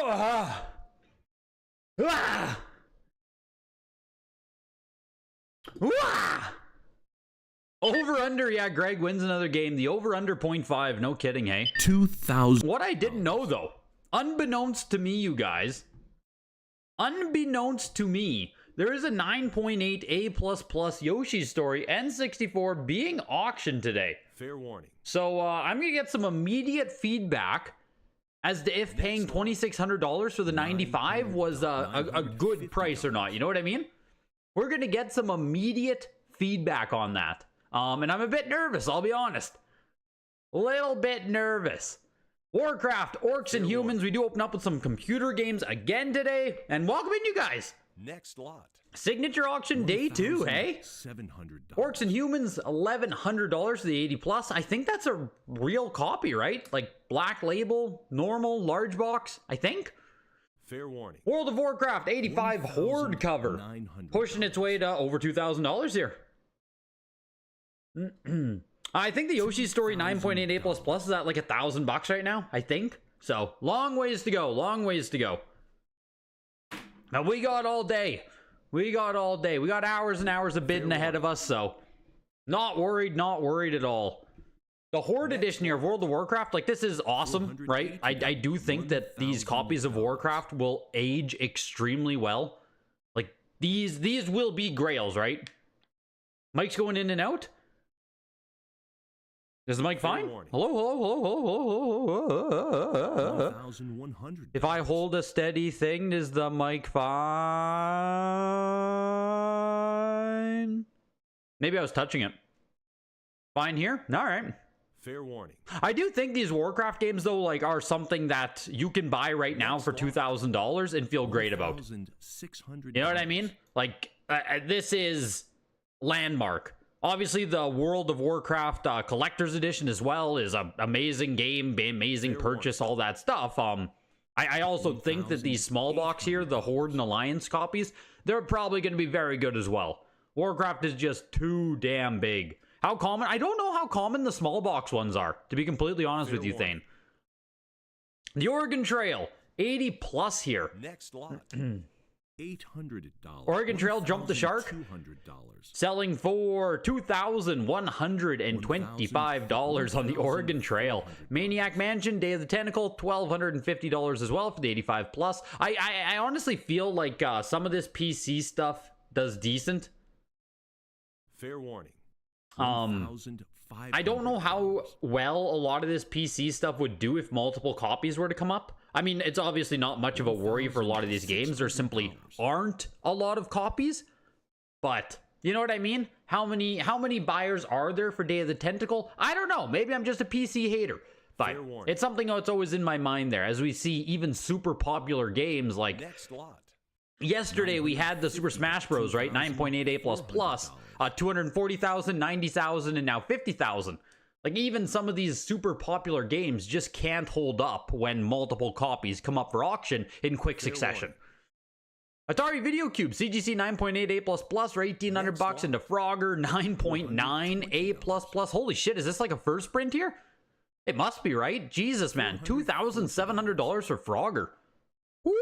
Ah! Ah! Over under, yeah, Greg wins another game. The over under 0.5, no kidding, hey. 2,000. What I didn't know though, unbeknownst to me, you guys, unbeknownst to me, there is a 9.8 A++ Yoshi Story N64 being auctioned today. Fair warning. So I'm gonna get some immediate feedback as to if paying $2,600 for the 95 was a good price or not. You know what I mean? We're gonna get some immediate feedback on that. And I'm a bit nervous, I'll be honest. A little bit nervous. Warcraft, Orcs and Humans. We do open up with some computer games again today. And welcome in, you guys. Next lot. Signature auction day 2, hey? $700. Orcs and Humans, $1,100 for the 80 plus. I think that's a real copy, right? Like black label, normal, large box, I think. Fair warning. World of Warcraft 85 Horde cover. Pushing its way to over $2,000 here. I think the Yoshi Story 9.8 A++ is at like $1,000 right now, I think. So, long ways to go, long ways to go. Now, we got all day. We got all day. We got hours and hours of bidding ahead of us, so not worried at all. The Horde edition here of World of Warcraft, like, this is awesome, right? I do think that these copies of Warcraft will age extremely well. Like, these will be grails, right? Mike's going in and out. Is the mic fine? Hello. If I hold a steady thing, is the mic fine? Maybe I was touching it. Fine here? All right. Fair warning. I do think these Warcraft games, though, like, are something that you can buy right now for $2,000 and feel great about. You know what I mean? Like, this is landmark. Obviously, the World of Warcraft Collector's Edition as well is an amazing game, amazing purchase, all that stuff. I also think that these small box here, the Horde and Alliance copies, they're probably going to be very good as well. Warcraft is just too damn big. How common? I don't know how common the small box ones are, to be completely honest with you, Thane. The Oregon Trail, 80 plus here. Next lot. $800. Oregon Trail jumped the shark, selling for $2,125 on the Oregon Trail. Maniac Mansion, Day of the Tentacle, $1,250 as well for the 85 plus. I honestly feel like some of this PC stuff does decent. Fair warning. I don't know how well a lot of this PC stuff would do if multiple copies were to come up. I mean, it's obviously not much of a worry for a lot of these games. There simply aren't a lot of copies. But, you know what I mean? How many buyers are there for Day of the Tentacle? I don't know. Maybe I'm just a PC hater. But it's something that's always in my mind there. As we see even super popular games like... Next lot. Yesterday we had the Super Smash Bros, right? 9.8 A++, 240,000, 90,000, and now 50,000. Like, even some of these super popular games just can't hold up when multiple copies come up for auction in quick succession. Atari Video Cube, CGC 9.8 A++ for $1,800 into Frogger 9.9 A++. Holy shit, is this like a first print here? It must be, right? Jesus, man. $2,700 for Frogger. Woo!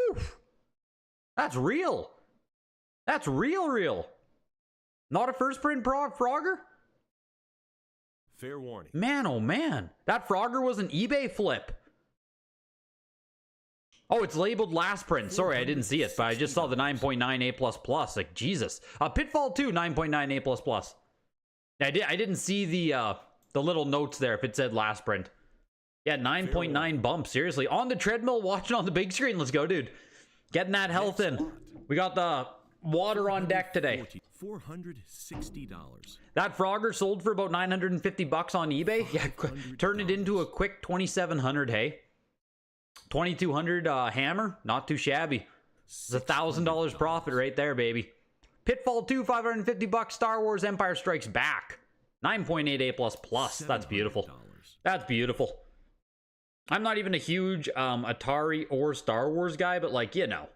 That's real. That's real. Not a first print Frogger? Fair warning. Man, oh man. That Frogger was an eBay flip. Oh, it's labeled last print. Sorry, I didn't see it, but I just saw the 9.9 A++. Like, Jesus. Pitfall 2, 9.9 A++. I didn't see the little notes there if it said last print. Yeah, 9.9 bump. Seriously. On the treadmill, watching on the big screen. Let's go, dude. Getting that health in. We got the water on deck today. $460. That Frogger sold for about $950 on eBay. Yeah, turn it into a quick 2,700. Hey, 2,200 hammer, not too shabby. It's $1,000 profit right there, baby. Pitfall 2, $550. Star Wars Empire Strikes Back, 9.8 A++. That's beautiful. That's beautiful. I'm not even a huge Atari or Star Wars guy, but like, you know,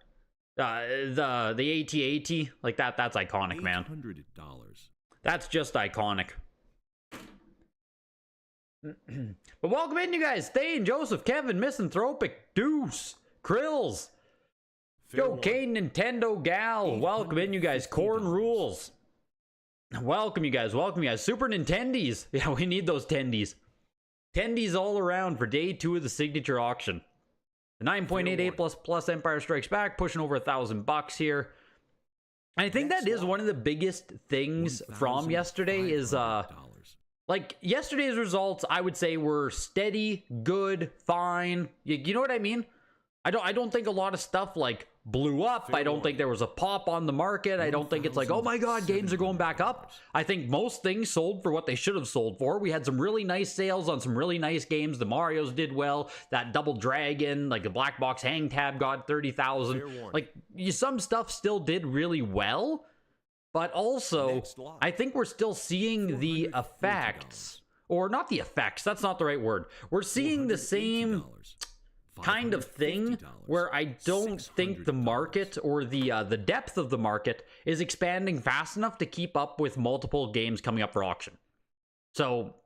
the AT-AT, like that's iconic, man. $800. That's just iconic. But welcome in, you guys. Thane, Joseph, Kevin, Misanthropic, Deuce, Krills. Fair Yo, warning. Kane, Nintendo Gal. Welcome in, you guys. Corn rules. Welcome, you guys. Welcome, you guys. Super Nintendies. Yeah, we need those tendies. Tendies all around for day 2 of the signature auction. The 9.88 plus Empire Strikes Back, pushing over $1,000 here. I think that is one of the biggest things from yesterday is, like, yesterday's results, I would say, were steady, good, fine. You know what I mean? I don't think a lot of stuff, like, blew up. I don't think there was a pop on the market. I don't think it's like, oh my god, games are going back up. I think most things sold for what they should have sold for. We had some really nice sales on some really nice games. The Marios did well. That Double Dragon, like the Black Box Hang Tab got 30,000. Like, some stuff still did really well. But also, I think we're still seeing the effects. Or not the effects, that's not the right word. We're seeing the same kind of thing where I don't think the market or the depth of the market is expanding fast enough to keep up with multiple games coming up for auction. So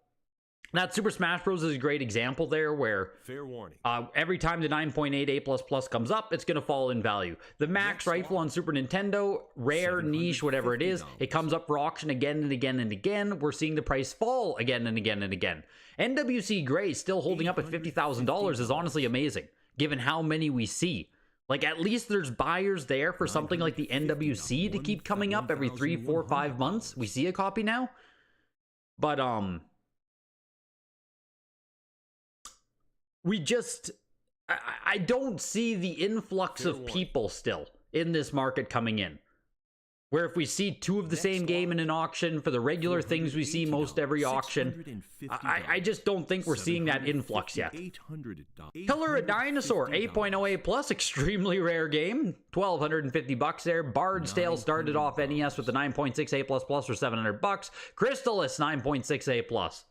that Super Smash Bros. Is a great example there where Fair warning. every time the 9.88 comes up, it's going to fall in value. The Max Rifle on Super Nintendo, rare, niche, whatever it is, it comes up for auction again and again and again. We're seeing the price fall again and again and again. NWC Gray still holding up at $50,000 is honestly amazing, given how many we see. Like, at least there's buyers there for something like the NWC to keep coming up every 3, 4, 5 months. We see a copy now. But, we just, I don't see the influx of people still in this market coming in. Where if we see 2 of the same game in an auction for the regular things we see most every auction, I just don't think we're seeing that influx yet. Color a Dinosaur, 8.08 plus, extremely rare game, $1,250 there. Bard's Tale started off NES with the 9.68 plus for $700. Crystalis, 9.68 plus.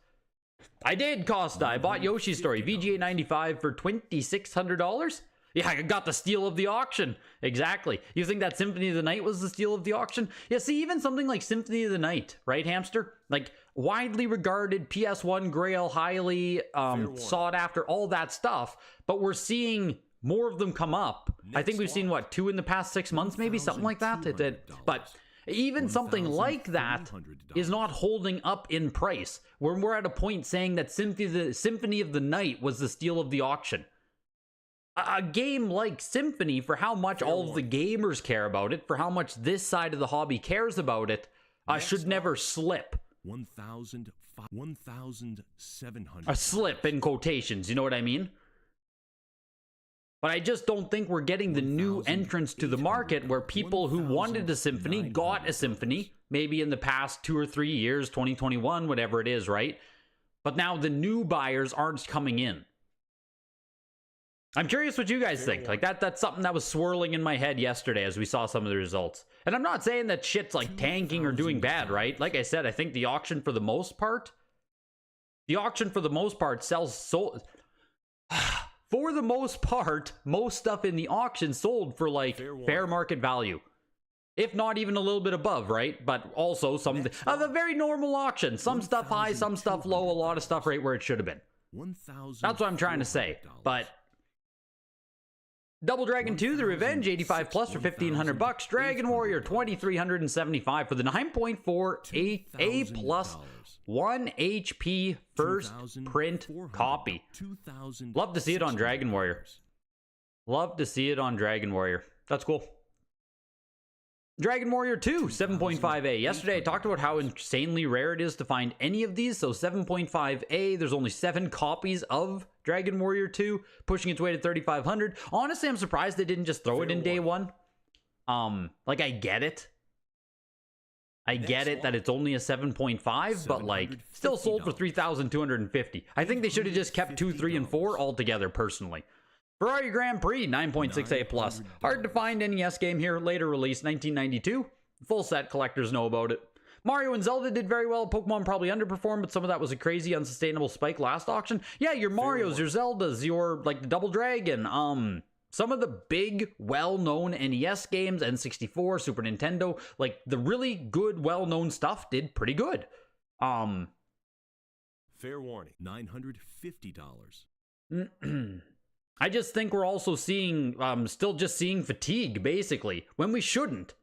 I did, Costa. I bought Yoshi's Story, VGA 95 for $2,600. Yeah, I got the steal of the auction. Exactly. You think that Symphony of the Night was the steal of the auction? Yeah, see, even something like Symphony of the Night, right, Hamster? Like, widely regarded, PS1 Grail, highly sought after, all that stuff. But we're seeing more of them come up. I think we've seen, what, 2 in the past 6 months, maybe? Something like that? But even something like that is not holding up in price. When we're at a point saying that Symphony of the Night was the steal of the auction. A game like Symphony, for how much all of the gamers care about it, for how much this side of the hobby cares about it, should never slip. 1,700. A slip in quotations, you know what I mean? But I just don't think we're getting the new entrance to the market where people who wanted a Symphony got a Symphony, maybe in the past 2 or 3 years, 2021, whatever it is, right? But now the new buyers aren't coming in. I'm curious what you guys think. Like, that's something that was swirling in my head yesterday as we saw some of the results. And I'm not saying that shit's like tanking or doing bad, right? Like I said, I think the auction for the most part sells so for the most part, most stuff in the auction sold for like fair market value. If not even a little bit above, right? But also some a very normal auction. Some stuff high, some stuff low, a lot of stuff right where it should have been. That's what I'm trying to say. But Double Dragon 2, The Revenge, 85 plus for $1,500. Dragon Warrior, 2,375 for the 9.4 A plus 1 HP first print copy. Love to see it on Dragon Warrior. Love to see it on Dragon Warrior. That's cool. Dragon Warrior 2, 7.5A. Yesterday I talked about how insanely rare it is to find any of these. So 7.5A, there's only 7 copies of Dragon Warrior 2, pushing its way to 3,500. Honestly, I'm surprised they didn't just throw it in day one. Like, I get it. I get it that it's only a 7.5, but like, still sold for 3,250. I think they should have just kept 2, 3, and 4 altogether, personally. Ferrari Grand Prix, 9.68 plus. Hard to find NES game here, later release, 1992. Full set collectors know about it. Mario and Zelda did very well. Pokemon probably underperformed, but some of that was a crazy unsustainable spike last auction. Yeah, your Marios, your Zeldas, your, like, the Double Dragon, some of the big, well-known NES games, N64, Super Nintendo, like, the really good, well-known stuff did pretty good. Fair warning. $950. I just think we're also seeing, still just seeing fatigue, basically, when we shouldn't.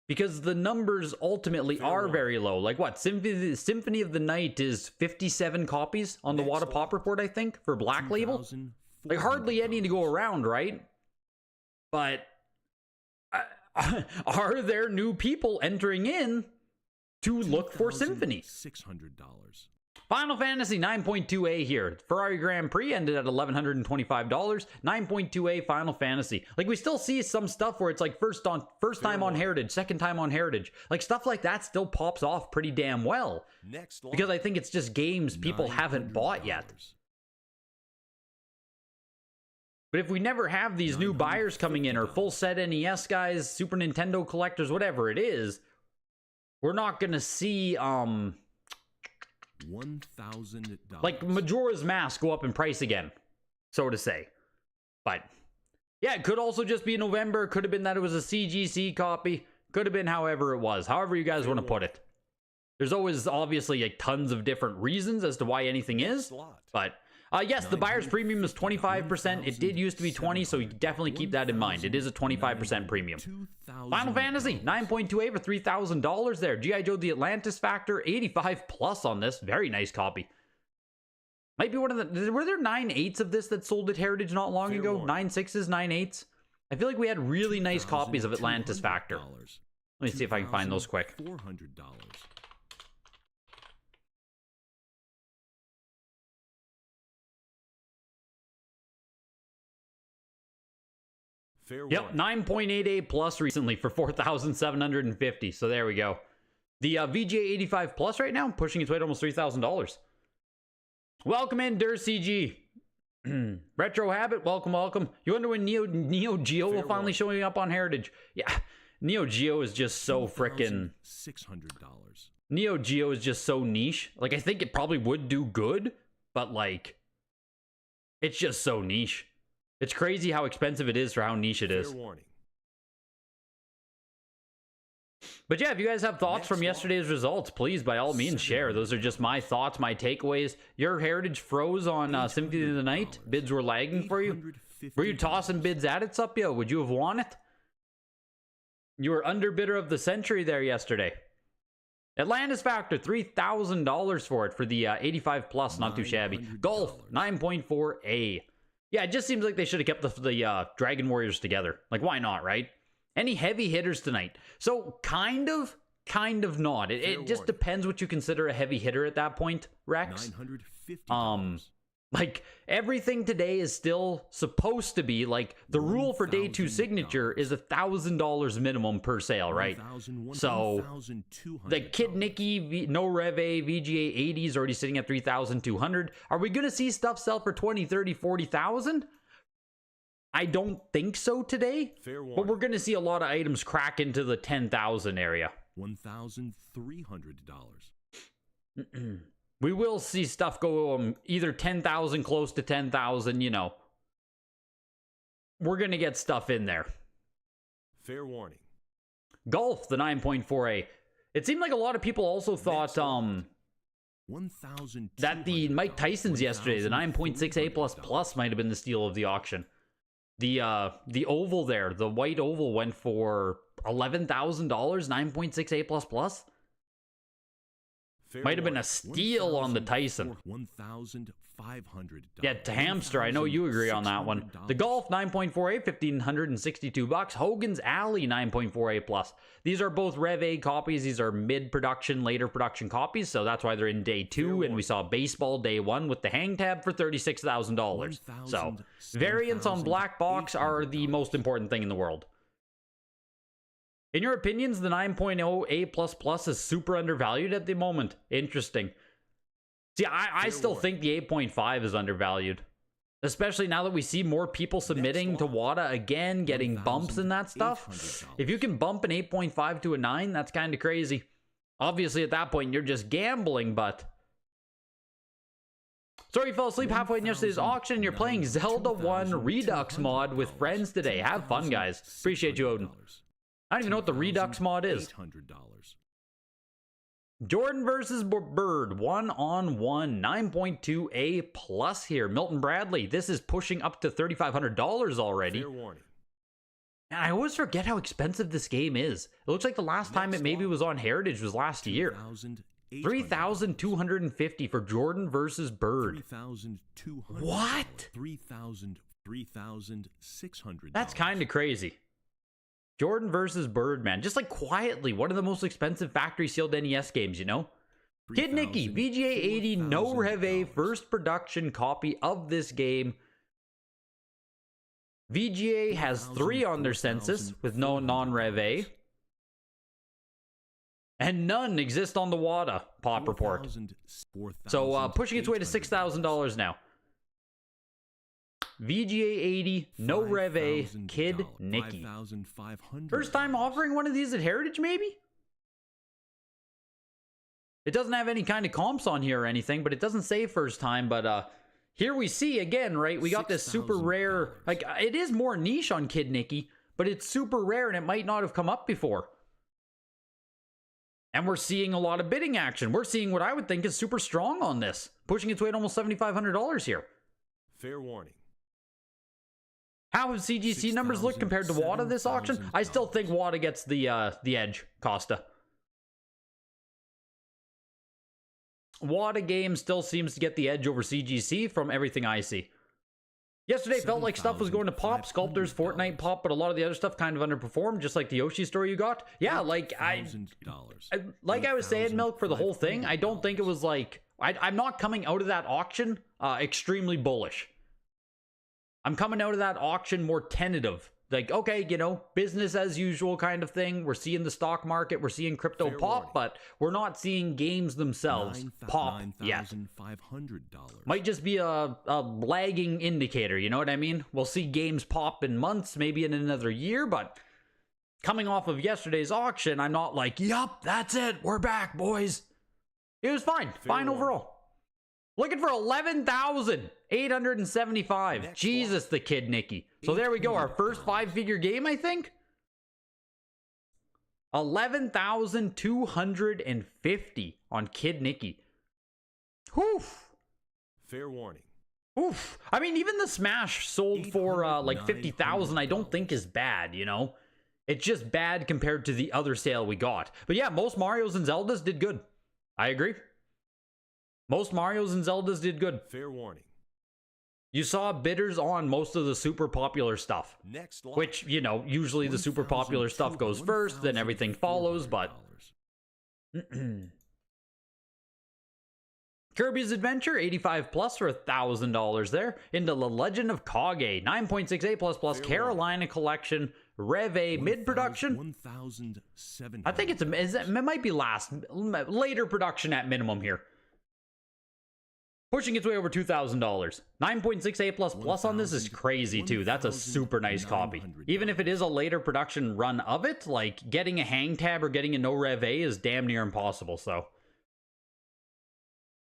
Because the numbers ultimately are very low. Like what? Symphony of the Night is 57 copies on the Wada Pop report, I think, for Black Label. Like hardly any to go around, right? But are there new people entering in to look for Symphony? $600. Final Fantasy 9.2a here. Ferrari Grand Prix ended at $1,125. 9.2a Final Fantasy. Like, we still see some stuff where it's like first time on Heritage, second time on Heritage. Like, stuff like that still pops off pretty damn well. Because I think it's just games people haven't bought yet. But if we never have these new buyers coming in, or full set NES guys, Super Nintendo collectors, whatever it is, we're not gonna see, $1,000. like Majora's Mask go up in price again, so to say. But yeah, it could also just be November. Could have been that it was a CGC copy. Could have been however it was. However you guys want to put it. There's always obviously like tons of different reasons as to why anything is. But yes, the buyer's premium is 25%. It did used to be 20, so you definitely keep that in mind. It is a 25% premium. Final Fantasy 9.2a for $3,000 there. G.I. Joe The Atlantis Factor 85 plus on this. Very nice copy. Might be one of the... Were there 9.8s of this that sold at Heritage not long ago? 9.6s, 9.8s? I feel like we had really nice copies of Atlantis Factor. Let me see if I can find those quick. $400. Yep, 9.8a plus recently for $4,750. So there we go. The VGA 85 plus right now, pushing its way to almost $3,000. Welcome in, CG. Retro Habit, welcome, welcome. You wonder when Neo Geo will finally showing up on Heritage? Yeah, Neo Geo is just so frickin' $600. Neo Geo is just so niche. Like, I think it probably would do good, but like, it's just so niche. It's crazy how expensive it is for how niche it is. But yeah, if you guys have thoughts from yesterday's results, please, by all means, share. Those are just my thoughts, my takeaways. Your Heritage froze on Symphony of the Night. Bids were lagging for you. Were you tossing bids at it, Supyo? Would you have won it? You were underbidder of the century there yesterday. Atlantis Factor, $3,000 for it for the 85 plus, not too shabby. Golf, 9.4a. Yeah, it just seems like they should have kept the Dragon Warriors together. Like, why not, right? Any heavy hitters tonight? So, kind of not. It just depends what you consider a heavy hitter at that point, Rex. $950. Like, everything today is still supposed to be, like, the rule for day 2 signature is $1,000 minimum per sale, right? So, the Kid Nicky, No Rev A, VGA 80 is already sitting at $3,200. Are we going to see stuff sell for 20, 30, 40,000? I don't think so today, but we're going to see a lot of items crack into the 10,000 area. $1,300. We will see stuff go either 10,000, close to 10,000, you know. We're going to get stuff in there. Fair warning. Golf, the 9.4a. It seemed like a lot of people also thought that the Mike Tyson's yesterday, the 9.6a plus might have been the steal of the auction. The oval there, the white oval went for $11,000, 9.6a plus. Might have been a steal on the Tyson. $1,500. Yeah, to Hamster, I know you agree on that one. The Golf 9.4a, $1,562. Hogan's Alley 9.4a plus. These are both Rev A copies. These are mid-production, later production copies, so that's why they're in day 2. And we saw Baseball day 1 with the hang tab for $36,000. So variants on black box are the most important thing in the world. In your opinions, the 9.0 A++ is super undervalued at the moment. Interesting. See, I still think the 8.5 is undervalued. Especially now that we see more people submitting to WADA again, getting bumps and that stuff. If you can bump an 8.5 to a 9, that's kind of crazy. Obviously, at that point, you're just gambling, but... Sorry you fell asleep halfway in yesterday's auction and you're playing Zelda 1 Redux mod with friends today. Have fun, guys. Appreciate you, Odin. I don't even know what the Redux mod is. Jordan versus Bird, 1-on-1, 9.2 A plus here. Milton Bradley, this is pushing up to $3,500 already. Fair warning. And I always forget how expensive this game is. It looks like the last time it maybe was on Heritage was last year. $3,250 for Jordan versus Bird. $3,200. What? $3,600. That's kind of crazy. Jordan versus Bird, man. Just like quietly, one of the most expensive factory sealed NES games, you know? Kid Nicky, VGA 80, no Reve, first production copy of this game. VGA has 3 on their census with no non-Reve. And none exist on the WADA pop report. So pushing its way to $6,000 now. VGA 80, no Reve, Kid Nicky. First time offering one of these at Heritage, maybe? It doesn't have any kind of comps on here or anything, but it doesn't say first time, but here we see again, right? We got this super rare, like it is more niche on Kid Nicky, but it's super rare and it might not have come up before. And we're seeing a lot of bidding action. We're seeing what I would think is super strong on this, pushing its way to almost $7,500 here. Fair warning. How have CGC numbers looked compared to WADA this auction? I still think WADA gets the edge, Costa. WADA game still seems to get the edge over CGC from everything I see. Yesterday felt like stuff was going to pop, Sculptors, Fortnite pop, but a lot of the other stuff kind of underperformed, just like the Yoshi story you got. Yeah, like I was saying, Milk, for the whole thing, I don't think it was like, I'm not coming out of that auction extremely bullish. I'm coming out of that auction more tentative. Like, okay, you know, business as usual kind of thing. We're seeing the stock market, we're seeing crypto pop, but we're not seeing games themselves pop yet. Might just be a lagging indicator, you know what I mean? We'll see games pop in months, maybe in another year, but coming off of yesterday's auction, I'm not like, yup, that's it, we're back, boys. It was fine, fine overall. Looking for 11,875. Jesus, the Kid Nicky. So there we go, our first 5-figure game, I think. 11,250 on Kid Nicky. Oof. Fair warning. Oof. I mean, even the Smash sold for like 50,000. I don't think is bad, you know. It's just bad compared to the other sale we got. But yeah, most Marios and Zeldas did good. I agree. Most Marios and Zeldas did good. Fair warning. You saw bidders on most of the super popular stuff. Next lot. Which, you know, usually the super popular stuff goes first, then everything follows, but... Kirby's Adventure, 85 plus for $1,000 there. Into The Legend of Kage, 9.68++, Carolina Collection, Reve, mid-production. I think it might be later production at minimum here. Pushing its way over $2,000. 9.68++ on this is crazy too. That's a super nice copy. Even if it is a later production run of it, like getting a hang tab or getting a no Reve is damn near impossible, so.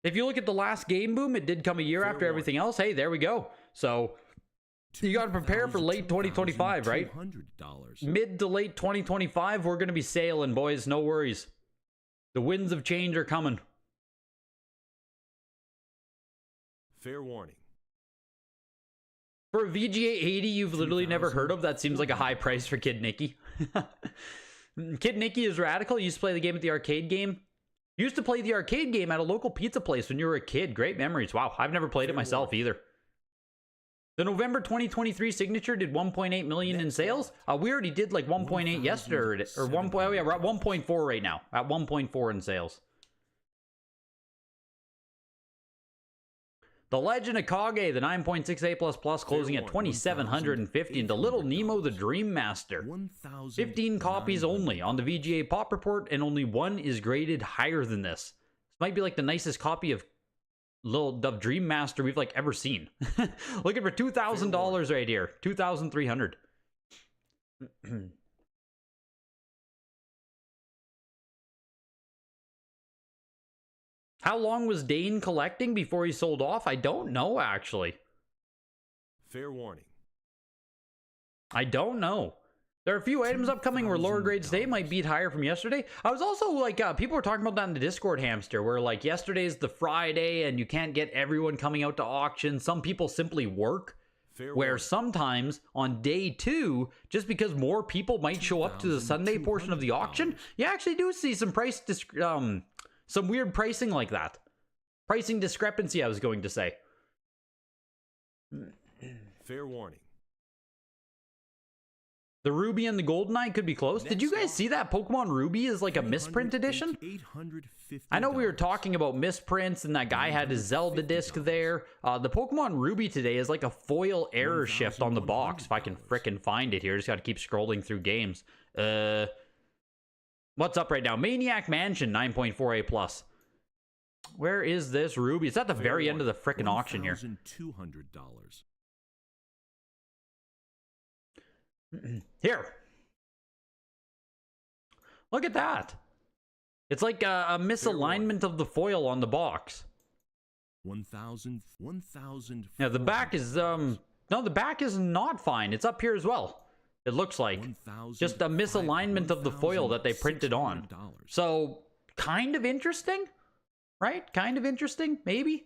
If you look at the last Game Boom, it did come a year after everything else. Hey, there we go. So, you got to prepare for late 2025, right? Mid to late 2025, we're going to be sailing, boys. No worries. The winds of change are coming. Fair warning. For a VGA 80 you've literally never heard of, that seems like a high price for Kid Nicky. Kid Nicky is radical. You used to play the game at the arcade game. You used to play the arcade game at a local pizza place when you were a kid. Great memories. Wow, I've never played it myself either. The November 2023 signature did 1.8 million in sales. We already did like 1.8 yesterday, or 1. Oh yeah, we're at 1.4 right now. At 1.4 in sales. The Legend of Kage, the 9.68++, closing at 2,750 into Little Nemo the Dream Master. 15 copies only on the VGA Pop Report, and only one is graded higher than this. This might be like the nicest copy of Little Dream Master we've like ever seen. Looking for $2,000 right here. 2,300. How long was Dane collecting before he sold off? I don't know, actually. Fair warning. I don't know. There are a few items upcoming where lower grades today might beat higher from yesterday. I was also like, people were talking about that in the Discord, Hamster, where like yesterday's the Friday and you can't get everyone coming out to auction. Some people simply work. Where sometimes on day 2, just because more people might show up to the Sunday portion of the auction, you actually do see some some weird pricing like that. Pricing discrepancy, I was going to say. Fair warning. The Ruby and the Goldeneye could be close. Did you guys see that Pokemon Ruby is like a misprint edition? I know we were talking about misprints and that guy had his Zelda disc there. The Pokemon Ruby today is like a foil error shift on the box. If I can frickin' find it here. Just gotta keep scrolling through games. What's up right now? Maniac Mansion 9.4A plus. Where is this Ruby? It's at the very end of the frickin' auction here. $1,200. Here. Look at that. It's like a misalignment of the foil on the box. 1,000. Yeah, the back is no, the back is not fine. It's up here as well. It looks like just a misalignment of the foil that they printed on. So kind of interesting, right? Kind of interesting, maybe.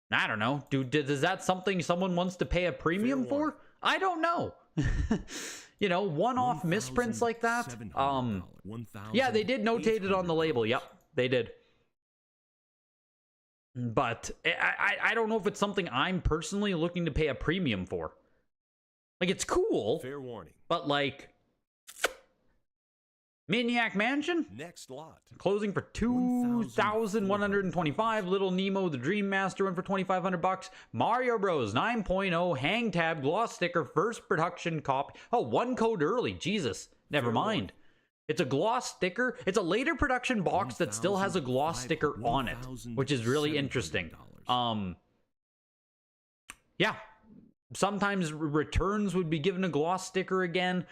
I don't know. Is that something someone wants to pay a premium for? I don't know. You know, one-off misprints like that. Yeah, they did notate it on the label. Yep, they did. But I don't know if it's something I'm personally looking to pay a premium for. Like, it's cool. Fair warning. But like, Maniac Mansion? Next lot. Closing for $2,125. Little Nemo the Dream Master went for $2,500. Mario Bros 9.0 hang tab gloss sticker first production copy. Oh, one code early. Jesus. Never mind. It's a gloss sticker. It's a later production box that still has a gloss sticker on it, which is really interesting. Yeah. Sometimes returns would be given a gloss sticker again.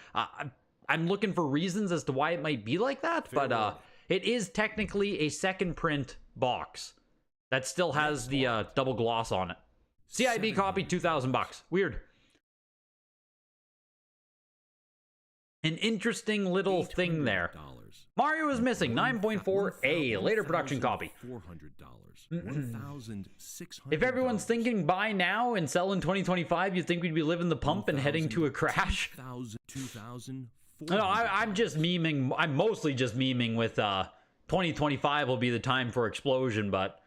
I'm looking for reasons as to why it might be like that, but it is technically a second print box that still has the double gloss on it. CIB copy, $2,000. Weird. An interesting little thing there. Mario is missing 9.4A, later production copy. If everyone's thinking buy now and sell in 2025, you'd think we'd be living the pump and heading to a crash. No, I'm just memeing. I'm mostly just memeing with 2025 will be the time for explosion, but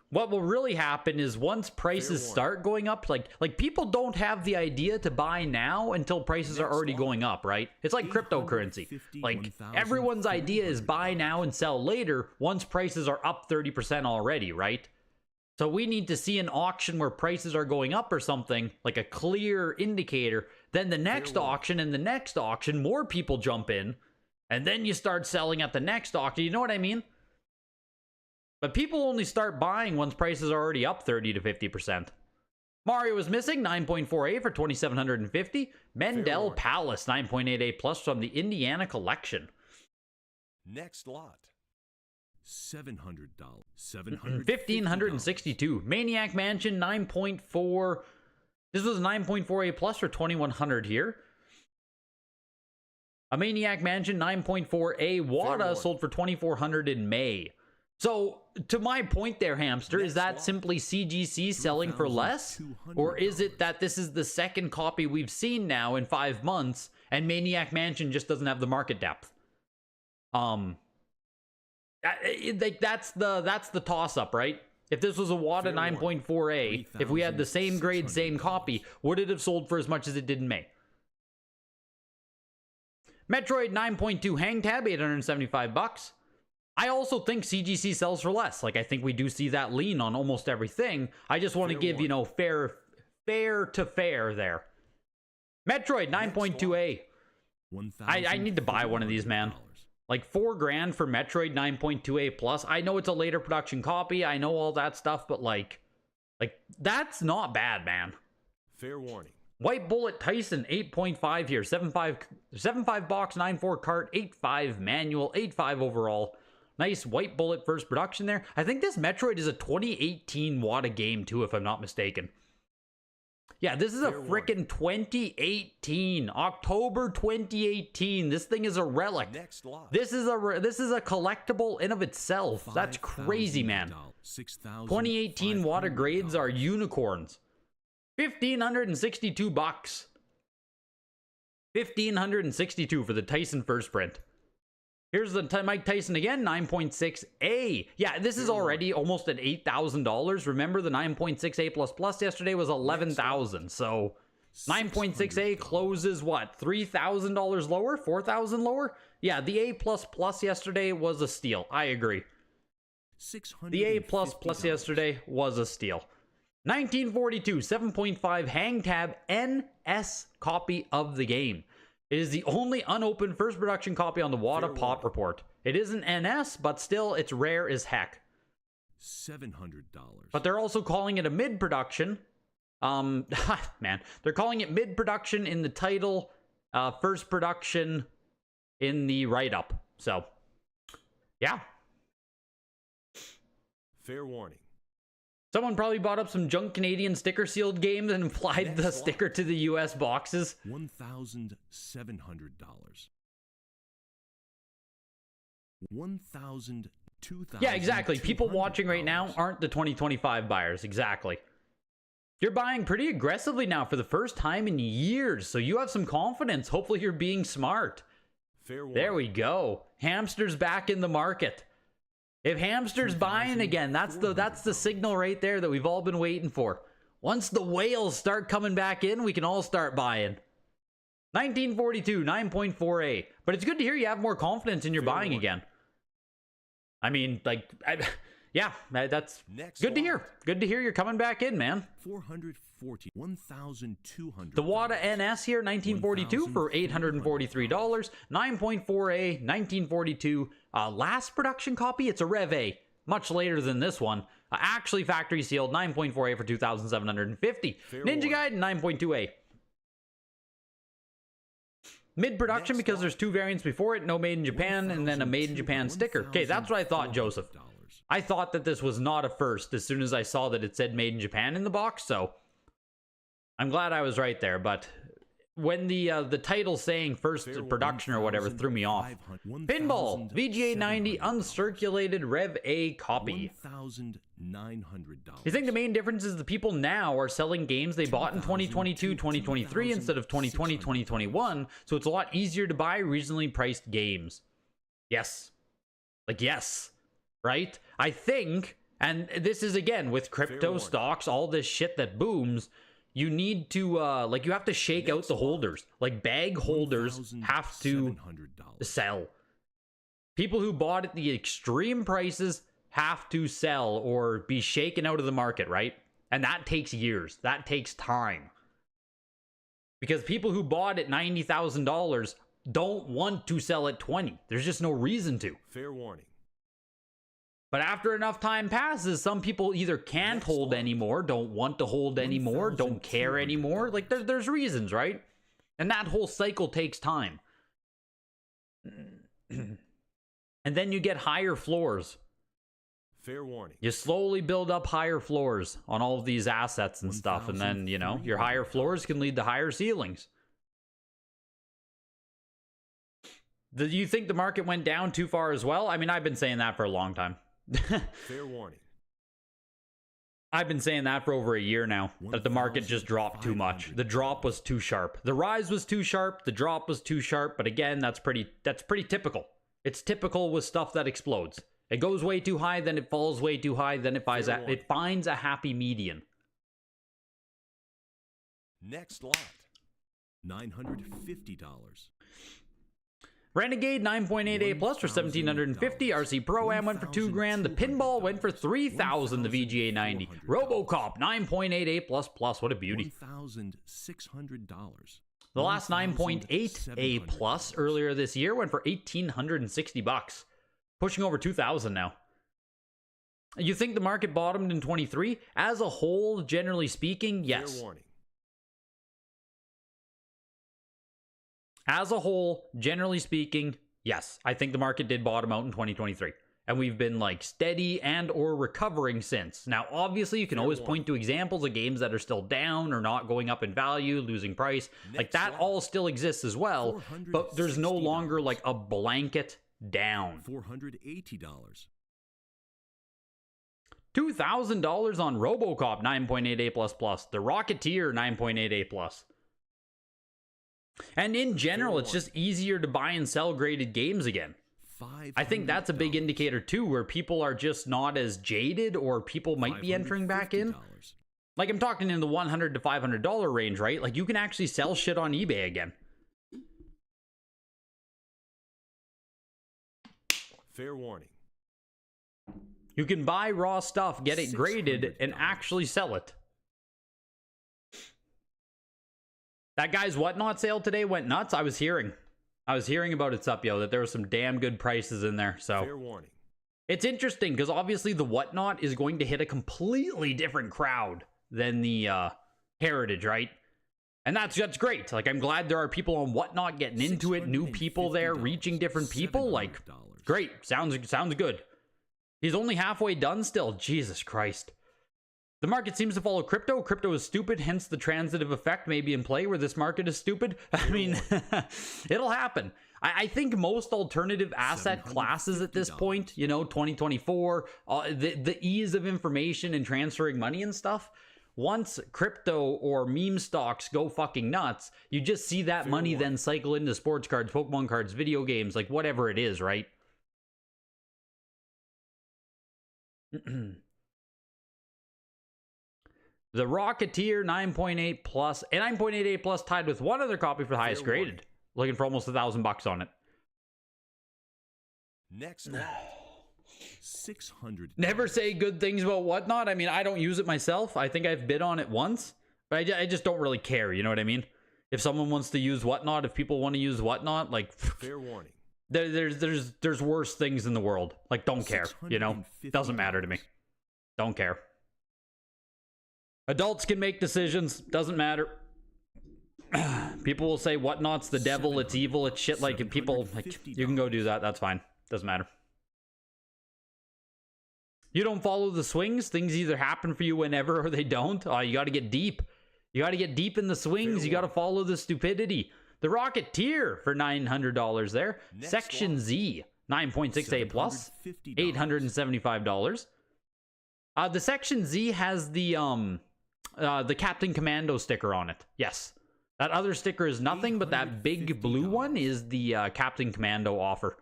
what will really happen is once prices start going up, like people don't have the idea to buy now until prices are already going up, right? It's like cryptocurrency. Like everyone's idea is buy now and sell later once prices are up 30% already, right? So we need to see an auction where prices are going up or something, like a clear indicator. Then the next auction and the next auction, more people jump in. And then you start selling at the next auction. You know what I mean? But people only start buying once prices are already up 30 to 50%. Mario is missing 9.4A for $2,750. Mendel Palace 9.8A plus from the Indiana collection. Next lot. $700. $1,562. Maniac Mansion 9.4. This was 9.4A plus for $2,100 here. A Maniac Mansion 9.4A WADA sold for $2,400 in May. So, to my point there, Hamster, is that simply CGC selling for less? Or is it that this is the second copy we've seen now in 5 months, and Maniac Mansion just doesn't have the market depth? That's the toss-up, right? If this was a WADA 9.4A, if we had the same grade, same copy, would it have sold for as much as it did in May? Metroid 9.2 hang tab, $875. I also think CGC sells for less. Like, I think we do see that lean on almost everything. I just want to give, you know, fair to fair there. Metroid 9.2A. I need to buy one of these, man. Like $4,000 for Metroid 9.2A plus. I know it's a later production copy. I know all that stuff, but like that's not bad, man. Fair warning. White Bullet Tyson 8.5 here. 7.5 box, 9.4 cart, 8.5 manual, 8.5 overall. Nice White Bullet first production there. I think this Metroid is a 2018 WADA game too, if I'm not mistaken. Yeah, this is a Fair frickin' 2018, October 2018. This thing is a relic. Next lot. This is a collectible in of itself. That's crazy, man. 2018 water grades are unicorns. $1,562. $1,562 for the Tyson first print. Here's the Mike Tyson again, 9.6A. Yeah, this is already almost at $8,000. Remember, the 9.6A++ yesterday was $11,000. So 9.6A closes what? $3,000 lower? $4,000 lower? Yeah, the A++ yesterday was a steal. I agree. The A++ yesterday was a steal. 1942 7.5 hang tab NS copy of the game. It is the only unopened first production copy on the Wada Pop Report. It isn't NS, but still, it's rare as heck. $700. But they're also calling it a mid-production. Man, they're calling it mid-production in the title, first production in the write-up. So, yeah. Fair warning. Someone probably bought up some junk Canadian sticker sealed games and applied the sticker to the US boxes. $1,700. $1,000, $2,000. Yeah, exactly. People watching right now aren't the 2025 buyers. Exactly. You're buying pretty aggressively now for the first time in years, so you have some confidence. Hopefully you're being smart. Fair warning. There we go. Hamster's back in the market. If Hamster's buying again, that's the signal right there that we've all been waiting for. Once the whales start coming back in, we can all start buying. 1942, 9.4A. But it's good to hear you have more confidence in your buying again. I mean, like, yeah, that's good to hear. Good to hear you're coming back in, man. 440, 1,200. The Wada NS here, 1942 for $843. 9.4A, 1942. Last production copy, it's a Rev A. Much later than this one. Actually factory sealed, 9.4A for $2,750. Ninja Gaiden, 9.2A. Mid-production because there's two variants before it, no made in Japan, and then a made in Japan sticker. Okay, that's what I thought, Joseph. I thought that this was not a first as soon as I saw that it said made in Japan in the box, so I'm glad I was right there, but when the title saying first production or whatever threw me off. Pinball, VGA 90 uncirculated Rev A copy. $1,900. You think the main difference is the people now are selling games they bought in 2022, 2023 instead of 2020, 2021, so it's a lot easier to buy reasonably priced games. Yes. Like, yes. Right? I think, and this is again with crypto stocks, all this shit that booms, you need to, like, you have to shake out the holders. Like, bag holders have to sell. People who bought at the extreme prices have to sell or be shaken out of the market, right? And that takes years. That takes time. Because people who bought at $90,000 don't want to sell at 20. There's just no reason to. Fair warning. But after enough time passes, some people either can't hold anymore, don't want to hold anymore, don't care anymore. Like, there's reasons, right? And that whole cycle takes time. And then you get higher floors. Fair warning. You slowly build up higher floors on all of these assets and stuff. And then, you know, your higher floors can lead to higher ceilings. Do you think the market went down too far as well? I mean, I've been saying that for a long time. Fair warning. I've been saying that for over a year now, that the market just dropped too much. The drop was too sharp. The rise was too sharp. The drop was too sharp. But again, that's pretty typical. It's typical with stuff that explodes. It goes way too high, then it falls way too high, then it finds a happy median. Next lot. $950. Renegade 9.8A Plus for $1,750. RC Pro-Am went for $2,000. The Pinball went for $3,000. The VGA 90. RoboCop 9.8A Plus. What a beauty. $1,600. The last 9.8A Plus earlier this year went for $1,860. Pushing over $2,000 now. You think the market bottomed in 23? As a whole, generally speaking, yes. Fair warning. As a whole, generally speaking, yes. I think the market did bottom out in 2023. and we've been like steady and or recovering since. Now, obviously, you can always point to examples of games that are still down or not going up in value, losing price. Like that all still exists as well, but there's no longer like a blanket down. $480. $2,000 on RoboCop 9.88++, The Rocketeer 9.88+. And in general, it's just easier to buy and sell graded games again. I think that's a big indicator too, where people are just not as jaded, or people might be entering back in. Like I'm talking in the $100 to $500 range, right? Like you can actually sell shit on eBay again. Fair warning. You can buy raw stuff, get it graded, and actually sell it. That guy's Whatnot sale today went nuts. I was hearing about it, Supyo, that there were some damn good prices in there. So fair warning. It's interesting because obviously the Whatnot is going to hit a completely different crowd than the Heritage, right? And that's great. Like I'm glad there are people on Whatnot getting into it, new people there, reaching different people. Like great, sounds good. He's only halfway done still. Jesus Christ. The market seems to follow crypto. Crypto is stupid, hence the transitive effect may be in play where this market is stupid. I mean, it'll happen. I think most alternative asset classes at this point, you know, 2024, the ease of information and transferring money and stuff, once crypto or meme stocks go fucking nuts, you just see that money then cycle into sports cards, Pokemon cards, video games, like whatever it is, right? The Rocketeer 9.8 plus, and 9.88 plus tied with one other copy for the highest graded. Looking for almost $1,000 on it. Next lot. $600. Never say good things about Whatnot. I mean, I don't use it myself. I think I've bid on it once, but I just don't really care. You know what I mean? If someone wants to use Whatnot, if people want to use Whatnot, like fair warning. There's worse things in the world. Like, don't care. You know, doesn't matter to me. Don't care. Adults can make decisions. Doesn't matter. People will say Whatnot's the devil, it's evil, it's shit. Like, people, like, you can go do that. That's fine. Doesn't matter. You don't follow the swings. Things either happen for you whenever or they don't. You got to get deep. You got to get deep in the swings. You got to follow the stupidity. The Rocketeer for $900 there. Section Z, 9.68 plus, $875. The Section Z has the Captain Commando sticker on it. Yes. That other sticker is nothing, but that big blue one is the Captain Commando offer.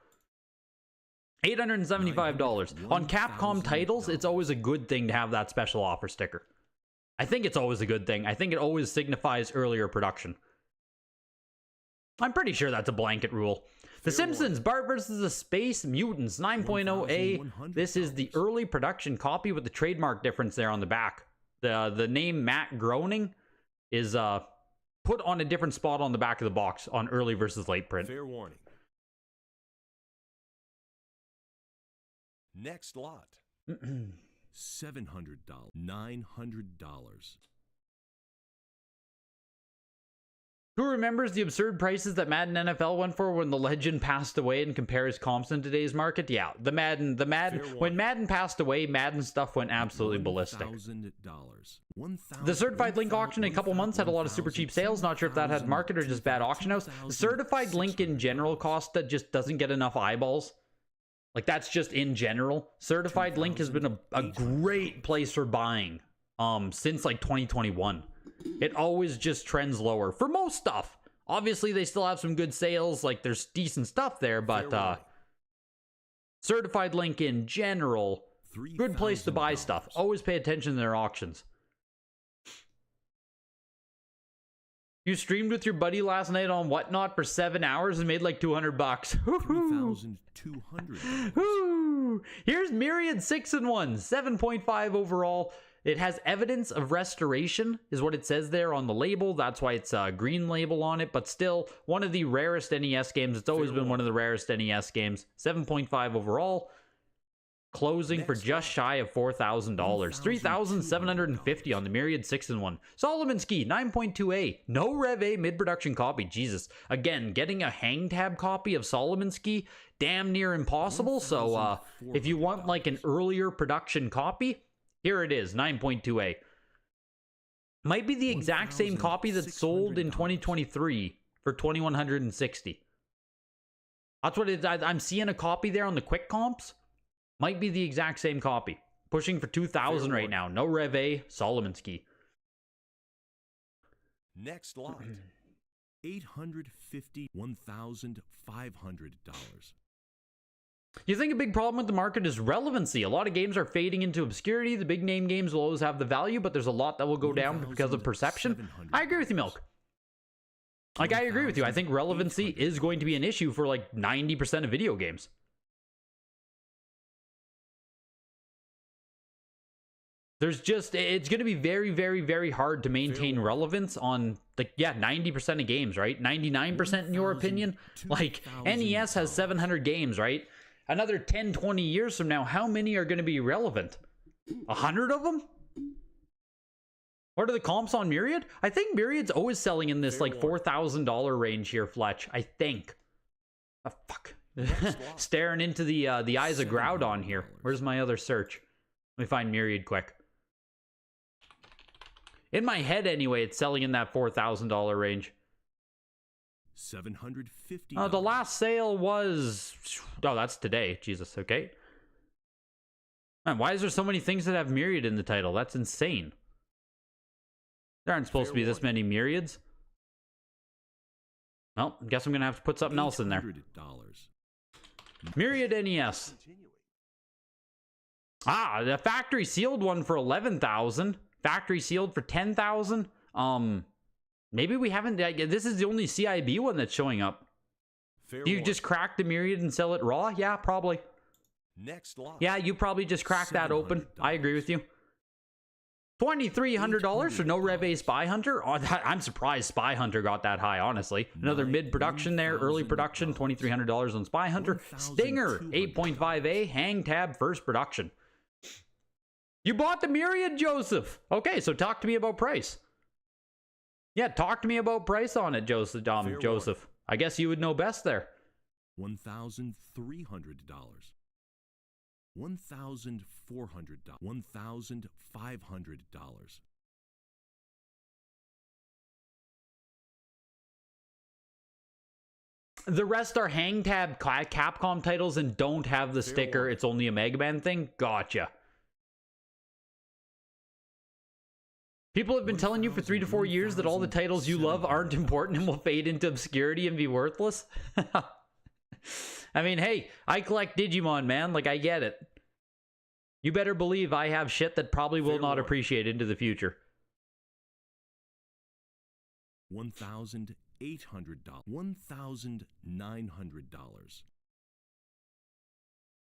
$875. On Capcom titles, it's always a good thing to have that special offer sticker. I think it's always a good thing. I think it always signifies earlier production. I'm pretty sure that's a blanket rule. The Simpsons, Bart versus the Space Mutants, 9.0A. This is the early production copy with the trademark difference there on the back. The name Matt Groening is put on a different spot on the back of the box on early versus late print. Fair warning. Next lot. $700. $900. Who remembers the absurd prices that Madden NFL went for when the legend passed away and compares comps in today's market? Yeah, the Madden, when Madden passed away, Madden stuff went absolutely ballistic. The Certified Link auction in a couple months had a lot of super cheap sales. Not sure if that had market or just bad auction house. The Certified Link in general cost that just doesn't get enough eyeballs. Like, that's just in general. Certified Link has been a great place for buying since like 2021. It always just trends lower for most stuff. Obviously, they still have some good sales. Like, there's decent stuff there, but Certified Link in general, good place to buy stuff. Always pay attention to their auctions. You streamed with your buddy last night on Whatnot for 7 hours and made like $200. $3,200. Woo! Here's Myriad 6-in-1, 7.5 overall. It has evidence of restoration, is what it says there on the label. That's why it's a green label on it, but still one of the rarest NES games. It's always been one of the rarest NES games. 7.5 overall. closing for just shy of $4,000. $3,750 on the Myriad 6-in-1. Solomon Ski 9.2A. No Rev A mid-production copy. Jesus. Again, getting a hang tab copy of Solomon Ski, damn near impossible. So if you want like an earlier production copy, here it is, 9.2A. Might be the exact same copy that's sold in 2023 for $2,160. That's what it is. I'm seeing a copy there on the quick comps. Might be the exact same copy. Pushing for 2,000 right now. No Rev A, Solomon Ski. Next lot. $851,500. You think a big problem with the market is relevancy? A lot of games are fading into obscurity. The big name games will always have the value, but there's a lot that will go down because of perception. I agree with you, Milk. Like, I agree with you. I think relevancy is going to be an issue for like 90% of video games. There's just, it's going to be very, very, very hard to maintain relevance on, like, yeah, 90% of games, right? 99% in your opinion? Like, NES has 700 games, right? Another 10, 20 years from now, how many are going to be relevant? 100 of them? What are the comps on Myriad? I think Myriad's always selling in this, like, $4,000 range here, Fletch. I think. Oh, fuck. Staring into the eyes of Groudon here. Where's my other search? Let me find Myriad quick. In my head, anyway, it's selling in that $4,000 range. $750. The last sale was... Oh, that's today. Jesus, okay. Man, why is there so many things that have Myriad in the title? That's insane. There aren't supposed to be this many Myriads. Well, I guess I'm going to have to put something else in there. Myriad NES. Ah, the factory sealed one for $11,000. Factory sealed for $10,000. Maybe we haven't. This is the only CIB one that's showing up. Do you just crack the Myriad and sell it raw? Yeah, probably. Next lot. Yeah, you probably just crack that open. I agree with you. $2,300 for no Rev A Spy Hunter. Oh, I'm surprised Spy Hunter got that high, honestly. Another mid-production there, early production, $2,300 on Spy Hunter. Stinger, 8.5A, hang tab, first production. You bought the Myriad, Joseph. Okay, so talk to me about price. Yeah, talk to me about price on it, Joseph. Joseph. I guess you would know best there. $1,300. $1,400. $1,500. The rest are hang tab Capcom titles and don't have the sticker. It's only a Mega Man thing. Gotcha. People have been telling you for 3 to 4 years that all the titles you love aren't important and will fade into obscurity and be worthless. I mean, hey, I collect Digimon, man. Like, I get it. You better believe I have shit that probably will not appreciate into the future. $1,800.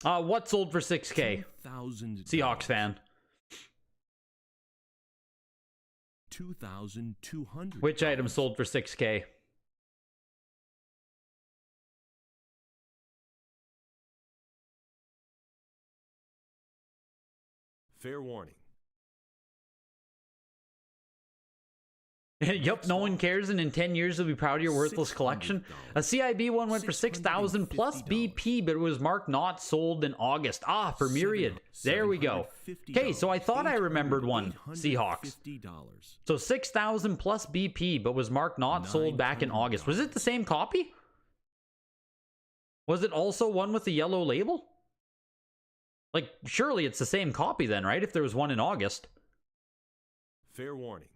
$1,900. What sold for $6K? Seahawks fan. $2,200. Which item sold for $6K? Fair warning. Yep, no one cares, and in 10 years you'll be proud of your worthless collection. A CIB one went for $6,000 plus BP, but it was marked not sold in August. Ah, for Myriad. There we go. Okay, so I thought I remembered one. Seahawks. So $6,000 plus BP, but was marked not sold back in August. Was it the same copy? Was it also one with the yellow label? Like, surely it's the same copy then, right? If there was one in August. Fair warning.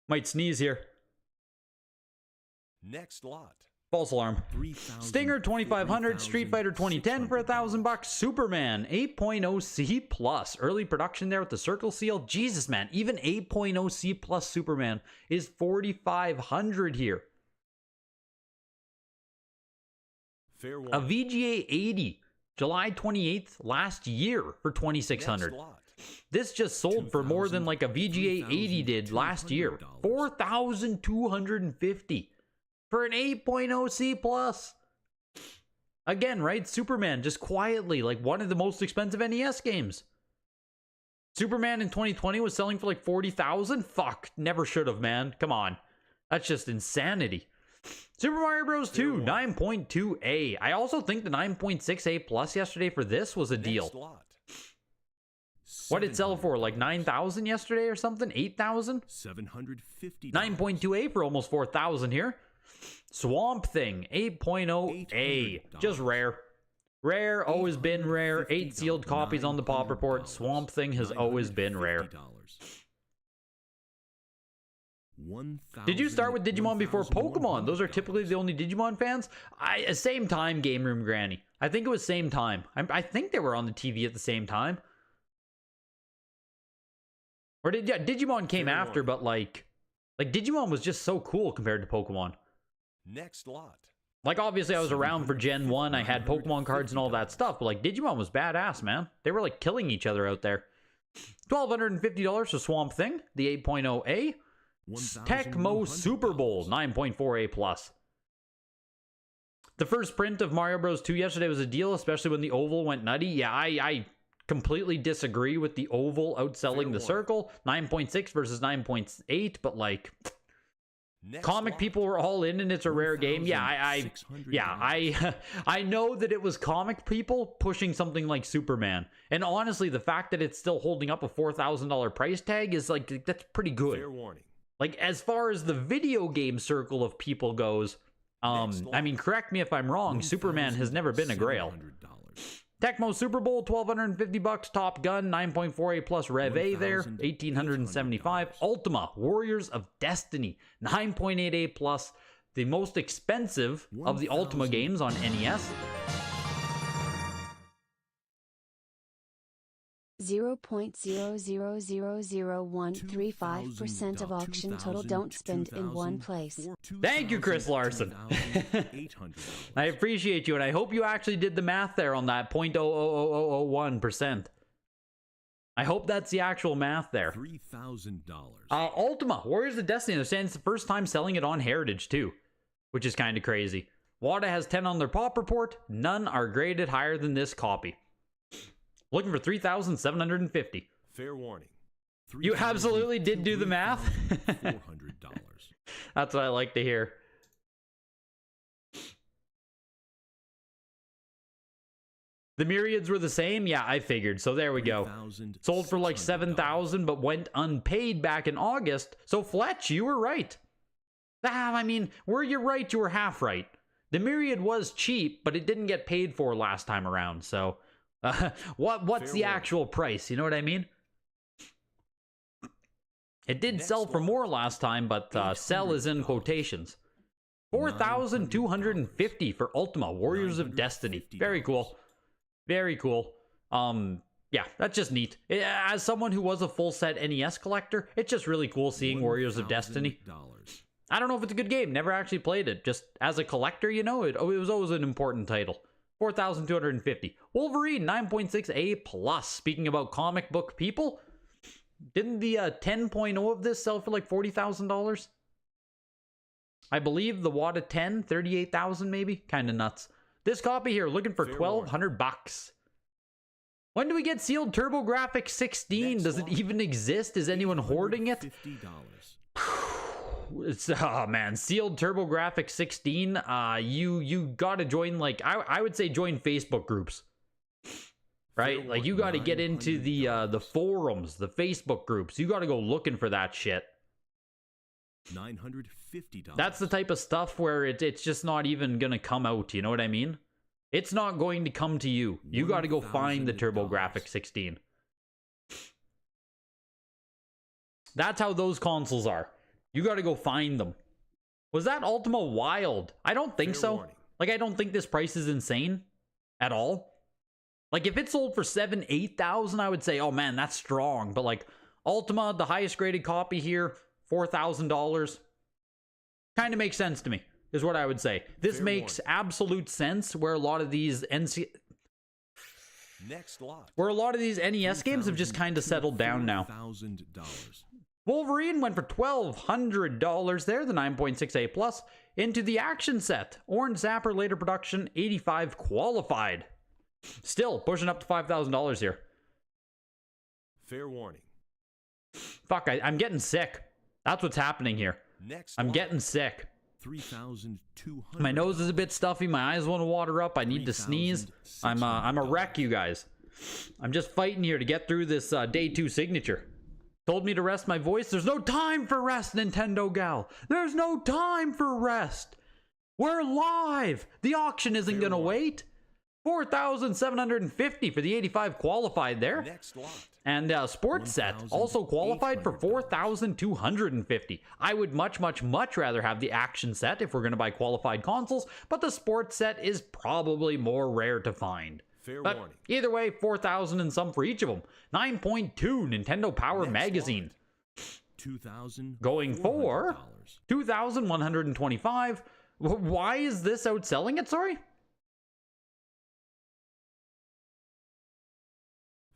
Might sneeze here. Next lot. False alarm. Stinger 2500, Street Fighter 2010 for $1,000. Superman 8.0 C plus. Early production there with the circle seal. Jesus, man. Even 8.0 C plus Superman is $4,500 here. Fair A VGA 80, July 28th last year for $2,600. This just sold for more than like a VGA 80 did last year. $4,250 for an 8.0 C plus. Again, right? Superman, just quietly, like one of the most expensive NES games. Superman in 2020 was selling for like 40,000. Fuck, never should have, man. Come on. That's just insanity. Super Mario Bros. 2, 9.2A. I also think the 9.6A plus yesterday for this was a deal. What did it sell for? Like 9,000 yesterday or something? 8,000? $750. 9.2A for almost 4,000 here. Swamp Thing, 8.0A. Just rare. Rare, always been rare. 8 sealed copies on the pop report. Swamp Thing has always been rare. Did you start with Digimon before Pokemon? Those are typically the only Digimon fans. Same time, Game Room Granny. I think it was same time. I think they were on the TV at the same time. Or Digimon came after, but like Digimon was just so cool compared to Pokemon. Next lot. Like, obviously, I was around for Gen 1. I had Pokemon cards and all that stuff. But, like, Digimon was badass, man. They were, like, killing each other out there. $1,250 for Swamp Thing, the 8.0A. Tecmo Super Bowl, 9.4A+. plus. The first print of Mario Bros. 2 yesterday was a deal, especially when the oval went nutty. Yeah, I completely disagree with the oval outselling the circle. 9.6 versus 9.8, but, like... Comic people were all in, and it's a rare game. Yeah, I know that it was comic people pushing something like Superman, and honestly, the fact that it's still holding up a $4,000 price tag is like that's pretty good. Fair warning. Like as far as the video game circle of people goes, I mean, correct me if I'm wrong. Superman has never been a grail. Tecmo Super Bowl, $1,250. Top Gun, 9.4A plus Rev A there, 1,875. Ultima, Warriors of Destiny, 9.8A plus. The most expensive of the Ultima games on NES. 0.0000135% of auction total don't spend in one place. Thank you, Chris Larson. I appreciate you, and I hope you actually did the math there on that 0.00001%. I hope that's the actual math there. $3,000. Ultima, Warriors of Destiny. They're saying it's the first time selling it on Heritage, too, which is kind of crazy. WADA has 10 on their pop report. None are graded higher than this copy. Looking for $3,750. Fair warning. You absolutely did do the math. $400. That's what I like to hear. The myriads were the same? Yeah, I figured. So there we go. Sold for like $7,000, but went unpaid back in August. So Fletch, you were right. I mean, were you right? You were half right. The myriad was cheap, but it didn't get paid for last time around. So... what's the actual price? You know what I mean? It did sell for more last time, but sell is in quotations. 4,250 for Ultima Warriors of Destiny. Very cool. Very cool. Yeah, that's just neat. As someone who was a full set NES collector, it's just really cool seeing Warriors of Destiny. I don't know if it's a good game. Never actually played it. Just as a collector, you know, it was always an important title. 4,250. Wolverine, 9.6A plus. Speaking about comic book people, didn't the 10.0 of this sell for like $40,000? I believe the WADA 10, 38,000 maybe? Kind of nuts. This copy here, looking for $1,200. When do we get sealed TurboGrafx 16? Does it even exist? Is anyone hoarding it? Oh man, sealed TurboGrafx 16. You gotta join, like, I would say join Facebook groups, right? Like you gotta get into the forums, the Facebook groups. You gotta go looking for that shit. $950. That's the type of stuff where it's just not even gonna come out. You know what I mean? It's not going to come to you. You gotta go find the TurboGrafx 16. That's how those consoles are. You gotta go find them. Was that Ultima Wild? I don't think so. Like, I don't think this price is insane at all. Like, if it sold for $7,000, $8,000, I would say, oh man, that's strong. But like, Ultima, the highest graded copy here, $4,000. Kind of makes sense to me, is what I would say. This makes absolute sense where a lot of these Next lot. Where a lot of these NES games have just kind of settled down now. Wolverine went for $1,200 there, the 9.6A plus, into the action set. Orange Zapper later production, 85 qualified. Still pushing up to $5,000 here. Fair warning. Fuck, I'm getting sick. That's what's happening here. Next I'm lot. getting sick. 3,200. My nose is a bit stuffy. My eyes want to water up. I need to sneeze. I'm a wreck, you guys. I'm just fighting here to get through this day 2 signature. Told me to rest my voice. There's no time for rest, Nintendo gal. There's no time for rest. We're live. The auction isn't going to wait. 4,750 for the 85 qualified there. Next lot. And sports set also qualified for 4,250. I would much rather have the action set if we're going to buy qualified consoles, but the sports set is probably more rare to find. Fair But warning. either way, 4,000 and some for each of them. 9.2 Nintendo Power Next Magazine. $2,000. Going for 2,125. Why is this outselling it, sorry?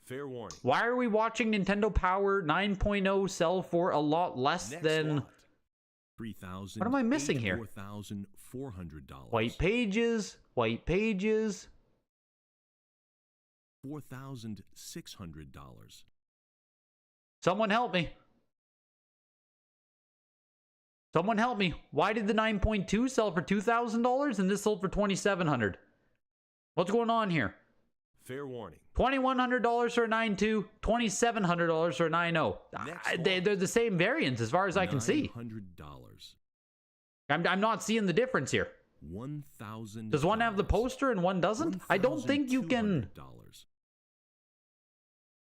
Fair warning. Why are we watching Nintendo Power 9.0 sell for a lot less Next than... lot. $3,000. What am I missing here? $4,400. White pages, white pages. $4,600. Someone help me. Someone help me. Why did the 9.2 sell for $2,000 and this sold for $2,700? What's going on here? Fair warning. $2,100 for a 9.2, $2,700 for a 9.0. They're the same variants as far as I can see. $900. I'm not seeing the difference here. $1,000. Does one have the poster and one doesn't? I don't think you can... $1,200.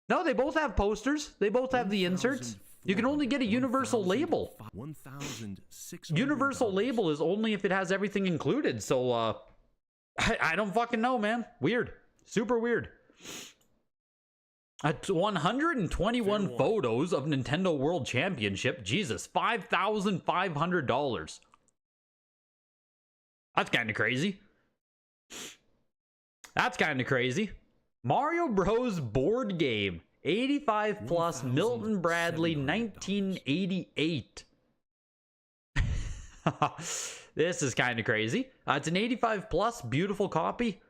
No, they both have posters. They both have the inserts. You can only get a universal label. $1,600. Universal label is only if it has everything included. So, I don't fucking know, man. Weird. Super weird. 121 photos of Nintendo World Championship. Jesus, $5,500. That's kind of crazy. That's kind of crazy. Mario Bros. Board game. 85 plus Milton Bradley 1988. This is kind of crazy. It's an 85 plus beautiful copy.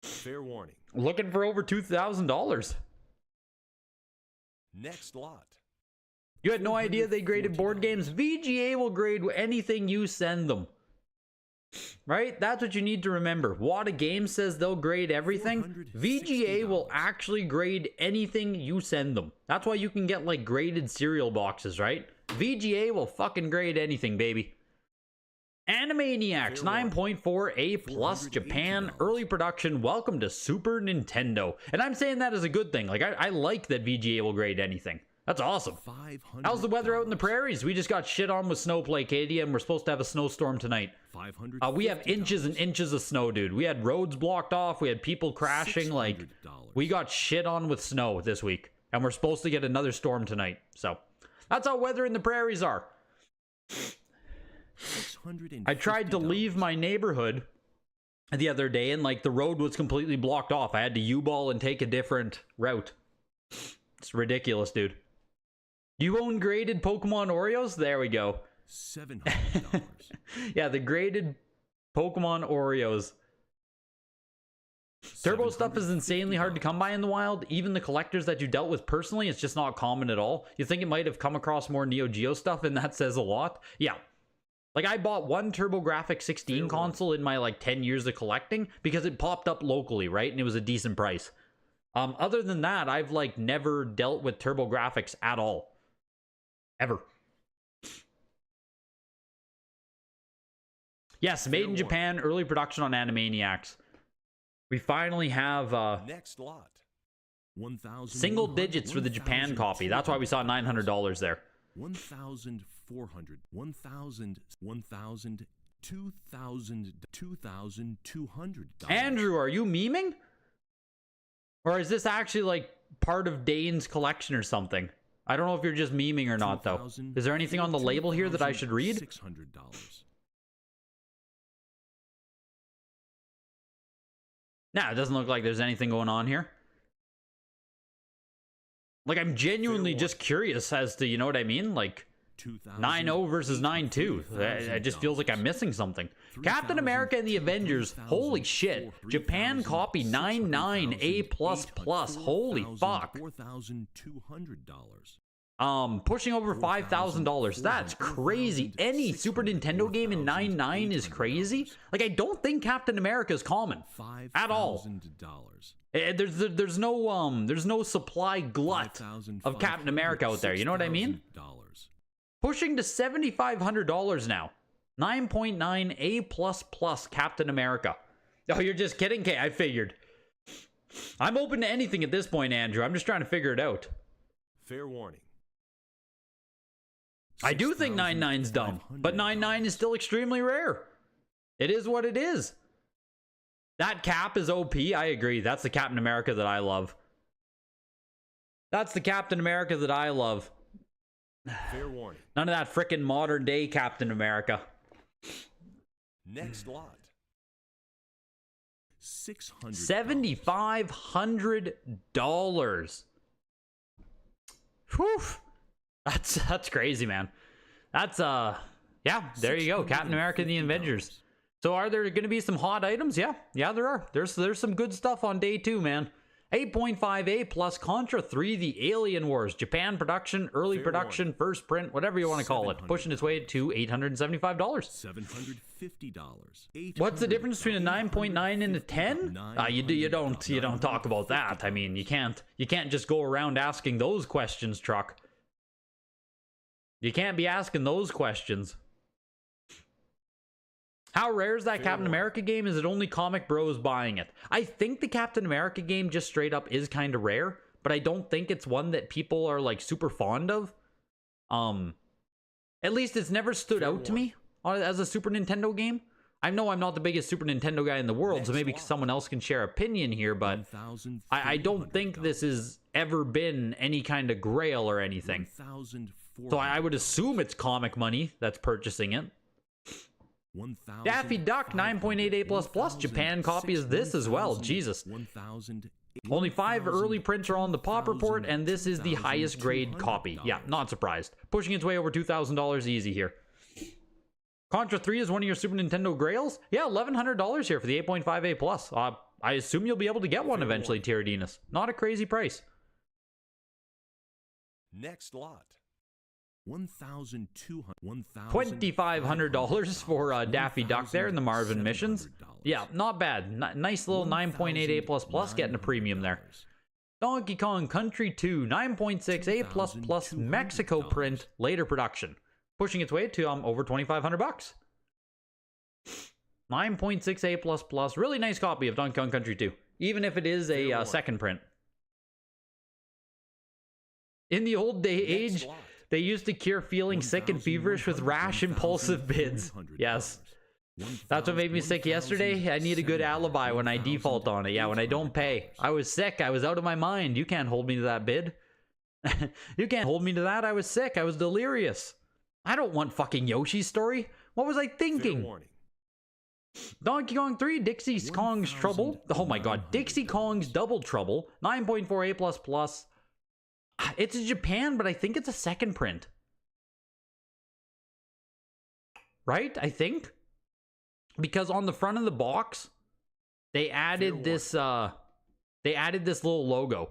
Fair warning. Looking for over $2,000. Next lot. You had no idea they graded board games? VGA will grade anything you send them. Right? That's what you need to remember. Wada Games says they'll grade everything. VGA will actually grade anything you send them. That's why you can get like graded cereal boxes, right? VGA will fucking grade anything, baby. Animaniacs 9.4 A plus Japan early production. Welcome to Super Nintendo. And I'm saying that as a good thing. Like I like that VGA will grade anything. That's awesome. How's the weather out in the prairies? We just got shit on with snow, Placadia, and we're supposed to have a snowstorm tonight. We have inches and inches of snow, dude. We had roads blocked off. We had people crashing. Like, we got shit on with snow this week. And we're supposed to get another storm tonight. So, that's how weather in the prairies are. I tried to leave my neighborhood the other day, and, like, the road was completely blocked off. I had to U-ball and take a different route. It's ridiculous, dude. You own graded Pokemon Oreos? There we go. $700. Yeah, the graded Pokemon Oreos. Turbo stuff is insanely hard to come by in the wild. Even the collectors that you dealt with personally, it's just not common at all. You think it might have come across more Neo Geo stuff, and that says a lot. Yeah. Like, I bought one TurboGrafx 16 console in my, like, 10 years of collecting because it popped up locally, right? And it was a decent price. Other than that, I've, like, never dealt with TurboGrafx at all. Ever. Yes, made in Japan, early production on Animaniacs. We finally have Next lot. single digits for the Japan copy. That's why we saw $900 there. 1,400, 1,000, 1,000, 2,000, 2,200. Andrew, are you memeing? Or is this actually like part of Dane's collection or something? I don't know if you're just memeing or not, though. Is there anything on the label here that I should read? $600. Nah, it doesn't look like there's anything going on here. Like, I'm genuinely just curious as to, you know what I mean? Like, 9-0 versus 9-2. It just feels like I'm missing something. Captain America and the Avengers. Holy shit. Japan copy 99 A++. Holy fuck. Pushing over $5,000. That's crazy. Any Super Nintendo game in 9.9 is crazy. Like, I don't think Captain America is common at all. There's no supply glut of Captain America out there. You know what I mean? Pushing to $7,500 now. 9.9 A++ Captain America. Oh, you're just kidding? Okay, I figured. I'm open to anything at this point, Andrew. I'm just trying to figure it out. Fair warning. I do think 9.9's dumb, but 9.9 is still extremely rare. It is what it is. That cap is OP. I agree. That's the Captain America that I love. That's the Captain America that I love. Fair warning. None of that frickin' modern day Captain America. Next lot. $600. $7,500. Whew. That's crazy, man. That's yeah, there you go. Captain America and the Avengers. So are there going to be some hot items? Yeah, there are. There's some good stuff on day 2, man. 8.5A plus Contra 3, The Alien Wars. Japan production, early production, first print, whatever you want to call it. Pushing its way to $875. $750. What's the difference between a 9.9 and a 10? You don't talk about that. I mean, you can't just go around asking those questions, Truck. You can't be asking those questions. How rare is that Captain America game? Is it only Comic Bros buying it? I think the Captain America game just straight up is kind of rare, but I don't think it's one that people are like super fond of. At least it's never stood out to me as a Super Nintendo game. I know I'm not the biggest Super Nintendo guy in the world, so maybe someone else can share opinion here, but I don't think this has ever been any kind of grail or anything. So I would assume it's comic money that's purchasing it. Daffy Duck 9.8 A++. Japan copies this as well. Jesus. Only 5 early prints are on the pop report, and this is the highest grade copy. Yeah, not surprised. Pushing its way over $2,000 easy here. Contra 3 is one of your Super Nintendo grails? Yeah, $1,100 here for the 8.5A+. I assume you'll be able to get one eventually, Tyrannus. Not a crazy price. Next lot. $2,500 for Daffy Duck there in the Marvin missions. Yeah, not bad. Nice little 9.8 A++ getting a premium there. Donkey Kong Country 2 9.6 A++ Mexico print later production, pushing its way to over $2,500. 9.6 A++, really nice copy of Donkey Kong Country 2, even if it is a second print. In the old day age, they used to cure feeling sick and feverish with rash impulsive bids. Yes. That's what made me sick yesterday. I need a good alibi when I default on it. Yeah, when I don't pay. I was sick. I was out of my mind. You can't hold me to that bid. You can't hold me to that. I was sick. I was delirious. I don't want fucking Yoshi's story. What was I thinking? Donkey Kong 3, Dixie Kong's Trouble. Oh my god. Dixie Kong's Double Trouble. 9.4 A++. It's in Japan, but I think it's a second print. Right? I think. Because on the front of the box, they added this little logo.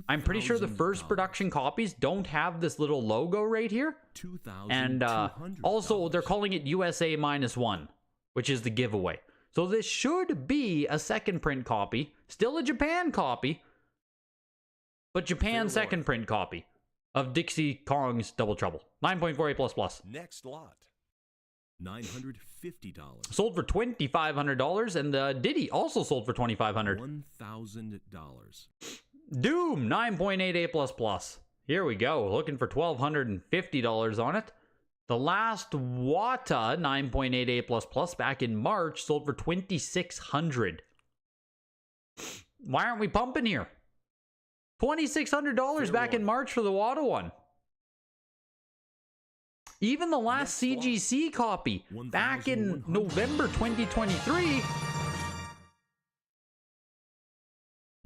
I'm pretty sure the first production copies don't have this little logo right here. And also, they're calling it USA -1, which is the giveaway. So this should be a second print copy. Still a Japan copy. But Japan's second print copy of Dixie Kong's Double Trouble. 9.4 A++. Next lot. $950. Sold for $2,500, and the Diddy also sold for $2,500. $1,000. Doom 9.8 A++. Here we go. Looking for $1,250 on it. The last Wata 9.8 A++ back in March sold for $2,600. Why aren't we pumping here? $2,600 back in March for the Wata one. Even the last CGC copy back in November 2023.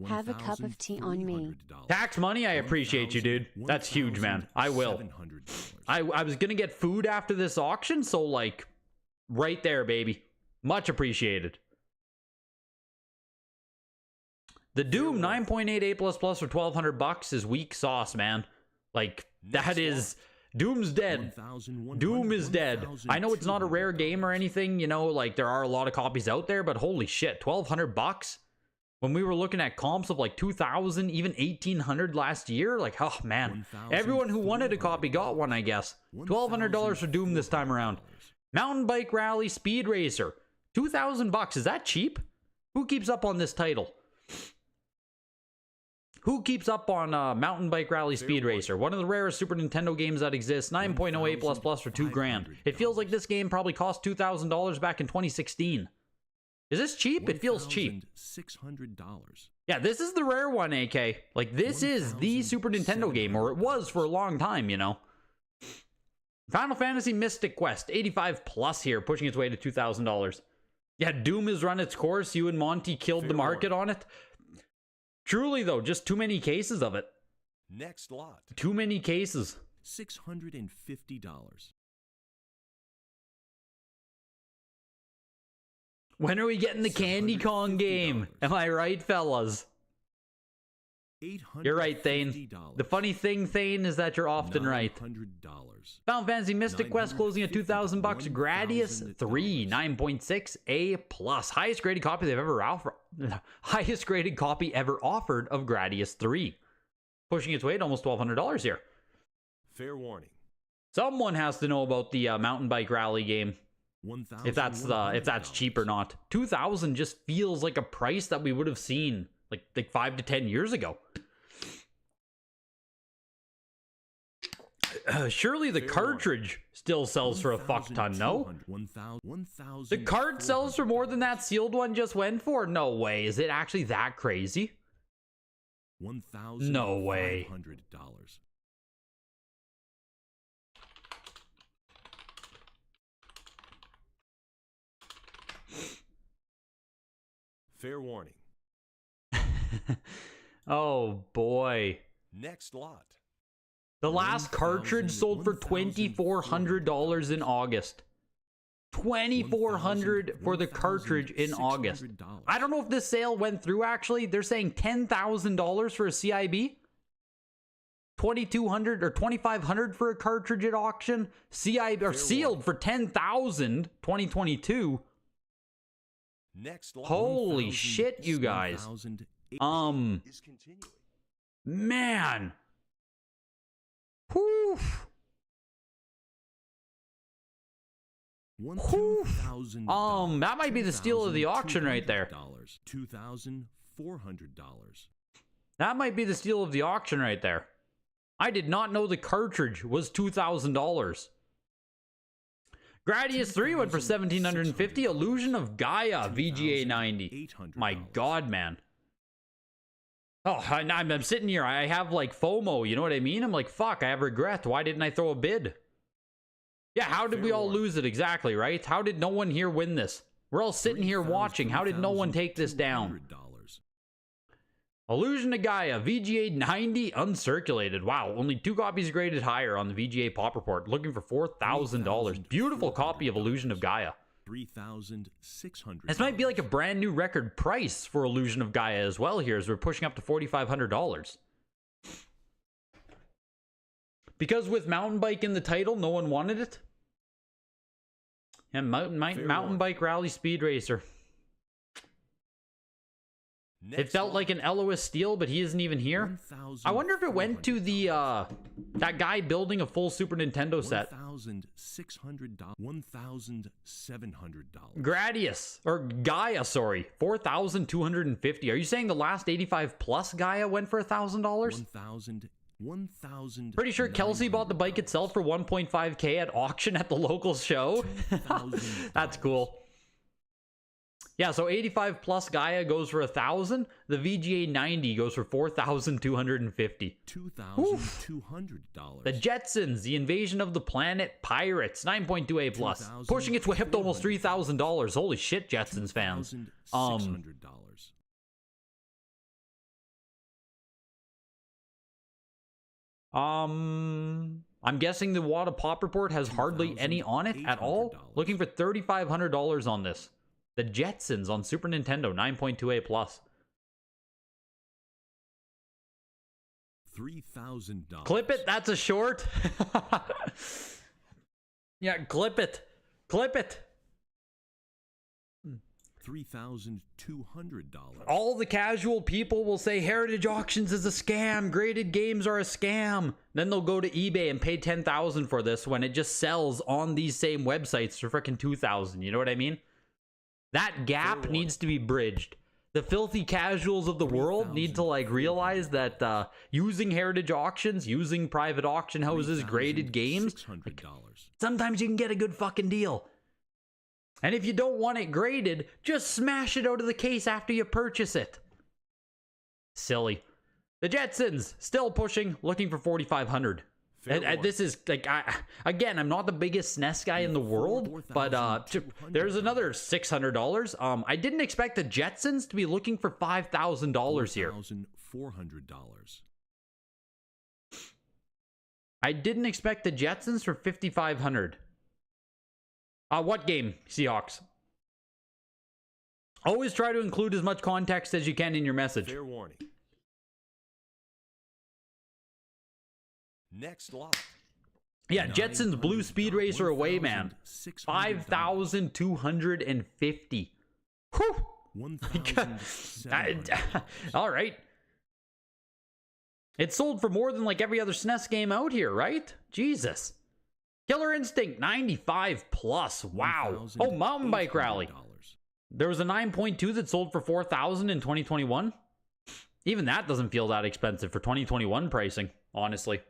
Have a cup of tea on me. Tax money, I appreciate you, dude. That's huge, man. I will. I was gonna get food after this auction, so like, right there, baby. Much appreciated. The Doom 9.88++ for $1,200 is weak sauce, man. Like, that is... Doom's dead. Doom is dead. I know it's not a rare game or anything, you know, like, there are a lot of copies out there, but holy shit, $1,200? When we were looking at comps of like 2,000, even 1,800 last year, like, oh man. Everyone who wanted a copy got one, I guess. $1,200 for Doom this time around. Mountain Bike Rally Speed Racer. $2,000. Is that cheap? Who keeps up on this title? Who keeps up on Mountain Bike Rally Speed Racer? One of the rarest Super Nintendo games that exists. 9.08++ for $2,000. It feels like this game probably cost $2,000 back in 2016. Is this cheap? It feels cheap. $600. Yeah, this is the rare one, AK. Like, this is the Super Nintendo game, or it was for a long time, you know. Final Fantasy Mystic Quest, 85+ here, pushing its way to $2,000. Yeah, Doom has run its course. You and Monty killed the market on it. Truly, though, just too many cases of it. Next lot. Too many cases. $650. When are we getting the Candy Kong game? Am I right, fellas? You're right, Thane. The funny thing, Thane, is that you're often right. Final Fantasy Mystic Quest closing at $2,000. Gradius 3, 9.6 A+. Highest graded copy they've ever offered. Highest graded copy ever offered of Gradius 3. Pushing its way to almost $1,200 here. Fair warning. Someone has to know about the mountain bike rally game. If that's cheap or not. 2,000 just feels like a price that we would have seen like 5 to 10 years ago. Surely the cartridge still sells for a fuck ton, no? The card sells for more than that sealed one just went for? No way. Is it actually that crazy? No way. Fair warning. Oh boy. Next lot. The last cartridge sold for $2,400 in August. $2,400 for the cartridge in August. I don't know if this sale went through actually. They're saying $10,000 for a CIB. $2,200 or $2,500 for a cartridge at auction. CIB or sealed for $10,000 2022. Next lot. Holy shit, you guys. Man. Whew. That might be the steal of the auction right there. $2,400. That might be the steal of the auction right there. I did not know the cartridge was $2,000. Gradius 3 went for $1,750. Illusion of Gaia VGA 90. My god, man. Oh, I'm sitting here. I have like FOMO. You know what I mean? I'm like, fuck, I have regret. Why didn't I throw a bid? Yeah, how did we all lose it exactly, right? How did no one here win this? We're all sitting here watching. How did no one take this down? Illusion of Gaia, VGA 90, uncirculated. Wow, only 2 copies graded higher on the VGA Pop Report. Looking for $4,000. Beautiful copy of Illusion of Gaia. $3,600. This might be like a brand new record price for Illusion of Gaia as well here, as we're pushing up to $4,500. Because with Mountain Bike in the title, no one wanted it. And Mountain Bike Rally Speed Racer. It felt like an Elois steal, but he isn't even here. I wonder if it went to the that guy building a full Super Nintendo set. $1,700. Gradius or Gaia, sorry, $4,250. Are you saying the last 85 plus Gaia went for $1,000? Pretty sure Kelsey bought the bike itself for 1.5K at auction at the local show. That's cool. Yeah, so 85 plus Gaia goes for $1,000. The VGA 90 goes for $4,250. $2,200. The Jetsons, the Invasion of the Planet Pirates, 9.2A plus, pushing its way up to almost $3,000. Holy shit, Jetsons fans. I'm guessing the Wada Pop Report has hardly any on it at all. Looking for $3,500 on this. The Jetsons on Super Nintendo, 9.2A plus. $3,000. Clip it. That's a short. Yeah, clip it. Clip it. $3,200. All the casual people will say Heritage Auctions is a scam. Graded games are a scam. Then they'll go to eBay and pay $10,000 for this when it just sells on these same websites for freaking $2,000. You know what I mean? That gap needs to be bridged. The filthy casuals of the world need to like realize that using Heritage Auctions, using private auction houses, graded games, like, sometimes you can get a good fucking deal. And if you don't want it graded, just smash it out of the case after you purchase it. Silly. The Jetsons, still pushing, looking for $4,500. And this is, like, again, I'm not the biggest SNES guy in the world, but there's another $600. I didn't expect the Jetsons to be looking for $5,000 here. $400. I didn't expect the Jetsons for $5,500. What game, Seahawks? Always try to include as much context as you can in your message. Fair warning. Next lot. Yeah, Jetsons Blue Speed Racer away, man. 5,250. Whew. 1,700. All right. It sold for more than like every other SNES game out here, right? Jesus. Killer Instinct 95 plus. Wow. Oh, Mountain Bike Rally. There was a 9.2 that sold for $4,000 in 2021. Even that doesn't feel that expensive for 2021 pricing, honestly.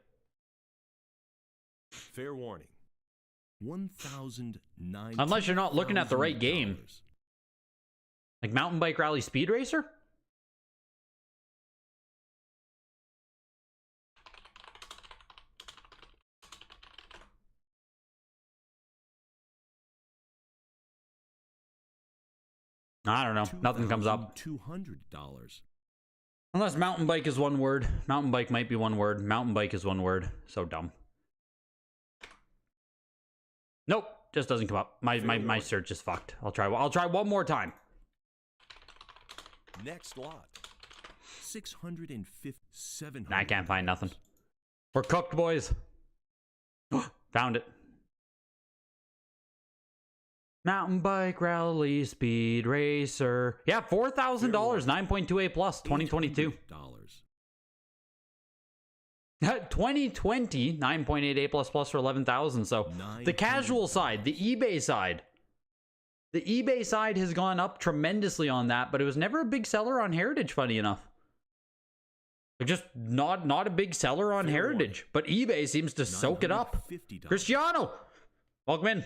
Fair warning. $1,900. Unless you're not looking at the right game. Like Mountain Bike Rally Speed Racer? I don't know. Nothing comes up. $200. Unless mountain bike is one word. Mountain bike might be one word. Mountain bike is one word. So dumb. Nope. Just doesn't come up. My search is fucked. I'll try one more time. Next lot. $657. I can't find nothing. We're cooked, boys. Found it. Mountain Bike Rally Speed Racer. Yeah, $4,000. 9.2A plus 2022. 2020, 9.8A plus plus for 11,000. So the casual side, the eBay side. The eBay side has gone up tremendously on that, but it was never a big seller on Heritage, funny enough. Just not a big seller on Heritage, but eBay seems to soak it up. Cristiano, welcome in.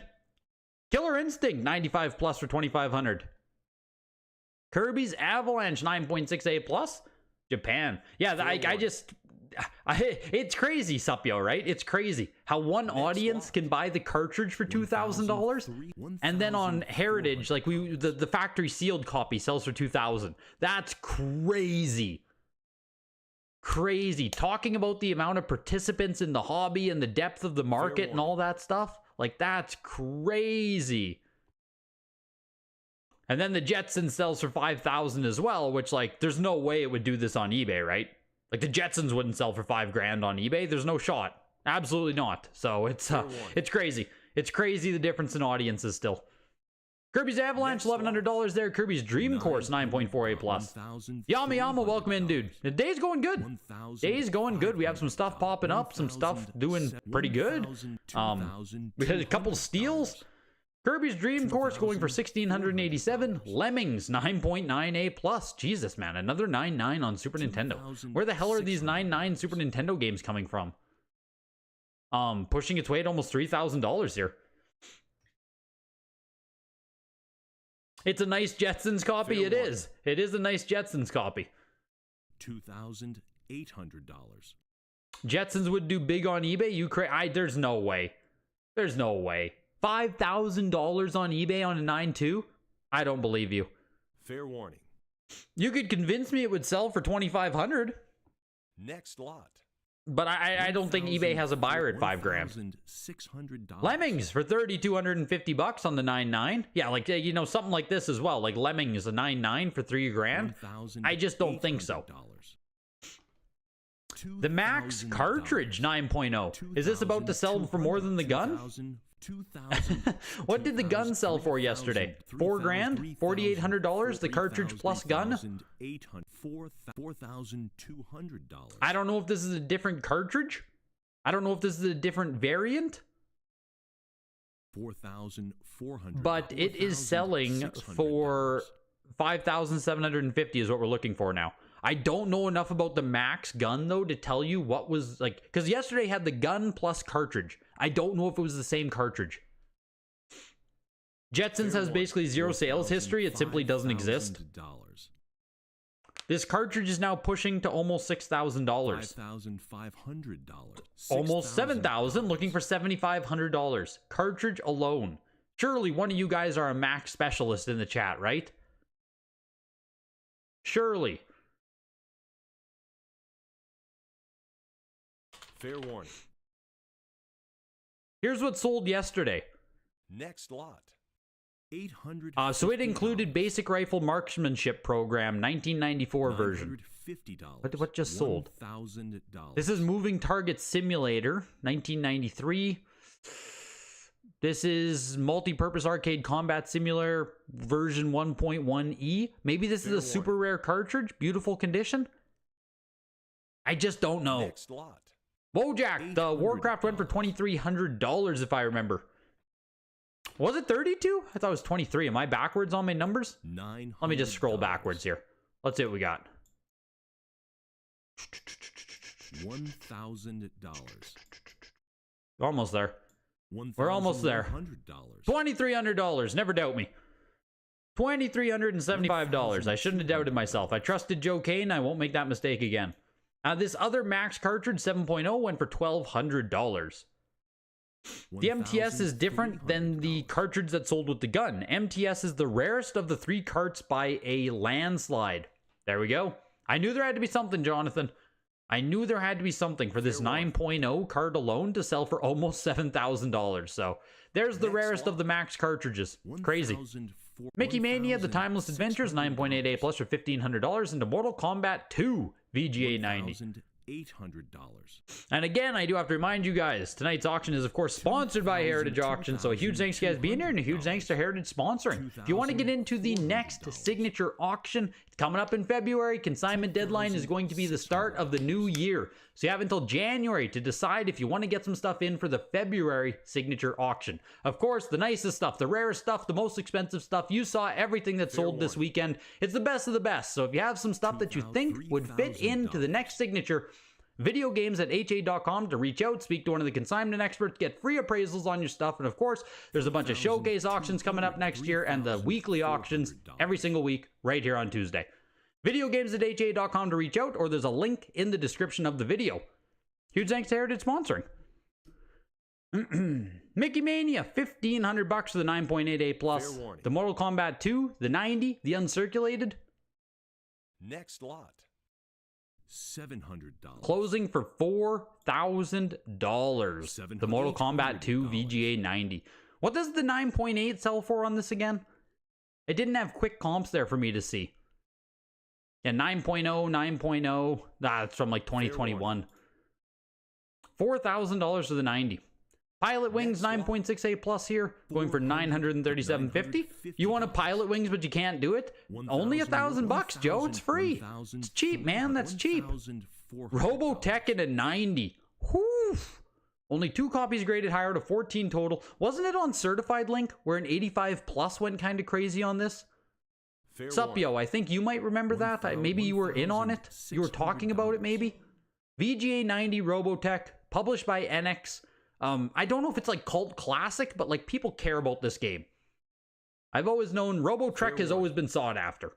Killer Instinct 95 plus for 2,500. Kirby's Avalanche 9.6A plus. Japan. Yeah, it's crazy, Supio, right? It's crazy how one audience can buy the cartridge for $2,000, and then on Heritage, like the factory sealed copy sells for $2,000. That's crazy. Crazy. Talking about the amount of participants in the hobby and the depth of the market and all that stuff. Like, that's crazy. And then the Jetsons sells for $5,000 as well, which, like, there's no way it would do this on eBay, right? Like, the Jetsons wouldn't sell for $5,000 on eBay. There's no shot. Absolutely not. So it's crazy. It's crazy the difference in audiences still. Kirby's Avalanche, $1,100 there. Kirby's Dream Course, 9.4A plus. Yama, welcome in, dude. The day's going good. Day's going good. We have some stuff popping up, some stuff doing pretty good. We had a couple of steals. Kirby's Dream Course going for $1,687. Lemmings, 9.9A plus. Jesus, man, another 9.9 on Super Nintendo. Where the hell are these 9.9 Super Nintendo games coming from? Pushing its way at almost $3,000 here. It's a nice Jetsons copy. It is. It is a nice Jetsons copy. $2,800. Jetsons would do big on eBay. There's no way. There's no way. $5,000 on eBay on a 9.2? I don't believe you. Fair warning. You could convince me it would sell for $2,500. Next lot. But I don't think eBay has a buyer at $5,000. $1,600. Lemmings for $3,250 on the 9.9. Yeah, like, you know, something like this as well. Like Lemmings, a 9.9 for $3,000. I just don't think so. The Max cartridge 9.0. Is this about to sell for more than the gun? What did the gun sell for yesterday? $4,000? $4,800? The cartridge plus gun? $4,200. I don't know if this is a different cartridge. I don't know if this is a different variant. $4,400. But it is selling for $5,750 is what we're looking for now. I don't know enough about the Max gun though to tell you what was like, because yesterday had the gun plus cartridge. I don't know if it was the same cartridge. Jetsons has basically zero sales history. It simply doesn't exist. This cartridge is now pushing to almost $6,000. $5,500. Almost $7,000, looking for $7,500. Cartridge alone. Surely one of you guys are a Mac specialist in the chat, right? Surely. Fair warning. Here's what sold yesterday. Next lot. $800. So it included Basic Rifle Marksmanship Program, 1994 version. $950. What just sold? $1,000. This is Moving Target Simulator, 1993. This is Multi-Purpose Arcade Combat Simulator version 1.1e. Maybe this is a super rare cartridge, beautiful condition. I just don't know. Next lot. Wojak, the Warcraft went for $2,300 if I remember. Was it 32? I thought it was 23. Am I backwards on my numbers? $900. Let me just scroll backwards here. Let's see what we got. $1,000. Almost there. We're almost there. $2,300. Never doubt me. $2,375. I shouldn't have doubted myself. I trusted Joe Kane. I won't make that mistake again. This other Max cartridge 7.0 went for $1,200. The MTS is different than the cartridge that sold with the gun. MTS is the rarest of the 3 carts by a landslide. There we go. I knew there had to be something, Jonathan. I knew there had to be something for this 9.0 card alone to sell for almost $7,000. So there's the rarest of the Max cartridges. Crazy. Mickey Mania, The Timeless Adventures, 9.88 plus for $1,500 into Mortal Kombat 2 VGA 90. $800. And again, I do have to remind you guys, tonight's auction is of course sponsored by Heritage Auction, so a huge thanks to you guys being here and a huge thanks to Heritage sponsoring. If you want to get into the next signature auction, it's coming up in February. Consignment deadline is going to be the start of the new year, so you have until January to decide if you want to get some stuff in for the February signature auction. Of course, the nicest stuff, the rarest stuff, the most expensive stuff, you saw everything that sold this weekend. It's the best of the best, so if you have some stuff that you think would fit into the next signature, videogames@ha.com to reach out, speak to one of the consignment experts, get free appraisals on your stuff, and of course, there's a bunch of showcase auctions coming up next year and the weekly auctions every single week right here on Tuesday. Videogames@ha.com to reach out, or there's a link in the description of the video. Huge thanks to Heritage sponsoring. Mickey Mania, $1,500 for the 9.88 plus. The Mortal Kombat 2, the 90, the uncirculated. Next lot. $700. Closing for $4,000. The Mortal Kombat 2 VGA 90. What does the 9.8 sell for on this again? It didn't have quick comps there for me to see. Yeah, 9.0, 9.0. That's from like 2021. $4,000 for the 90. Pilot Wings 9.68 plus here, going for $937.50. You want a Pilot Wings, but you can't do it? Only $1,000, Joe. It's free. It's cheap, man. That's cheap. Robotech in a 90. Whew. Only 2 copies graded higher to 14 total. Wasn't it on Certified Link where an 85 plus went kind of crazy on this? Sup, yo, I think you might remember that. Maybe you were in on it. You were talking about it, maybe. VGA 90 Robotech, published by NX. I don't know if it's like cult classic, but like people care about this game. I've always known Robotrek has always been sought after.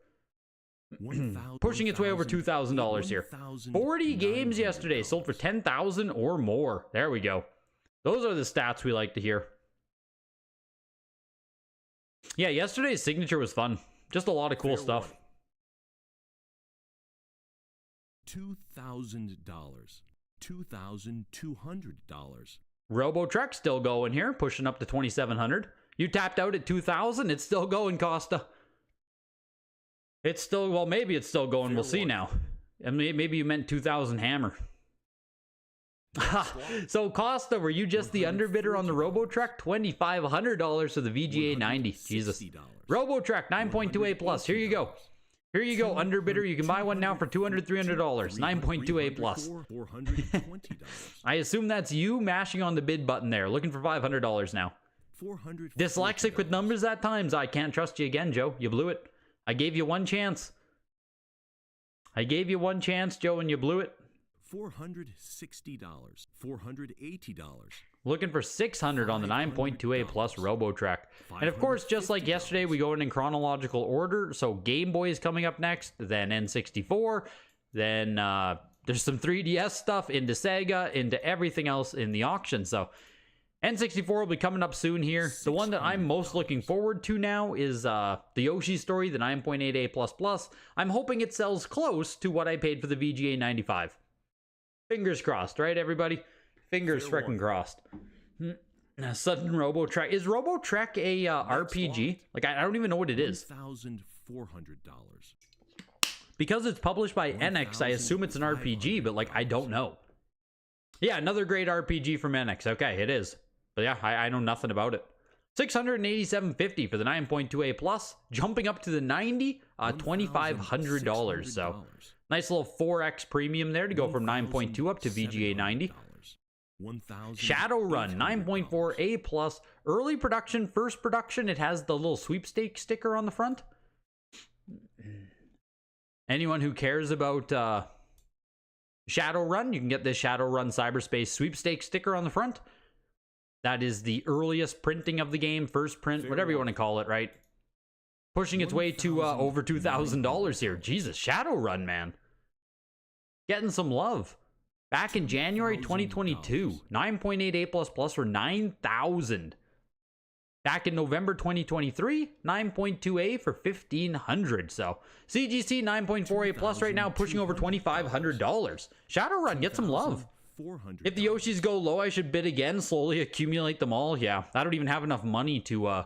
Pushing its way over $2,000 here. 40 games yesterday, sold for $10,000 or more. There we go. Those are the stats we like to hear. Yeah, yesterday's signature was fun. Just a lot of cool stuff. $2,000. $2,200. Robo Truck still going here, pushing up to 2,700. You tapped out at 2,000. It's still going, Costa. It's still, well, maybe it's still going. We'll see now. And maybe you meant 2,000 hammer. So Costa, were you just the underbidder on the Robo Truck? $2,500 for the VGA 90. Jesus. Robo Truck 9.28 plus. Here you go. Here you go, underbidder. You can buy one now for $200, $300. 9.28 plus. I assume that's you mashing on the bid button there, looking for $500 now. Dyslexic with numbers at times. I can't trust you again, Joe. You blew it. I gave you one chance. I gave you one chance, Joe, and you blew it. $460. $480. Looking for 600 on the 9.28 plus RoboTrack. And of course, just like yesterday, we go in chronological order. So Game Boy is coming up next, then N64, then there's some 3DS stuff into Sega, into everything else in the auction. So N64 will be coming up soon here. The one that I'm most looking forward to now is the Yoshi story, the 9.88++. I'm hoping it sells close to what I paid for the VGA 95. Fingers crossed, right, everybody? Fingers frickin' crossed. Sudden RoboTrek. Is RoboTrek a RPG? Like, I don't even know what it is. $1,400. Because it's published by NX, I assume it's an RPG, but, like, I don't know. Yeah, another great RPG from NX. Okay, it is. But yeah, I know nothing about it. $687.50 for the 9.2A plus, jumping up to the 90, $2,500. So nice little 4x premium there to go from 9.2 up to VGA 90. Shadowrun 9.4A plus, early production, first production. It has the little sweepstakes sticker on the front. Anyone who cares about Shadowrun, you can get this Shadowrun Cyberspace sweepstakes sticker on the front. That is the earliest printing of the game, first print, whatever you want to call it, right? Pushing its way to over $2,000 here. Jesus, Shadowrun, man. Getting some love. Back in January 2022, 9.88++ for $9,000. Back in November 2023, 9.2A for $1,500. So CGC 9.48 plus right now, pushing over $2,500. Shadowrun, get some love. If the Yoshis go low, I should bid again, slowly accumulate them all. Yeah, I don't even have enough money to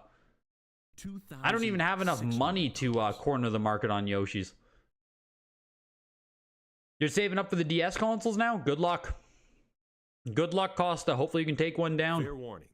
corner the market on Yoshis. You're saving up for the DS consoles now? Good luck. Good luck, Costa. Hopefully you can take one down. Fair warning.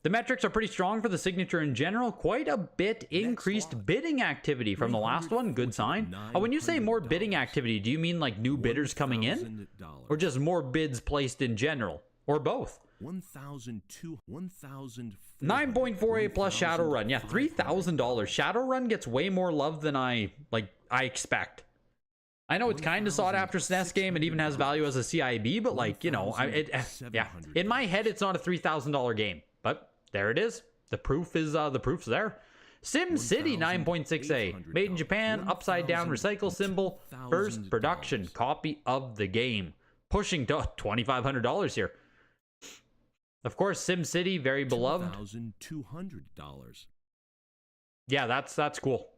The metrics are pretty strong for the signature in general. Quite a bit increased bidding activity from the last one. Good sign. When you say more bidding activity, do you mean like new bidders coming in? Or just more bids placed in general? Or both? 9.48 plus Shadowrun. Yeah, $3,000. Shadowrun gets way more love than I expect. I know it's kind of sought after SNES game. It even has value as a CIB, but like, you know, yeah. In my head, it's not a $3,000 game. But there it is. The proof is the proof's there. Sim City 9.6A, made in Japan, upside down recycle symbol, first production copy of the game, pushing to $2,500 here. Of course, Sim City, very beloved. $2,200. Yeah, that's cool.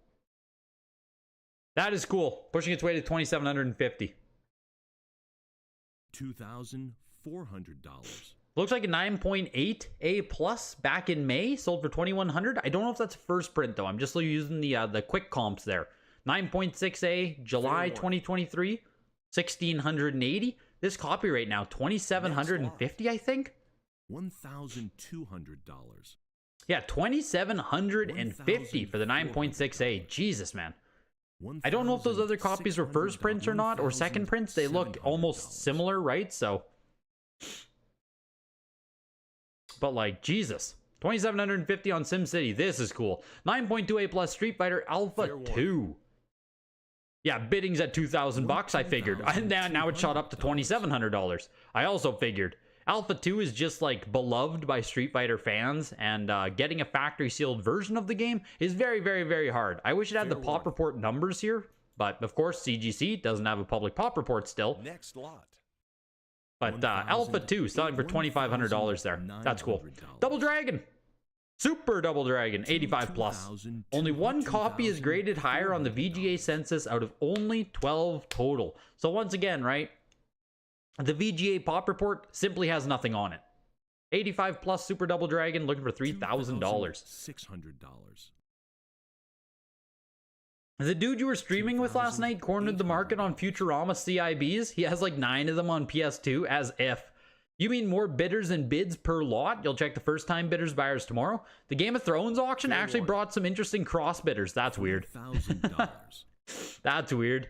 That is cool. Pushing its way to $2,750. $2,400. Looks like a 9.8A plus back in May, sold for $2,100. I don't know if that's first print though. I'm just using the quick comps there. 9.6A, July 2023, $1,680. This copy right now, $2,750, I think. $1,200. Yeah, $2,750 for the 9.6A. Jesus, man. I don't know if those other copies were first prints or not, or second prints. They look almost similar, right? So, but like, Jesus. $2,750 on SimCity. This is cool. 9.28 plus Street Fighter Alpha 2. Yeah, bidding's at $2,000, I figured. And now it shot up to $2,700. I also figured. Alpha 2 is just like beloved by Street Fighter fans, and getting a factory sealed version of the game is very, very, very hard. I wish it had the pop report numbers here, but of course CGC doesn't have a public pop report still. Next lot. But Alpha 2 selling for $2,500 there. That's cool. Double Dragon. Super Double Dragon, 85 plus. Only one copy is graded higher on the VGA census out of only 12 total. So once again, right? The VGA Pop Report simply has nothing on it. 85 plus Super Double Dragon looking for $3,000. $600. The dude you were streaming with last night cornered the market on Futurama CIBs. He has like 9 of them on PS2, as if. You mean more bidders and bids per lot? You'll check the first time bidders buyers tomorrow. The Game of Thrones auction actually brought some interesting cross bidders. That's weird. That's weird.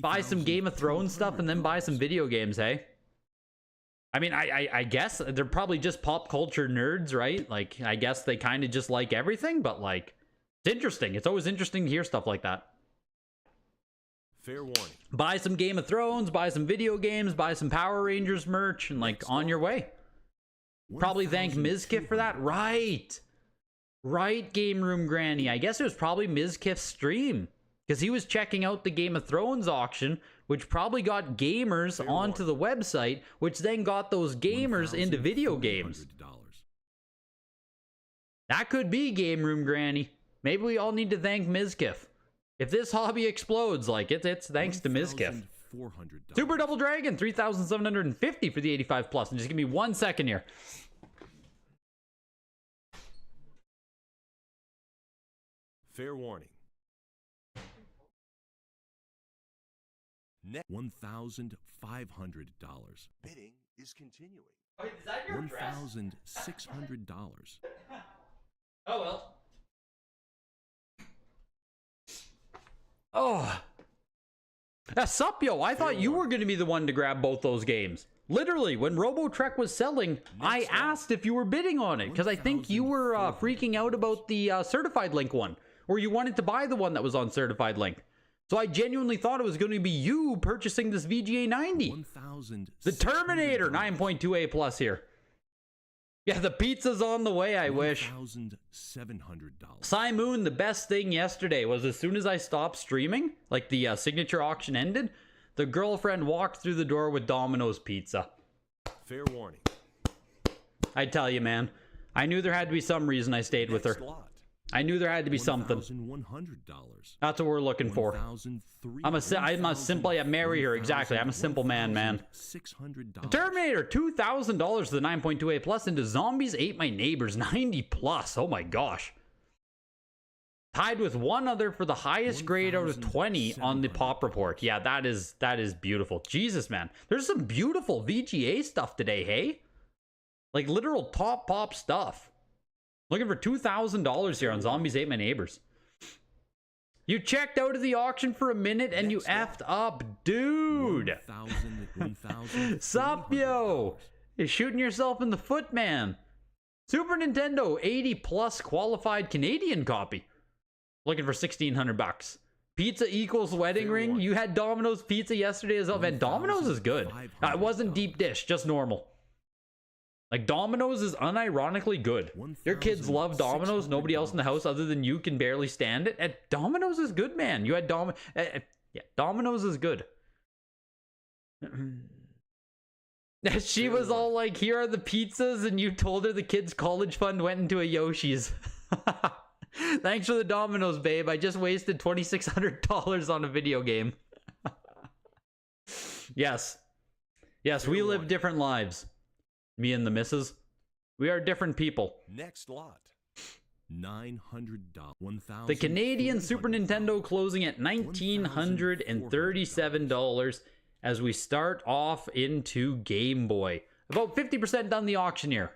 Buy some Game of Thrones stuff and then buy some video games, hey? I mean, I guess they're probably just pop culture nerds, right? Like, I guess they kind of just like everything, but like, it's interesting. It's always interesting to hear stuff like that. Fair warning. Buy some Game of Thrones, buy some video games, buy some Power Rangers merch, and like on your way. Probably thank Mizkif for that. Right. Right, Game Room Granny. I guess it was probably Mizkif's stream. Because he was checking out the Game of Thrones auction, which probably got gamers onto the website, which then got those gamers into video games. That could be Game Room Granny. Maybe we all need to thank Mizkif. If this hobby explodes, like it's thanks to Mizkif. Super Double Dragon, 3,750 for the 85 plus. And just give me 1 second here. Fair warning. Net $1,500. Bidding is continuing. Wait, is that your address? $1,600. Oh well. Oh. That's up, yo. I thought you were going to be the one to grab both those games. Literally, when RoboTrek was selling, I asked if you were bidding on it, because I think you were freaking out about the Certified Link one, or you wanted to buy the one that was on Certified Link. So I genuinely thought it was going to be you purchasing this VGA 90. The Terminator 9.2A plus here. Yeah, the pizza's on the way, I wish. Moon, the best thing yesterday was as soon as I stopped streaming, like the signature auction ended, the girlfriend walked through the door with Domino's pizza. Fair warning. I tell you, man, I knew there had to be some reason I stayed with her. I knew there had to be something. That's what we're looking for. I'm a simple, yeah, marry her, exactly. I'm a simple man. Terminator, $2,000 to the 9.2A plus into Zombies Ate My Neighbors, 90 plus. Oh my gosh. Tied with one other for the highest grade out of 20 on the Pop Report. Yeah, that is beautiful. Jesus, man. There's some beautiful VGA stuff today, hey? Like literal top pop stuff. Looking for $2,000 here on Zombies Ate My Neighbors. You checked out of the auction for a minute and you effed up, dude. Sup, yo? You're shooting yourself in the foot, man. Super Nintendo 80 plus qualified Canadian copy. Looking for $1,600. Pizza equals wedding ring. You had Domino's pizza yesterday as well. Man, Domino's is good. It wasn't deep dish, just normal. Like, Domino's is unironically good. Your kids love Domino's. Nobody else in the house other than you can barely stand it. And Domino's is good, man. You had yeah, Domino's is good. She was all like, here are the pizzas, and you told her the kids' college fund went into a Yoshi's. Thanks for the Domino's, babe. I just wasted $2,600 on a video game. Yes. Yes, we live different lives. Me and the missus. We are different people. Next lot. $900. The Canadian Super Nintendo closing at $1,937 as we start off into Game Boy. About 50% done the auctioneer.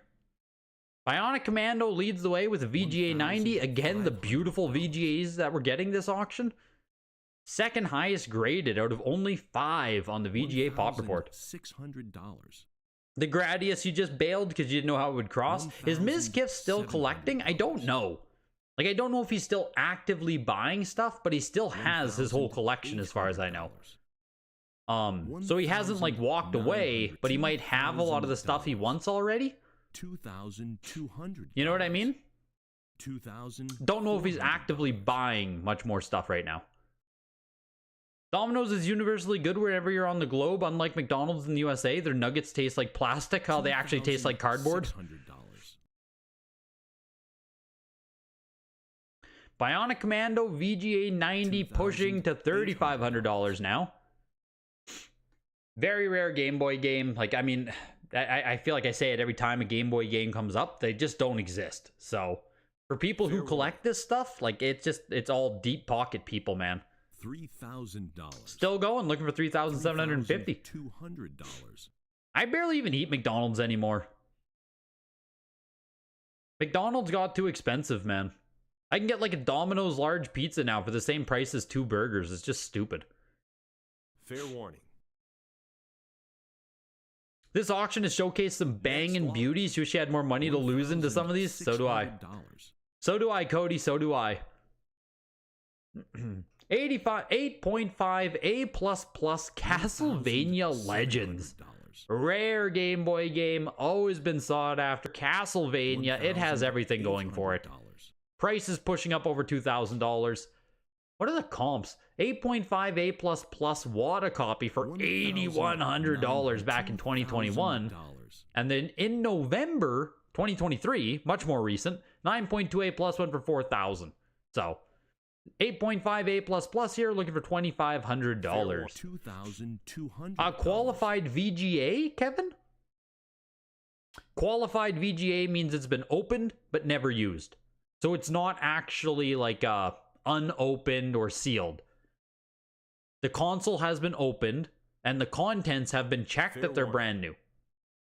Bionic Commando leads the way with a VGA 90. Again, the beautiful VGAs that we're getting this auction. Second highest graded out of only 5 on the VGA Pop Report. $600. The Gradius you just bailed because you didn't know how it would cross. Is Mizkif still collecting? I don't know. Like, I don't know if he's still actively buying stuff, but he still has his whole collection as far as I know. So he hasn't, like, walked away, but he might have a lot of the stuff he wants already. $2,200. You know what I mean? $2,000. Don't know if he's actively buying much more stuff right now. Domino's is universally good wherever you're on the globe. Unlike McDonald's in the USA, their nuggets taste like plastic. How they actually taste like cardboard. Bionic Commando VGA 90 pushing to $3,500 now. Very rare Game Boy game. Like, I mean, I feel like I say it every time a Game Boy game comes up. They just don't exist. So for people who collect this stuff, like, it's all deep pocket people, man. $3,000. Still going, looking for $3,750. $200. I barely even eat McDonald's anymore. McDonald's got too expensive, man. I can get like a Domino's large pizza now for the same price as 2 burgers. It's just stupid. Fair warning. This auction has showcased some banging beauties. You wish you had more money to lose into some of these? So do I. So do I, Cody. So do I. 8.5 A++ Castlevania Legends. Rare Game Boy game, always been sought after. Castlevania, it has everything going for it. Price is pushing up over $2,000. What are the comps? 8.5 A++ WATA copy for $8,100 back in 2021. And then in November 2023, much more recent, 9.2 A+ went for $4,000. So 8.5 A++ here, looking for $2,500. $2,200. A qualified VGA, Kevin? Qualified VGA means it's been opened but never used. So it's not actually like unopened or sealed. The console has been opened and the contents have been checked that they're brand new.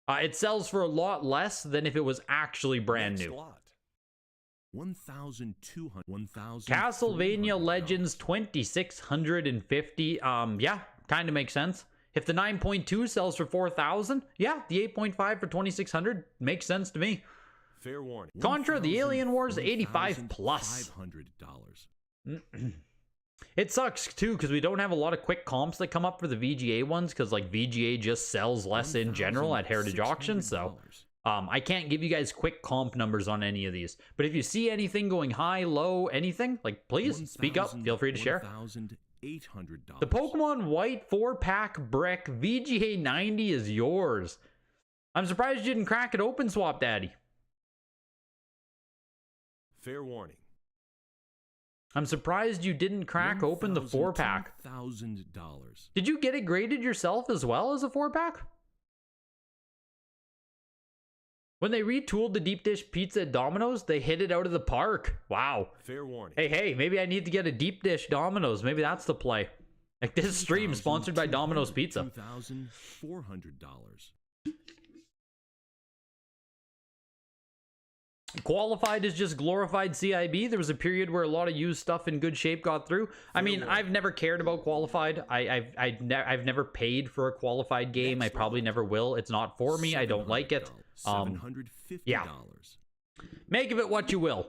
It sells for a lot less than if it was actually brand new. Castlevania Legends 2,650. Yeah, kind of makes sense. If the 9.2 sells for 4,000, yeah, the 8.5 for 2,600 makes sense to me. Fair warning. Contra: The Alien Wars 85 plus. It sucks too because we don't have a lot of quick comps that come up for the VGA ones because like VGA just sells less in general at Heritage Auctions, so I can't give you guys quick comp numbers on any of these. But if you see anything going high, low, anything, like please speak up. Feel free to share. The Pokemon White 4-pack brick VGA 90 is yours. I'm surprised you didn't crack it open, Swap Daddy. Fair warning. I'm surprised you didn't crack open the 4-pack. Did you get it graded yourself as well as a 4-pack? When they retooled the deep dish pizza at Domino's, they hit it out of the park. Wow. Fair warning. Hey, maybe I need to get a deep dish Domino's. Maybe that's the play. Like this stream sponsored by Domino's Pizza. $2,400. Qualified is just glorified CIB. There was a period where a lot of used stuff in good shape got through. I mean, I've never cared about qualified. I've never paid for a qualified game. I probably never will. It's not for me. I don't like it. Yeah. Make of it what you will.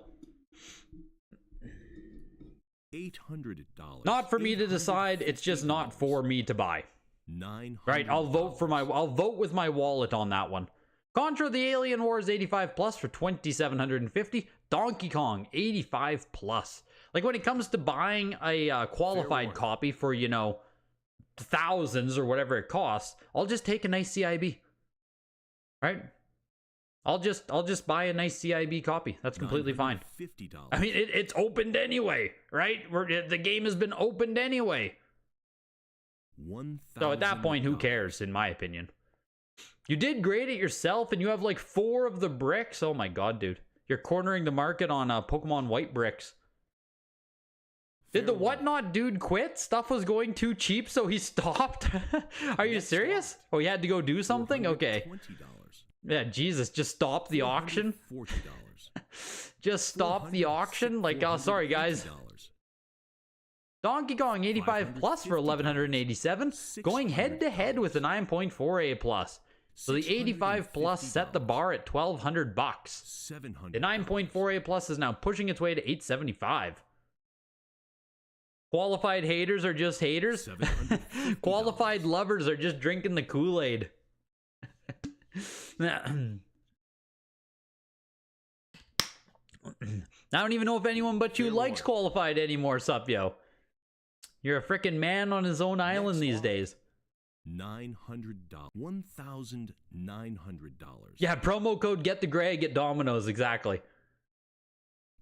$800. Not for me to decide. It's just not for me to buy. $900. Right. I'll vote with my wallet on that one. Contra: The Alien Wars 85 plus for $2,750. Donkey Kong 85 plus. Like when it comes to buying a qualified copy for, you know, thousands or whatever it costs, I'll just take a nice CIB. Right? I'll just buy a nice CIB copy. That's completely fine. I mean, it's opened anyway, right? The game has been opened anyway. So at that point, who cares, in my opinion? You did grade it yourself, and you have like 4 of the bricks. Oh my god, dude. You're cornering the market on Pokemon White bricks. Did the Whatnot dude quit? Stuff was going too cheap, so he stopped? Are you serious? Oh, he had to go do something? Okay. Yeah, Jesus, just stop the auction? Just stop the auction? Like, oh, sorry, guys. Donkey Kong 85 plus for $1,187. Going head-to-head with the 9.4 A plus. So the 85 plus set the bar at $1,200 bucks. The 9.4 A plus is now pushing its way to $875. Qualified haters are just haters. Qualified lovers are just drinking the Kool-Aid. I don't even know if anyone but you likes qualified anymore, sup, yo. You're a freaking man on his own island these days. $900. $1,900. Yeah, promo code Get the Greg at Domino's, exactly.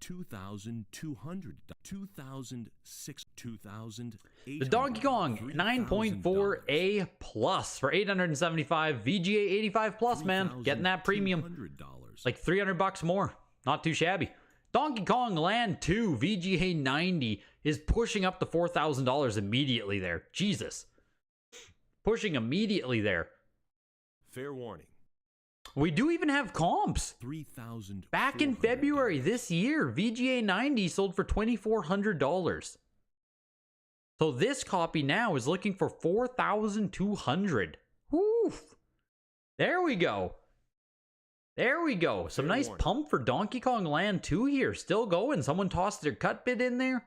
$2,200, 2,006, 2,008. The Donkey Kong 9.4A Plus for 875, VGA 85 Plus, man. Getting that premium. Like $300 more. Not too shabby. Donkey Kong Land 2 VGA 90 is pushing up to $4,000 immediately there. Jesus. Pushing immediately there. Fair warning. We do even have comps. 3,000. Back in February this year, VGA 90 sold for $2,400. So this copy now is looking for $4,200. Woo! There we go. There we go. Some nice pump for Donkey Kong Land 2 here. Still going. Someone tossed their cut bid in there.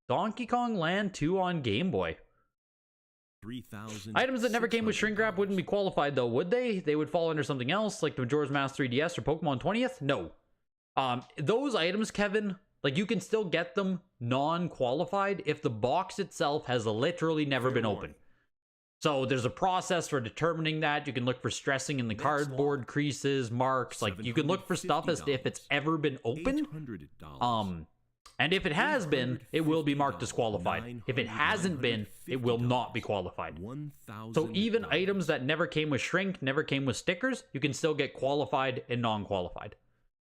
Donkey Kong Land 2 on Game Boy. 3,000. Items that never came with shrink wrap wouldn't be qualified though, would they? They would fall under something else, like the Majora's Mask 3DS or Pokemon 20th? No. Those items, Kevin, like you can still get them non-qualified if the box itself has literally never been opened. So there's a process for determining that. You can look for stressing in the cardboard creases, marks. Like you can look for stuff as if it's ever been opened. And if it has been, it will be marked disqualified. If it hasn't been, it will not be qualified. So even items that never came with shrink, never came with stickers, you can still get qualified and non-qualified.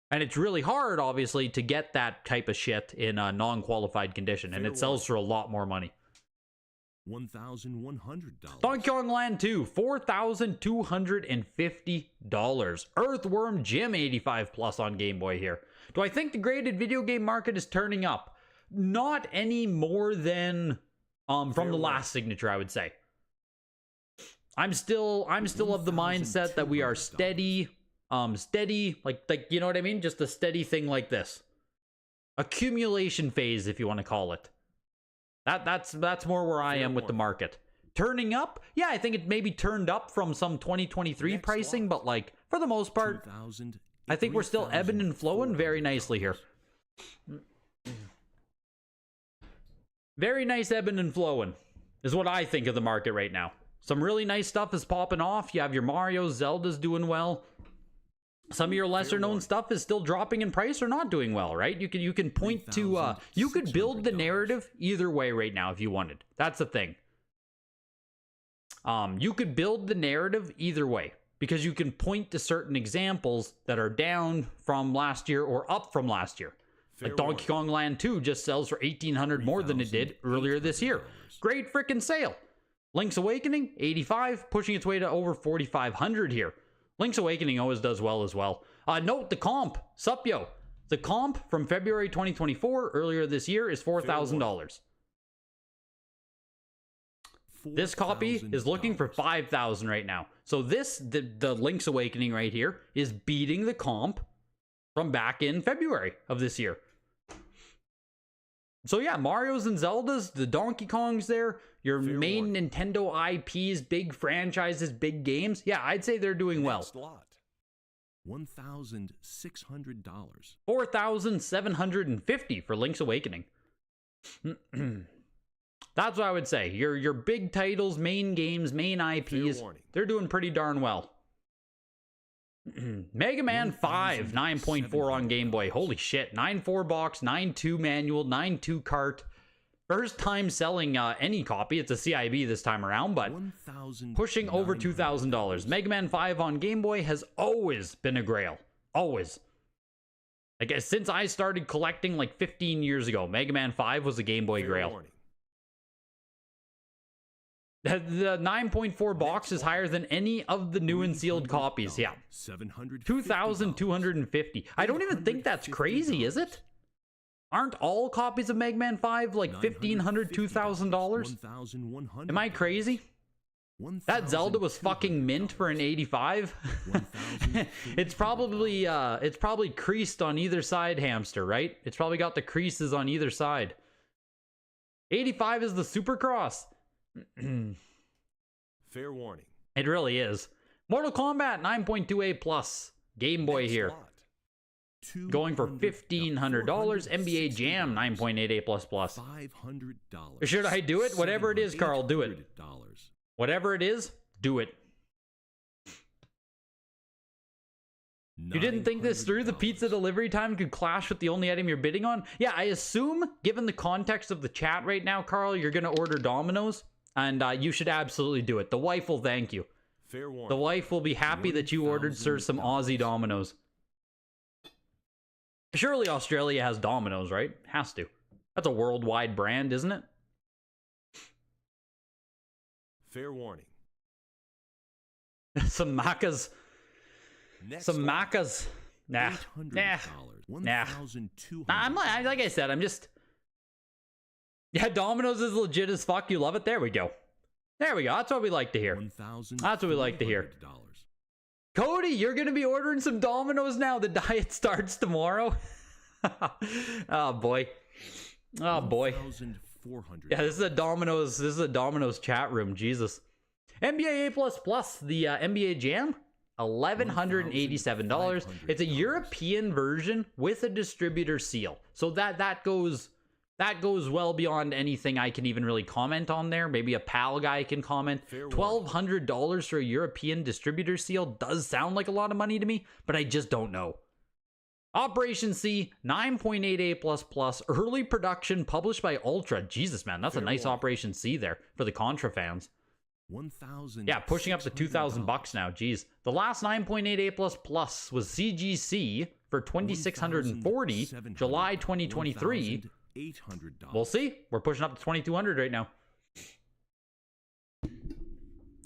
And it's really hard, obviously, to get that type of shit in a non-qualified condition. And it sells for a lot more money. $1,100. Donkey Kong Land 2, $4,250. Earthworm Jim 85 Plus on Game Boy here. Do I think the graded video game market is turning up? Not any more than from the last signature, I would say. I'm still of the mindset that we are steady, like you know what I mean? Just a steady thing like this. Accumulation phase, if you want to call it. That's more where I am with the market. Turning up? Yeah, I think it maybe turned up from some 2023 pricing, but like for the most part, I think we're still ebbing and flowing very nicely here. Very nice ebbing and flowing is what I think of the market right now. Some really nice stuff is popping off. You have your Mario, Zelda's doing well. Some of your lesser known stuff is still dropping in price or not doing well, right? You can point to you could build the narrative either way right now if you wanted. That's the thing. You could build the narrative either way because you can point to certain examples that are down from last year or up from last year. Like Donkey Kong Land 2 just sells for $1,800 more than it did earlier this year. Great freaking sale. Link's Awakening, 85, pushing its way to over 4,500 here. Link's Awakening always does well as well. Note the comp. Sup, yo. The comp from February 2024, earlier this year, is $4,000. This copy is looking for $5,000 right now. So the Link's Awakening right here, is beating the comp from back in February of this year. So yeah, Mario's and Zelda's, the Donkey Kong's there, your main Nintendo IPs, big franchises, big games. Yeah, I'd say they're doing well. $1,600. $4,750 for Link's Awakening. That's what I would say. Your big titles, main games, main IPs, they're doing pretty darn well. Mega Man 5, 9.4 on Game Boy. Holy shit. 9.4 box, 9.2 manual, 9.2 cart. First time selling any copy. It's a CIB this time around, but pushing over $2,000. Mega Man 5 on Game Boy has always been a grail. Always. I guess since I started collecting like 15 years ago, Mega Man 5 was a Game Boy grail. The 9.4 box is higher than any of the new and sealed copies. Yeah. 2,250. I don't even think that's crazy, is it? Aren't all copies of Mega Man 5 like $1,500, $2,000? Am I crazy? That Zelda was fucking mint for an 85. It's probably creased on either side, hamster, right? It's probably got the creases on either side. 85 is the Supercross. Fair warning. It really is. Mortal Kombat 9.2A plus Game Boy here, going for $1,500. NBA Jam 9.8A plus plus. $500. Should I do it? Whatever it is, Carl, do it. Whatever it is, do it. You didn't think this through? The pizza delivery time could clash with the only item you're bidding on? Yeah, I assume, given the context of the chat right now, Carl, you're going to order Domino's, and you should absolutely do it. The wife will thank you. Fair warning. The wife will be happy that you ordered, sir, some Aussie Domino's. Surely Australia has Domino's, right? Has to. That's a worldwide brand, isn't it? Fair warning. Some Macca's. Some Macca's. Nah. Nah. Nah. I'm like I said, I'm just... Yeah, Domino's is legit as fuck. You love it? There we go. There we go. That's what we like to hear. That's what we like to hear. Cody, you're going to be ordering some Domino's now. The diet starts tomorrow. Oh, boy. Oh, boy. Yeah, this is a Domino's chat room. Jesus. NBA A++, the NBA Jam, $1,187. It's a European version with a distributor seal. So that goes well beyond anything I can even really comment on there. Maybe a PAL guy can comment. $1,200 for a European distributor seal does sound like a lot of money to me, but I just don't know. Operation C, 9.8A++, early production published by Ultra. Jesus, man, that's a nice Operation C there for the Contra fans. Yeah, pushing up to $2,000 now. Jeez. The last 9.8A++ was CGC for $2,640, July 2023. We'll see. We're pushing up to $2,200 right now.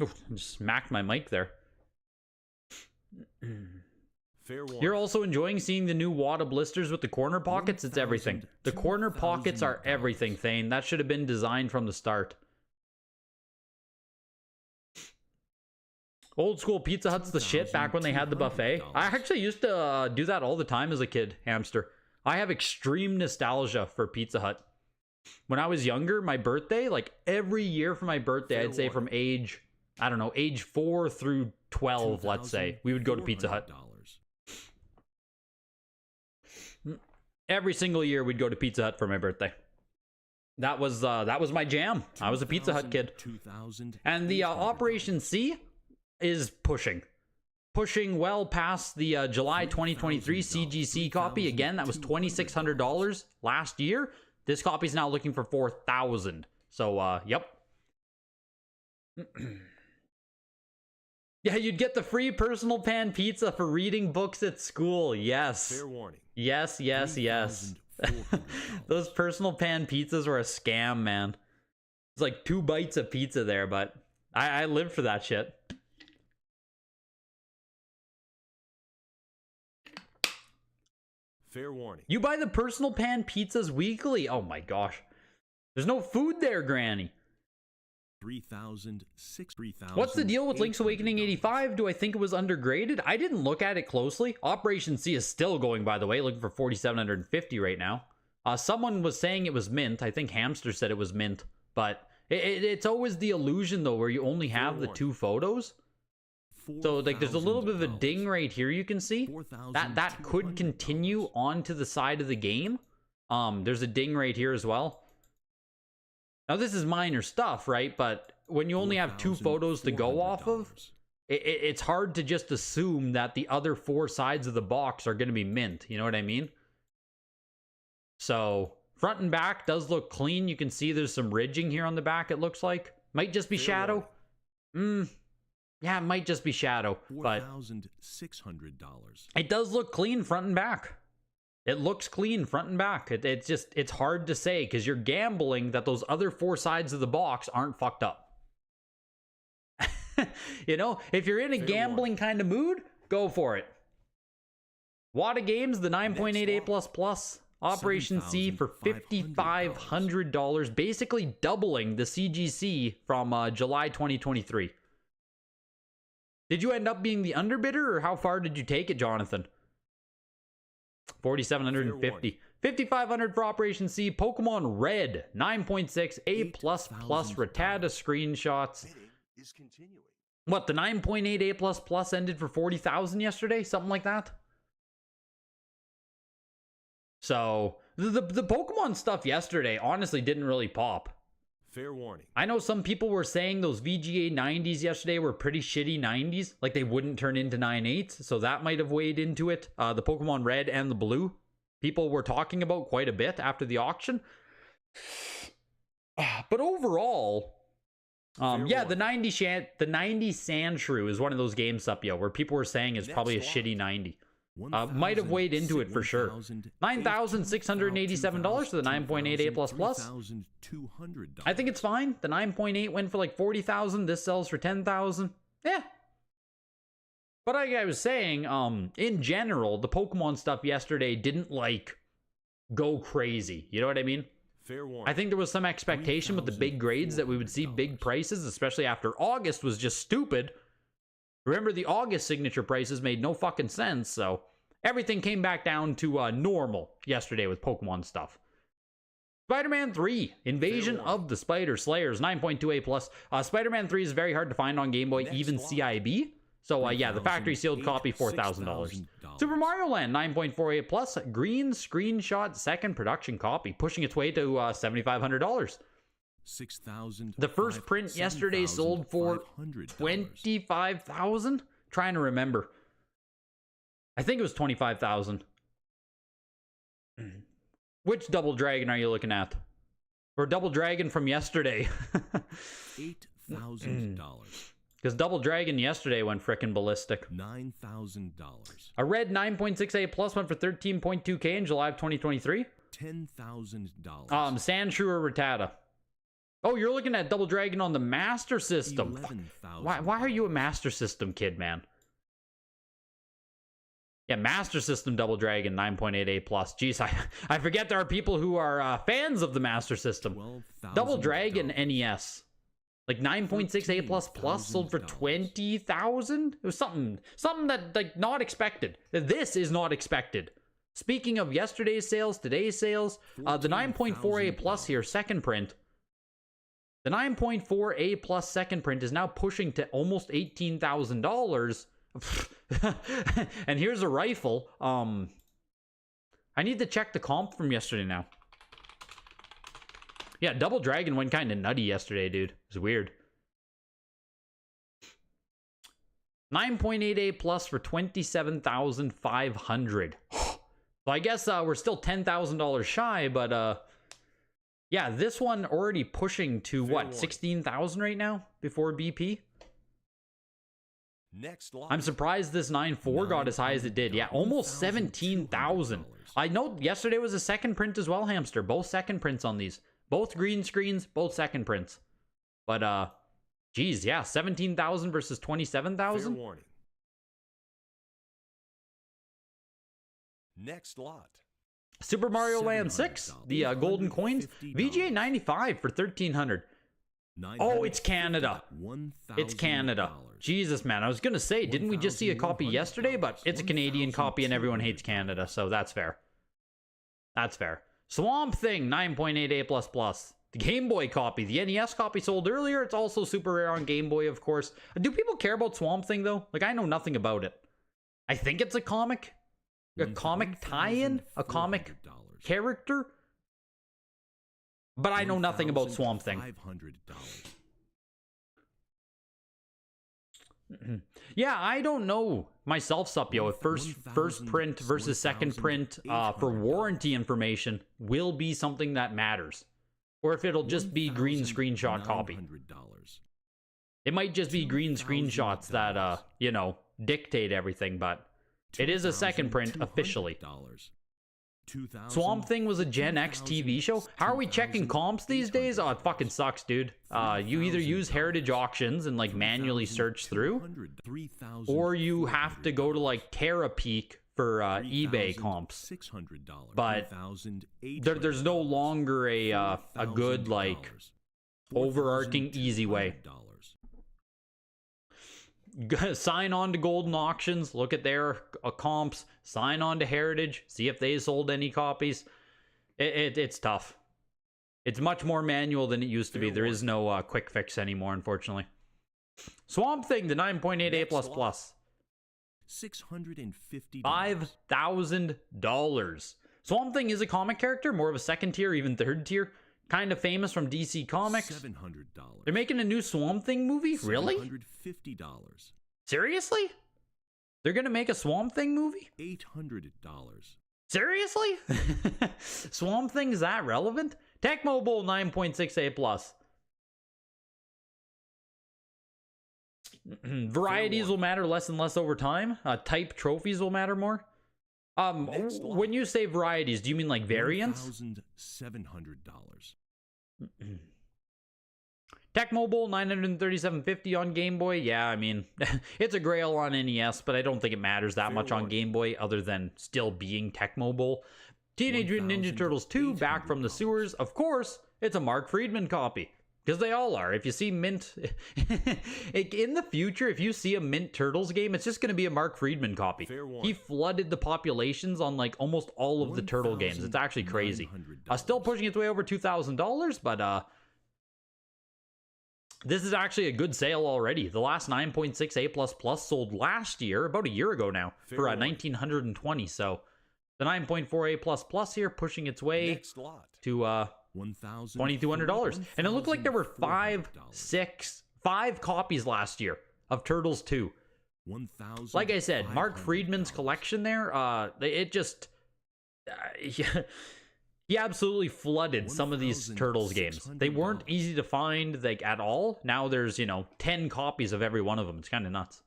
Oof, I just smacked my mic there. You're also enjoying seeing the new Wada blisters with the corner pockets? It's everything. The corner pockets are everything, Thane. That should have been designed from the start. Old school Pizza Hut's the shit back when they had the buffet. I actually used to do that all the time as a kid, Hamster. I have extreme nostalgia for Pizza Hut. When I was younger, my birthday, like every year for my birthday, I'd say from age, I don't know, age 4 through 12, let's say, we would go to Pizza Hut. Every single year we'd go to Pizza Hut for my birthday. That was my jam. I was a Pizza Hut kid. And the Operation C is pushing well past the July 2023 CGC copy. Again, that was $2,600 last year. This copy is now looking for $4,000. So, yep. Yeah, you'd get the free personal pan pizza for reading books at school. Yes. Fair warning. Yes. Those personal pan pizzas were a scam, man. It's like 2 bites of pizza there, but I lived for that shit. Fair warning. You buy the personal pan pizzas weekly? Oh my gosh. There's no food there, Granny. 3,000. What's the deal with Link's Awakening 85? Do I think it was undergraded? I didn't look at it closely. Operation C is still going, by the way, looking for 4,750 right now. Someone was saying it was mint. I think Hamster said it was mint. But it's always the illusion, though, where you only have the 2 photos. So, like, there's a little bit of a ding right here you can see. That could continue onto the side of the game. There's a ding right here as well. Now, this is minor stuff, right? But when you only have 2 photos to go off of, it's hard to just assume that the other 4 sides of the box are going to be mint. You know what I mean? So, front and back does look clean. You can see there's some ridging here on the back, it looks like. Might just be shadow. Yeah, it might just be shadow, but it does look clean front and back. It looks clean front and back. It's hard to say because you're gambling that those other 4 sides of the box aren't fucked up. You know, if you're in a gambling kind of mood, go for it. Wada Games, the 9.8A++, Operation C for $5,500, basically doubling the CGC from July 2023. Did you end up being the underbidder, or how far did you take it, Jonathan? 4,750. 5,500 for Operation C. Pokemon Red, 9.6 A++ Rattata screenshots. What, the 9.8 A++ ended for 40,000 yesterday? Something like that? So, the Pokemon stuff yesterday honestly didn't really pop. Fair warning. I know some people were saying those VGA 90s yesterday were pretty shitty 90s, like they wouldn't turn into 9.8s, so that might have weighed into it. The Pokemon Red and the Blue, people were talking about quite a bit after the auction. But overall, yeah, the 90 Sandshrew is one of those games up, where people were saying is probably a shitty 90. Might have weighed into it for sure. $9,687 for the 9.8 A++. I think it's fine. The 9.8 went for like $40,000. This sells for $10,000. Yeah. But like I was saying, in general, the Pokemon stuff yesterday didn't like go crazy. You know what I mean? Fair warning. I think there was some expectation with the big grades that we would see big prices, especially after August was just stupid. Remember, the August signature prices made no fucking sense, so everything came back down to normal yesterday with Pokemon stuff. Spider-Man 3, Invasion of the Spider Slayers, 9.2 A+. Spider-Man 3 is very hard to find on Game Boy, even CIB. So, yeah, the factory sealed copy, $4,000. Super Mario Land, 9.4 A+, green screenshot second production copy, pushing its way to $7,500. 6,000. The first print yesterday sold for $25,000. Trying to remember. I think it was $25,000. Which Double Dragon are you looking at? Or Double Dragon from yesterday? $8,000. Because Double Dragon yesterday went frickin' ballistic. $9,000. A red 9.6 A+ went for $13.2K in July of 2023. $10,000. Sandshrew or Rattata. Oh, you're looking at Double Dragon on the Master System. Why are you a Master System kid, man? Yeah, Master System Double Dragon, 9.8 A+. Jeez, I forget there are people who are fans of the Master System. Double Dragon NES. Like 9.6 A++ sold for $20,000? It was something that, like, not expected. This is not expected. Speaking of yesterday's sales, today's sales, the 9.4 A+ here, second print. The 9.4 A+ second print is now pushing to almost $18,000. And here's a rifle. I need to check the comp from yesterday now. Yeah, Double Dragon went kind of nutty yesterday, dude. It was weird. 9.8 A+ for $27,500. So I guess we're still $10,000 shy, but yeah, this one already pushing to what, 16,000 right now before BP? Next lot. I'm surprised this 9.4 got as high as it did. Yeah, almost 17,000. I know yesterday was a second print as well, Hamster. Both second prints on these. Both green screens, both second prints. But geez, yeah, 17,000 versus 27,000. Fair warning. Next lot. Super Mario Land 6, the golden coins, VGA 95 for $1,300. Oh, it's Canada. It's Canada. Jesus, man, I was gonna say, didn't we just see a copy yesterday? But it's a Canadian copy and everyone hates Canada, so that's fair. That's fair. Swamp Thing, 9.8 A++. The Game Boy copy, the NES copy sold earlier. It's also super rare on Game Boy, of course. Do people care about Swamp Thing, though? Like, I know nothing about it. I think it's a comic. A comic tie-in? A comic character? But I know nothing about Swamp Thing. Yeah, I don't know myself, Supyo, if first print versus second print for warranty information will be something that matters. Or if it'll just be green screenshot copy. It might just be green screenshots that, you know, dictate everything, but it is a second print officially. Swamp Thing was a Gen X TV show. How are we checking comps these days? Oh, it fucking sucks, dude. You either use Heritage Auctions and like manually search through, or you have to go to like TerraPeak for eBay comps. But there's no longer a good like overarching easy way. Sign on to Golden Auctions, look at their comps, sign on to Heritage, see if they sold any copies. It's tough. It's much more manual than it used to be. There is no quick fix anymore, unfortunately. Swamp Thing, the 9.8 A++. $650. $5,000. Swamp Thing is a comic character, more of a second tier, even third tier. kind of famous from DC Comics. $700. They're making a new Swamp Thing movie? Really? $750. Seriously? They're gonna make a Swamp Thing movie? $800. Seriously? Swamp Thing is that relevant? Tecmo Bowl 9.68 plus. Varieties will matter less and less over time. Type trophies will matter more. When you say varieties, do you mean like variants? $1,700. Tecmo Bowl 937.50 on Game Boy. Yeah, I mean, it's a grail on NES, but I don't think it matters that much on Game Boy other than still being Tecmo Bowl. Teenage Mutant Ninja Turtles 2, Back from the Sewers. Of course, it's a Mark Friedman copy. Because they all are. If you see Mint... in the future, if you see a Mint Turtles game, it's just going to be a Mark Friedman copy. He flooded the populations on like almost all of the Turtle games. It's actually crazy. Still pushing its way over $2,000, but this is actually a good sale already. The last 9.6 A++ sold last year, about a year ago now, for $1,920. So the 9.4 A++ here pushing its way to $2,200. And it looked like there were five copies last year of Turtles 2. Like I said, Mark Friedman's collection there, it just... he absolutely flooded some of these Turtles games. They weren't easy to find like at all. Now there's, 10 copies of every one of them. It's kind of nuts.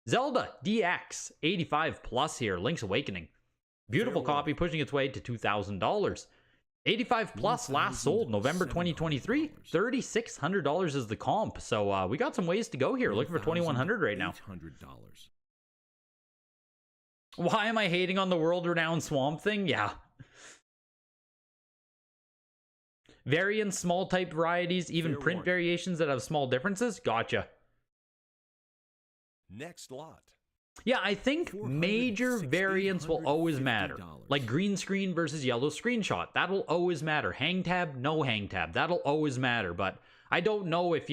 Zelda DX 85 plus here, Link's Awakening. Beautiful copy pushing its way to $2,000. 85 plus last sold November 2023. $3,600 is the comp. So we got some ways to go here. Looking for $2,100 right now. Why am I hating on the world-renowned Swamp Thing? Yeah. Variants, small type varieties, even print variations that have small differences. Gotcha. Next lot. Yeah, I think major variants will always matter. Like green screen versus yellow screenshot. That'll always matter. Hang tab, no hang tab. That'll always matter. But I don't know if,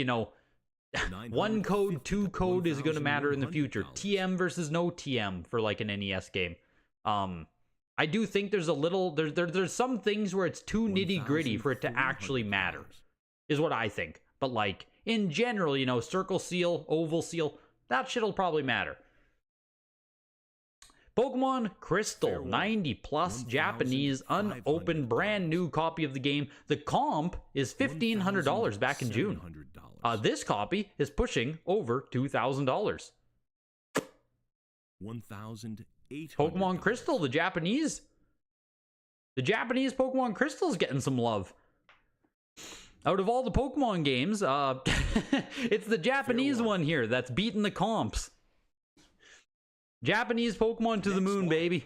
one code, two code is going to matter in the future. TM versus no TM for like an NES game. I do think there's a little... There's some things where it's too nitty-gritty for it to actually matter. Is what I think. But like, in general, circle seal, oval seal, that shit'll probably matter. Pokemon Crystal, 90 plus Japanese, unopened, brand new copy of the game. The comp is $1,500 back in June. This copy is pushing over $2,000. Pokemon Crystal, the Japanese Pokemon Crystal is getting some love. Out of all the Pokemon games, it's the Japanese one here that's beating the comps. Japanese Pokemon to the moon, baby.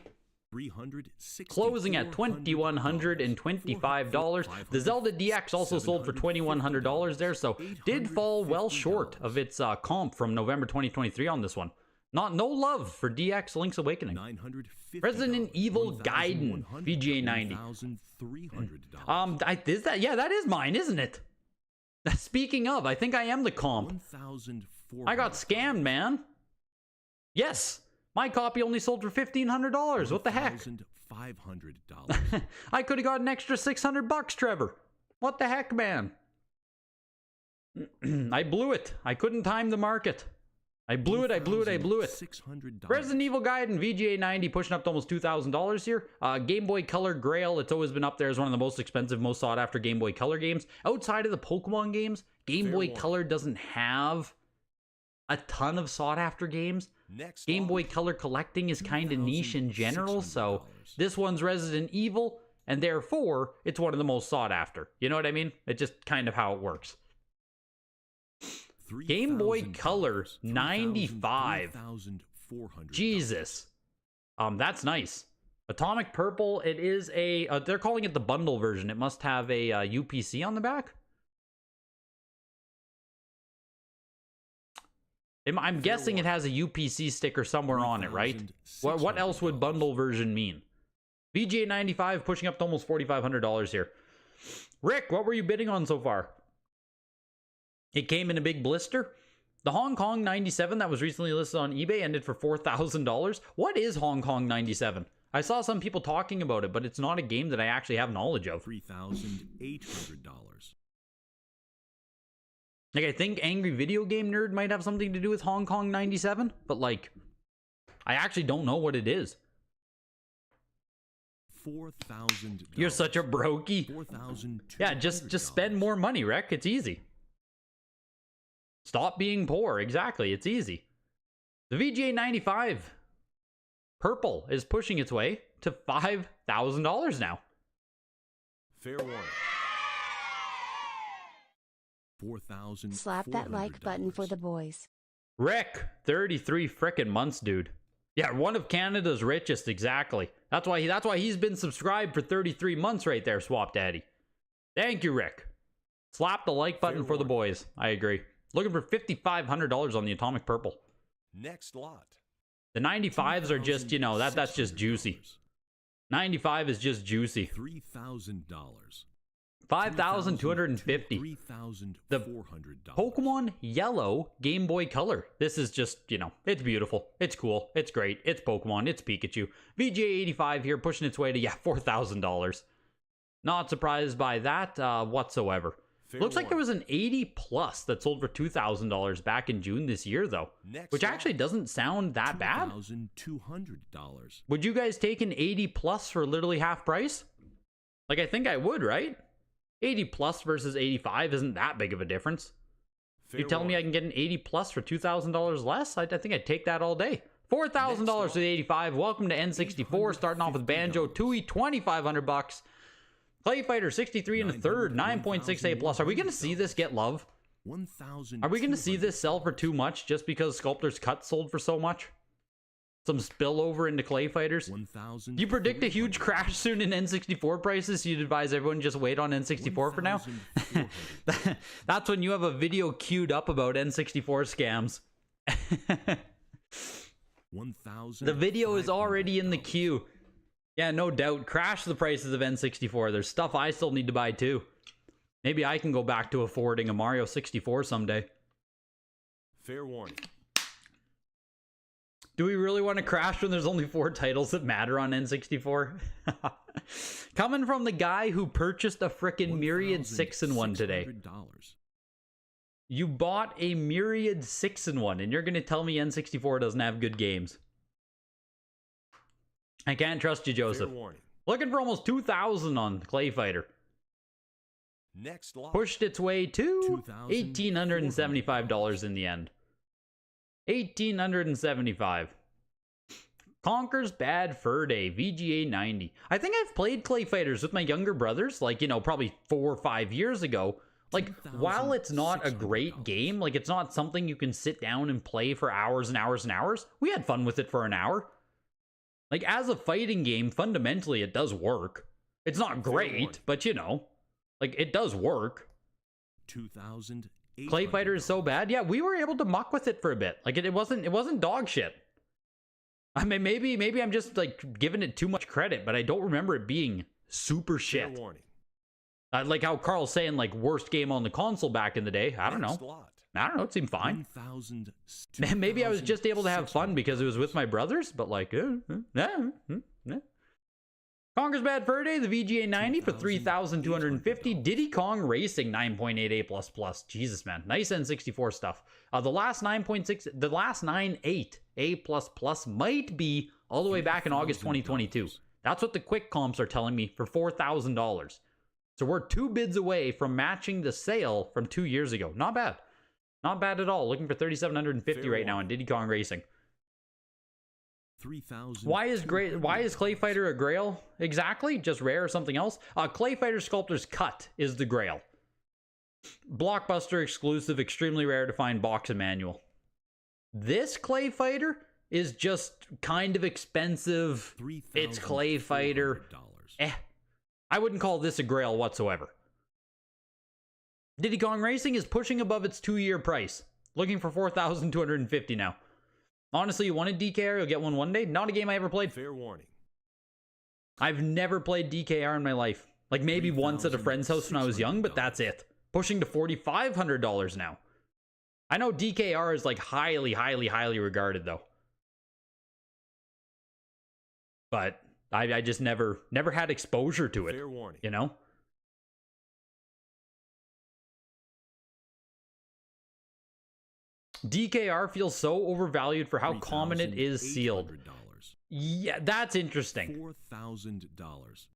Closing at $2,125. The Zelda DX also sold for $2,100 there, so did fall well short of its comp from November 2023 on this one. No love for DX Link's Awakening. Resident Evil Gaiden VGA 90. That is mine, isn't it? Speaking of, I think I am the comp. I got scammed, man. Yes. My copy only sold for $1,500. What the heck? I could have got an extra $600, Trevor. What the heck, man? I blew it. I couldn't time the market. I blew it. Resident Evil Gaiden VGA 90 pushing up to almost $2,000 here. Game Boy Color Grail, it's always been up there as one of the most expensive, most sought after Game Boy Color games. Outside of the Pokemon games, Game Boy Color doesn't have a ton of sought after games. Game Boy Color collecting is kind of niche in general, so this one's Resident Evil, and therefore it's one of the most sought after. You know what I mean? It's just kind of how it works. Game Boy Color 95. Jesus. That's nice. Atomic Purple, it is a they're calling it the bundle version. It must have a UPC on the back. I'm guessing it has a UPC sticker somewhere on it, right? What else would bundle version mean? VGA 95 pushing up to almost $4,500 here. Rick, what were you bidding on so far? It came in a big blister. The Hong Kong 97 that was recently listed on eBay ended for $4,000. What is Hong Kong 97? I saw some people talking about it, but it's not a game that I actually have knowledge of. $3,800. Like, I think Angry Video Game Nerd might have something to do with Hong Kong 97, but like, I actually don't know what it is. $4,000. You're such a brokey. $4,200. Yeah, just spend more money, Rec. It's easy. Stop being poor. Exactly. It's easy. The VGA 95 Purple is pushing its way to $5,000 now. Fair warning. $4,000. Slap that like button for the boys. Rick, 33 frickin' months, dude. Yeah, one of Canada's richest, exactly. That's why he's been subscribed for 33 months right there, Swap Daddy. Thank you, Rick. Slap the like button for the boys. I agree. Looking for $5,500 on the Atomic Purple. Next lot. The 95s are just, you know, that's just juicy. 95 is just juicy. $3,000. $5,250. The Pokemon Yellow Game Boy Color. This is just, you know, it's beautiful. It's cool. It's great. It's Pokemon. It's Pikachu. VGA 85 here pushing its way to, yeah, $4,000. Not surprised by that whatsoever. Looks like there was an 80 plus that sold for $2,000 back in June this year, though. Which actually doesn't sound that bad. $2,200. Would you guys take an 80 plus for literally half price? Like, I think I would, right? 80 plus versus 85 isn't that big of a difference. You telling me I can get an 80 plus for $2,000 less? I think I'd take that all day. $4,000 for the 85. Welcome to N64. Starting off with Banjo Tooie, $2,500. Clay Fighter 63 and a third, 9.68 plus. Are we going to see this get love? Are we going to see this sell for too much just because Sculptor's Cut sold for so much? Some spillover into Clay Fighters? Do you predict a huge crash soon in N64 prices? You'd advise everyone just wait on N64 for now? That's when you have a video queued up about N64 scams. The video is already in the queue. Yeah, no doubt. Crash the prices of N64. There's stuff I still need to buy too. Maybe I can go back to affording a Mario 64 someday. Fair warning. Do we really want to crash when there's only 4 titles that matter on N64? Coming from the guy who purchased a frickin' Myriad 6-in-1 today. You bought a Myriad 6-in-1 and you're going to tell me N64 doesn't have good games. I can't trust you, Joseph. Looking for almost 2,000 on Clay Fighter. Next lot. Pushed its way to $1,875 in the end. $1,875. Conker's Bad Fur Day, VGA 90. I think I've played Clay Fighters with my younger brothers, like, you know, probably 4 or 5 years ago. Like, while it's not a great game, like, it's not something you can sit down and play for hours and hours and hours, we had fun with it for an hour. Like, as a fighting game, fundamentally, it does work. It's not great, but, you know, like, it does work. Clay Fighter is so bad. Yeah, we were able to muck with it for a bit. Like, it wasn't dog shit. I mean, maybe I'm just, like, giving it too much credit, but I don't remember it being super shit. Like how Carl's saying, like, worst game on the console back in the day. I don't know. It seemed fine. Maybe I was just able to have fun because it was with my brothers, but like, Conker's Bad Fur Day, the VGA 90 for $3,250. Diddy Kong Racing 9.88++. Jesus, man. Nice N64 stuff. The last 9.6, the last 9.8 A++ might be all the way back in August 2022. That's what the quick comps are telling me for $4,000. So we're 2 bids away from matching the sale from 2 years ago. Not bad. Not bad at all. Looking for $3,750 right now on Diddy Kong Racing. Why is Clay Fighter a grail exactly? Just rare or something else? Clay Fighter Sculptor's Cut is the grail. Blockbuster exclusive, extremely rare to find box and manual. This Clay Fighter is just kind of expensive. It's Clay Fighter. I wouldn't call this a grail whatsoever. Diddy Kong Racing is pushing above its 2-year price. Looking for $4,250 now. Honestly, you wanted DKR, you'll get one day. Not a game I ever played. Fair warning. I've never played DKR in my life. Like maybe once at a friend's house when I was young, but that's it. Pushing to $4,500 now. I know DKR is like highly regarded though. But I just never had exposure to it, Fair warning. you know? DKR feels so overvalued for how common it is sealed. $3,800. Yeah, that's interesting. $4,000.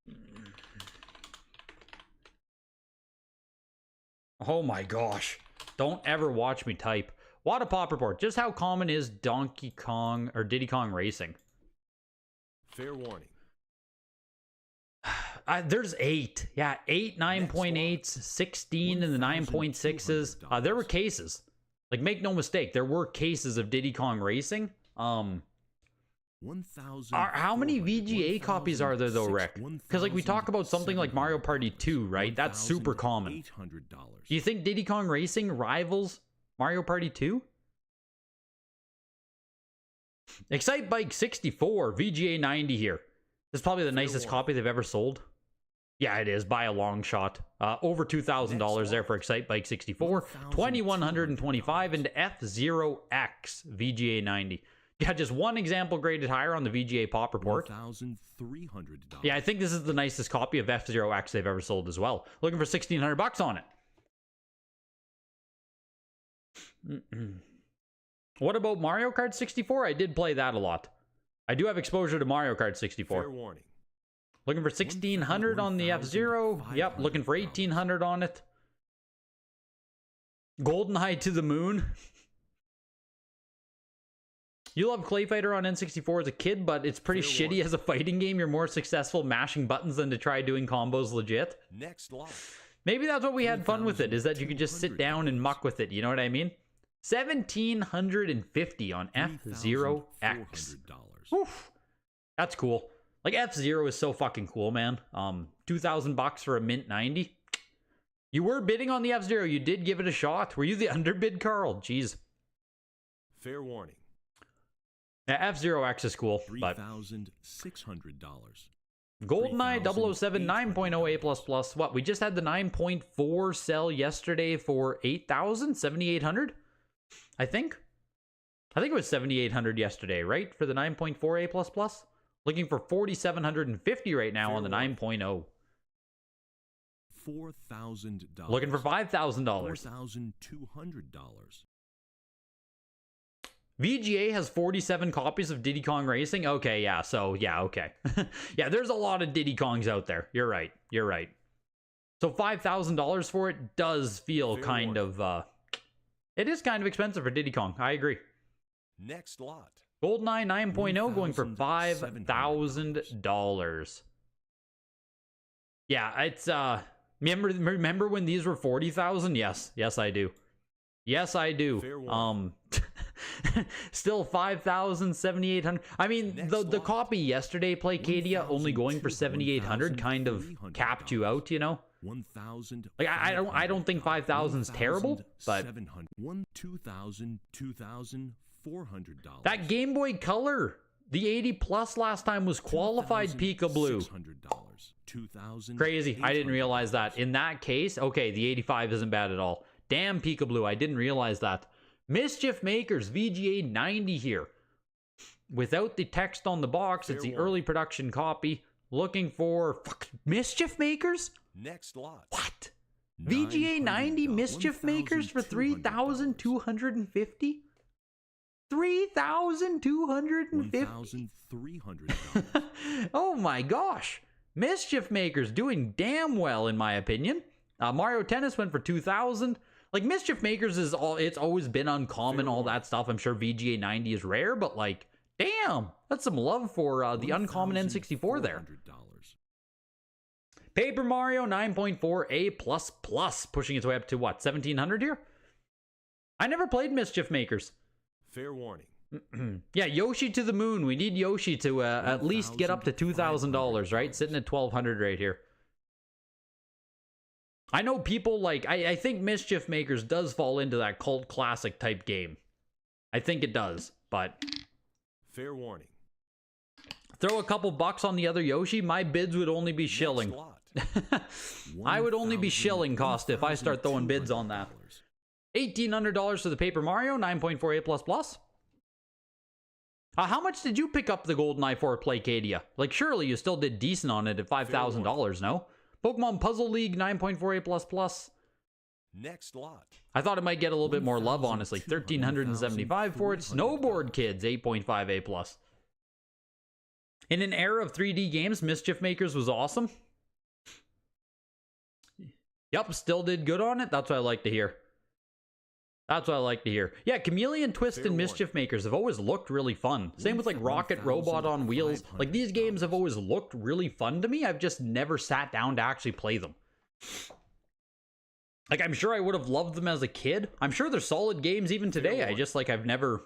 Oh my gosh. Don't ever watch me type. What a pop report. Just how common is Donkey Kong or Diddy Kong Racing? Fair warning. There's 8. Yeah, 8, 9.8s, 16, and the 9.6s. There were cases. Like, make no mistake, there were cases of Diddy Kong Racing. How many VGA copies are there though, Rick? Because like we talk about something like Mario Party 2, right? That's super common. Do you think Diddy Kong Racing rivals Mario Party 2? Excite Bike 64, VGA 90 here. This is probably the nicest copy they've ever sold. Yeah, it is, by a long shot. Over $2,000 there for Excite Bike 64. 2,125 into F-Zero X VGA 90. Yeah, just one example graded higher on the VGA Pop Report. $1,300. Yeah, I think this is the nicest copy of F-Zero X they've ever sold as well. Looking for $1,600 on it. What about Mario Kart 64? I did play that a lot. I do have exposure to Mario Kart 64. Fair warning. Looking for 1,600 on the F-Zero. Yep, looking for 1,800 on it. GoldenEye to the moon. You love Clay Fighter on N64 as a kid, but it's pretty shitty as a fighting game. You're more successful mashing buttons than to try doing combos legit. Next lot. Maybe that's what we had fun with it, is that you could just sit down and muck with it. You know what I mean? 1,750 on F-Zero X. Oof. That's cool. Like, F-Zero is so fucking cool, man. $2,000 for a mint 90. You were bidding on the F-Zero. You did give it a shot. Were you the underbid, Carl? Jeez. Fair warning. Yeah, F-Zero X is cool, but $3,600. GoldenEye 007 9.0 A++. What? We just had the 9.4 sell yesterday for 8,000, 7,800. I think it was 7,800 yesterday, right? For the 9.4 A++. Looking for 4,750 right now on the 9.0. $4,000. Looking for $5,000. $4,200. VGA has 47 copies of Diddy Kong Racing. Okay, yeah, so, yeah, okay. Yeah, there's a lot of Diddy Kongs out there. You're right. You're right. So $5,000 for it does feel kind of, it is kind of expensive for Diddy Kong. I agree. Next lot. GoldenEye 9.0 going for $5,000. Yeah, it's, remember when these were 40,000? Yes, I do. Yes, I do. Still 5,000, 7,800. I mean, the copy yesterday, Playcadia, only going for 7,800 kind of capped you out, you know? 1,000. Like, I don't think 5,000 is terrible, but $2,400. that Game Boy Color, the 80 plus last time was qualified Pika Blue. Crazy. I didn't realize that. In that case, okay, the 85 isn't bad at all. Damn, Pika Blue, I didn't realize that. Mischief Makers, VGA 90 here. Without the text on the box, it's the early production copy. Looking for Mischief Makers? Next lot. What? VGA 90 Mischief Makers for 3,250? 3,250? $1,300. Oh my gosh. Mischief Makers doing damn well in my opinion. Mario Tennis went for 2,000. Like, Mischief Makers is it's always been uncommon, all that stuff. I'm sure VGA 90 is rare, but like, damn, that's some love for the uncommon N64 there. Paper Mario 9.4 A++, pushing its way up to what, 1,700 here? I never played Mischief Makers. Fair warning. Yeah, Yoshi to the moon. We need Yoshi to at least get up to $2,000, right? Sitting at 1,200 right here. I know people like, I think Mischief Makers does fall into that cult classic type game. I think it does, but... Fair warning. Throw a couple bucks on the other Yoshi, my bids would only be shilling. I would only be shilling cost if I start throwing bids on that. $1,800 for the Paper Mario, 9.4 A++. How much did you pick up the GoldenEye for at Playcadia? Like, surely you still did decent on it at $5,000, no? Pokemon Puzzle League 9.48++. Next lot. I thought it might get a little bit more love, honestly. 1,375 for it. Snowboard Kids 8.5A+. In an era of 3D games, Mischief Makers was awesome. Yep, still did good on it. That's what I like to hear. That's what I like to hear. Yeah, Chameleon Twist and Mischief Makers have always looked really fun. Same with like Rocket Robot on Wheels. Like, these games have always looked really fun to me. I've just never sat down to actually play them. Like, I'm sure I would have loved them as a kid. I'm sure they're solid games even today. I just, like, I've never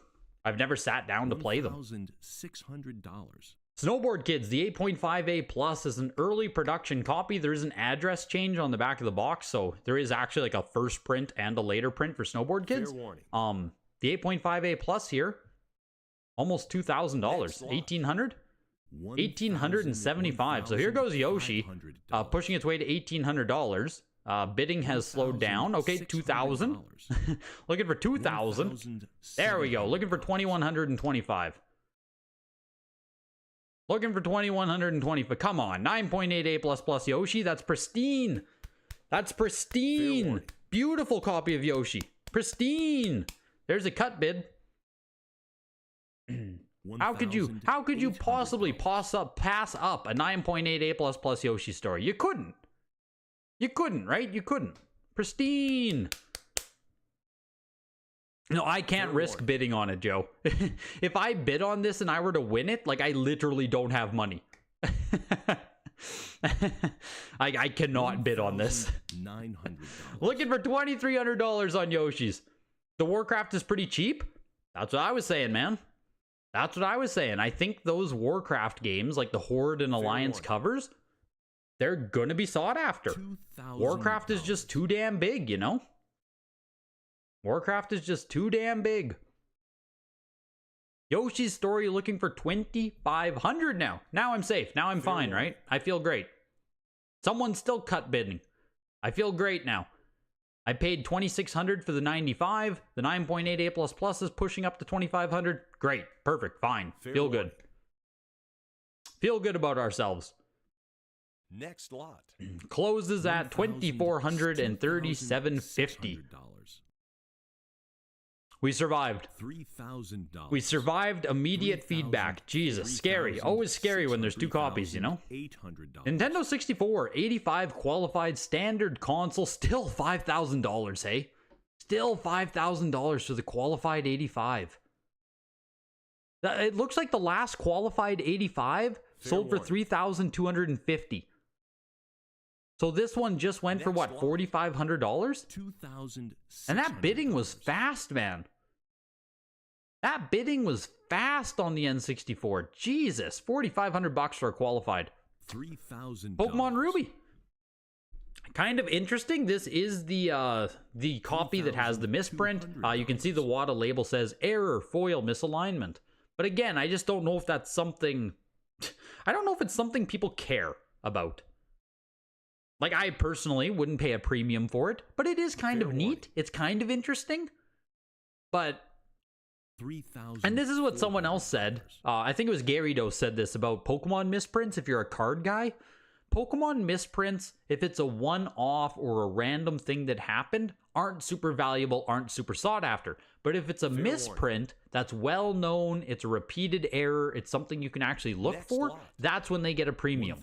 sat down to play them. $1,600. Snowboard Kids, the 8.5A+ is an early production copy. There is an address change on the back of the box, so there is actually like a first print and a later print for Snowboard Kids. Fair warning. The 8.5A+ here, almost $2,000. 1,800? 1,875. So here goes Yoshi, pushing its way to $1,800. Bidding has slowed down. Okay, 2,000. Looking for 2,000. There we go. Looking for 2,125. Looking for 2,125. Come on, 9.88++ Yoshi. That's pristine. That's pristine. Beautiful copy of Yoshi. Pristine. There's a cut bid. How could you possibly pass up a 9.88++ Yoshi story? You couldn't. You couldn't, right? You couldn't. Pristine. No, I can't risk bidding on it, Joe. If I bid on this and I were to win it, like, I literally don't have money. I cannot bid on this. Looking for $2,300 on Yoshi's. The Warcraft is pretty cheap. That's what I was saying, man. That's what I was saying. I think those Warcraft games, like the Horde and Alliance covers, they're gonna be sought after. Warcraft is just too damn big, you know? Warcraft is just too damn big. Yoshi's Story looking for $2,500 now. Now I'm safe. Now I'm fine, right? I feel great. Someone's still cut bidding. I feel great now. I paid $2,600 for the 95. The 9.88++ is pushing up to $2,500. Great. Perfect. Fine. Feel good. Feel good about ourselves. Next lot. Closes at $2,437.50. We survived. $3,000. We survived immediate feedback. Jesus, scary. Always scary when there's two copies, you know? $800. Nintendo 64, 85 qualified standard console, still $5,000, hey? Still $5,000 for the qualified 85. It looks like the last qualified 85 sold for $3,250. So this one just went for what, $4,500? $2,600. And that bidding was fast, man. That bidding was fast on the N64. Jesus, $4,500 for a qualified. $3,000. Pokemon Ruby. Kind of interesting. This is the copy that has the misprint. You can see the WADA label says error, foil, misalignment. But again, I just don't know if that's something... I don't know if it's something people care about. Like, I personally wouldn't pay a premium for it, but it is kind of neat. It's kind of interesting. But... And this is what someone else said. I think it was Gary Doe said this about Pokemon misprints if you're a card guy. Pokemon misprints, if it's a one-off or a random thing that happened, aren't super valuable, aren't super sought after. But if it's a misprint that's well known, it's a repeated error, it's something you can actually look for, that's when they get a premium.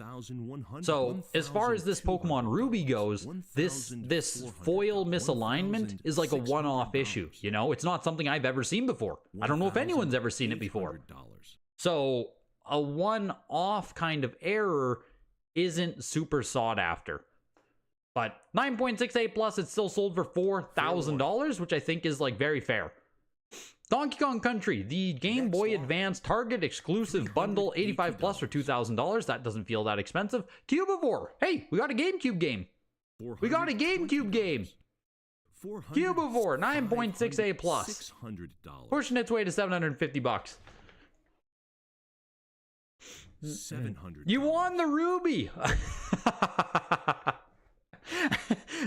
So as far as this Pokemon Ruby goes, this foil misalignment is like a one-off issue, you know? It's not something I've ever seen before. I don't know if anyone's ever seen it before. So a one-off kind of error isn't super sought after. But 9.68 plus, it's still sold for $4,000, which I think is like very fair. Donkey Kong Country, the Game Boy Advance Target exclusive bundle, 85 plus for $2,000. That doesn't feel that expensive. Cubivore, hey, we got a GameCube game. We got a GameCube game. Cubivore, 9.68 plus, pushing its way to $750. $700. You won the Ruby.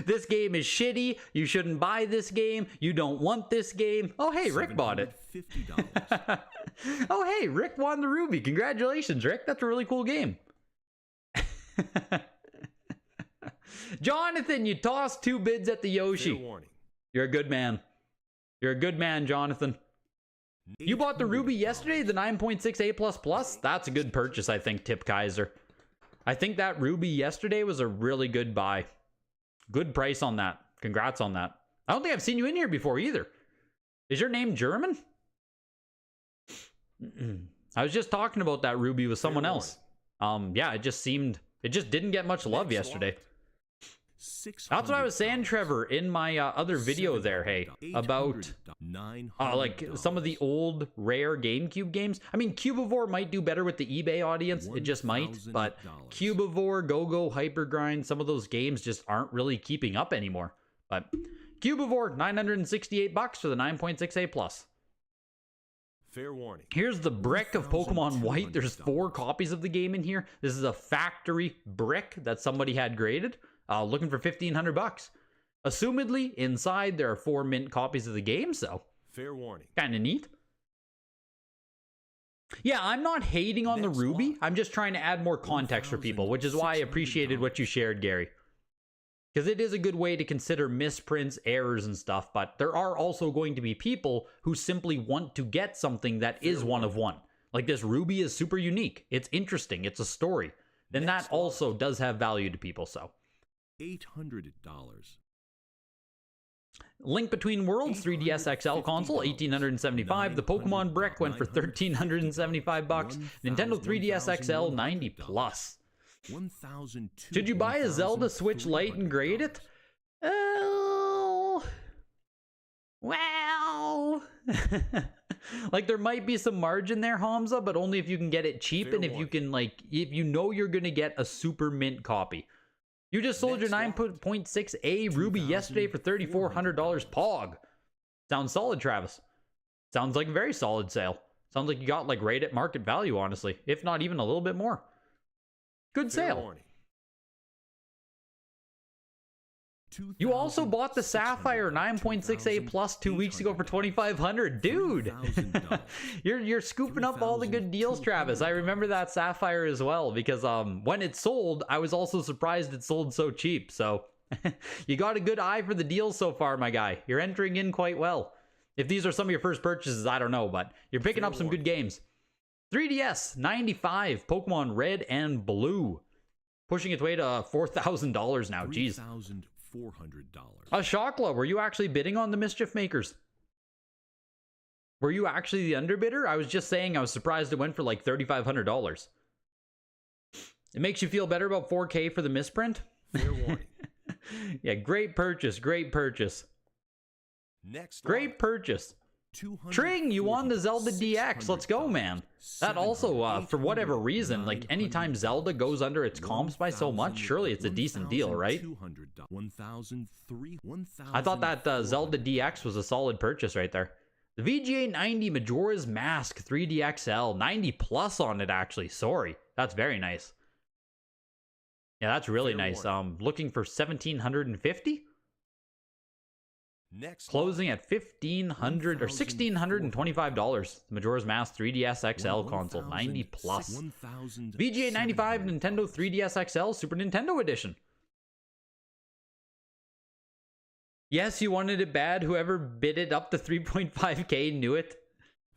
This game is shitty. You shouldn't buy this game. You don't want this game. Oh, hey, Rick bought it. $750. Oh, hey, Rick won the Ruby. Congratulations, Rick. That's a really cool game. Jonathan, you tossed 2 bids at the Yoshi. Fair warning. You're a good man. You're a good man, Jonathan. You bought the Ruby yesterday, the 9.6A++? That's a good purchase, I think, Tip Kaiser. I think that Ruby yesterday was a really good buy. Good price on that. Congrats on that. I don't think I've seen you in here before either. Is your name German? I was just talking about that Ruby with someone else. Yeah, it just didn't get much love yesterday. That's what I was saying, Trevor, in my other video there, hey, about like some of the old rare GameCube games. I mean, Cubivore might do better with the eBay audience, it just might, but Cubivore, Go-Go, Hypergrind, some of those games just aren't really keeping up anymore. But Cubivore, $968 for the 9.6A+. Fair warning. Here's the brick of Pokemon White. There's 4 copies of the game in here. This is a factory brick that somebody had graded. Looking for $1,500. Assumedly, inside there are 4 mint copies of the game, so fair warning. Kind of neat. Yeah, I'm not hating on the Ruby. I'm just trying to add more context for people, which is why I appreciated what you shared, Gary. Because it is a good way to consider misprints, errors, and stuff, but there are also going to be people who simply want to get something that is one of one. Like this Ruby is super unique. It's interesting. It's a story. Then that also does have value to people, so. $800. Link Between Worlds 3DS XL console, $1,875. The Pokemon brick went for $1,375. Nintendo 3DS XL, $90+. Should you buy a Zelda Switch Lite and grade it? Oh, well. Like there might be some margin there, Hamza, but only if you can get it cheap and if you can, like, if you know you're gonna get a super mint copy. You just sold your 9.6A Ruby yesterday for $3,400 Pog. Sounds solid, Travis. Sounds like a very solid sale. Sounds like you got like right at market value, honestly. If not even a little bit more. Good sale. You also bought the Sapphire 9.6A Plus 2 weeks ago for $2,500. Dude! You're scooping up all the good deals, Travis. I remember that Sapphire as well, because when it sold, I was also surprised it sold so cheap. So, you got a good eye for the deals so far, my guy. You're entering in quite well. If these are some of your first purchases, I don't know, but you're picking up some good games. 3DS, $95. Pokemon Red and Blue. Pushing its way to $4,000 now. Jeez. Shokla, were you actually bidding on the Mischief Makers? Were you actually the underbidder? I was just saying I was surprised it went for like $3,500. It makes you feel better about 4K for the misprint? Fair warning. Yeah, great purchase, great purchase. Great purchase. Tring, you won the Zelda DX. Let's go, man. That also, for whatever reason, like anytime Zelda goes under its comps by so much, surely it's a decent deal, right? I thought that Zelda DX was a solid purchase right there. The VGA 90 Majora's Mask 3DXL, 90+ on it actually. Sorry, that's very nice. Yeah, that's really nice. Looking for $1,750. Closing at $1,500 or $1,625. Majora's Mask 3DS XL console, 90+. VGA 95 Nintendo 3DS XL Super Nintendo Edition. Yes, you wanted it bad. Whoever bid it up to 3.5K knew it.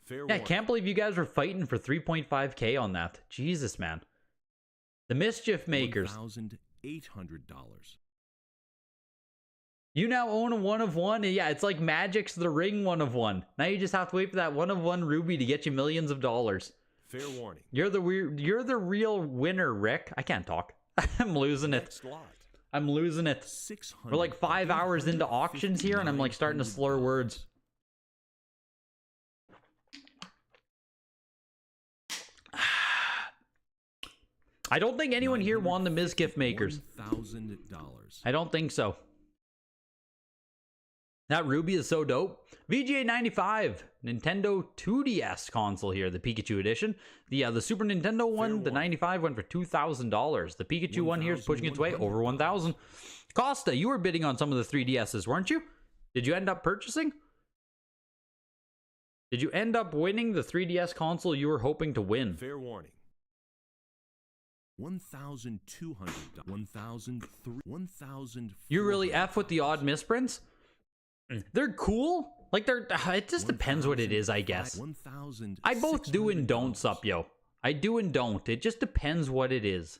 Yeah, I can't believe you guys were fighting for 3.5K on that. Jesus, man. The Mischief Makers. $1,800. You now own a 1 of 1. Yeah, it's like Magic's The Ring 1 of 1. Now you just have to wait for that 1 of 1 Ruby to get you millions of dollars. Fair warning. You're the real winner, Rick. I can't talk. I'm losing it. I'm losing it. We're like 5 hours into auctions here, and I'm like starting to slur words. I don't think anyone here won the Misgift Makers. $1,000. I don't think so. That Ruby is so dope. VGA 95, Nintendo 2DS console here, the Pikachu edition. The Super Nintendo one, the 95 went for $2,000. The Pikachu one here is pushing its way over 1,000. Costa, you were bidding on some of the 3DSs, weren't you? Did you end up purchasing? Did you end up winning the 3DS console you were hoping to win? Fair warning. 1,200. 1,000. You really F with the odd misprints? They're cool. Like, it just depends what it is, I guess. I both do and don't, sup, yo. I do and don't. It just depends what it is.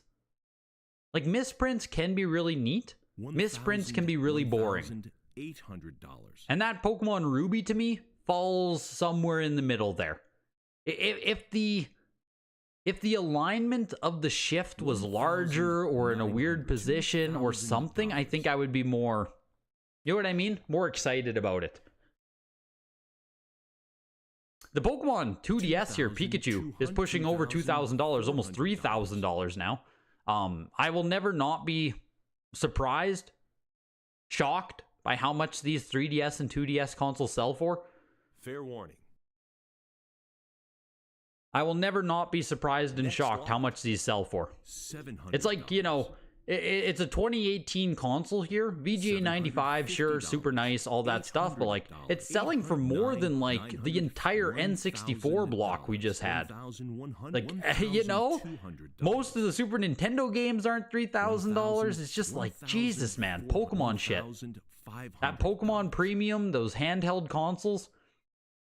Like, misprints can be really neat. Misprints can be really boring. $800. And that Pokemon Ruby, to me, falls somewhere in the middle there. If the alignment of the shift was larger or in a weird position or something, I think I would be more, you know what I mean? More excited about it. The Pokemon 2DS here, Pikachu, is pushing over $2,000, almost $3,000 now. I will never not be surprised, shocked by how much these 3DS and 2DS consoles sell for. Fair warning. I will never not be surprised and shocked how much these sell for. It's like, you know, it's a 2018 console here. VGA 95, sure, super nice, all that stuff, but like, it's selling for more than like the entire N64 block we just had. Like, you know, most of the Super Nintendo games aren't $3,000. It's just like, Jesus, man, Pokemon shit. That Pokemon Premium, those handheld consoles,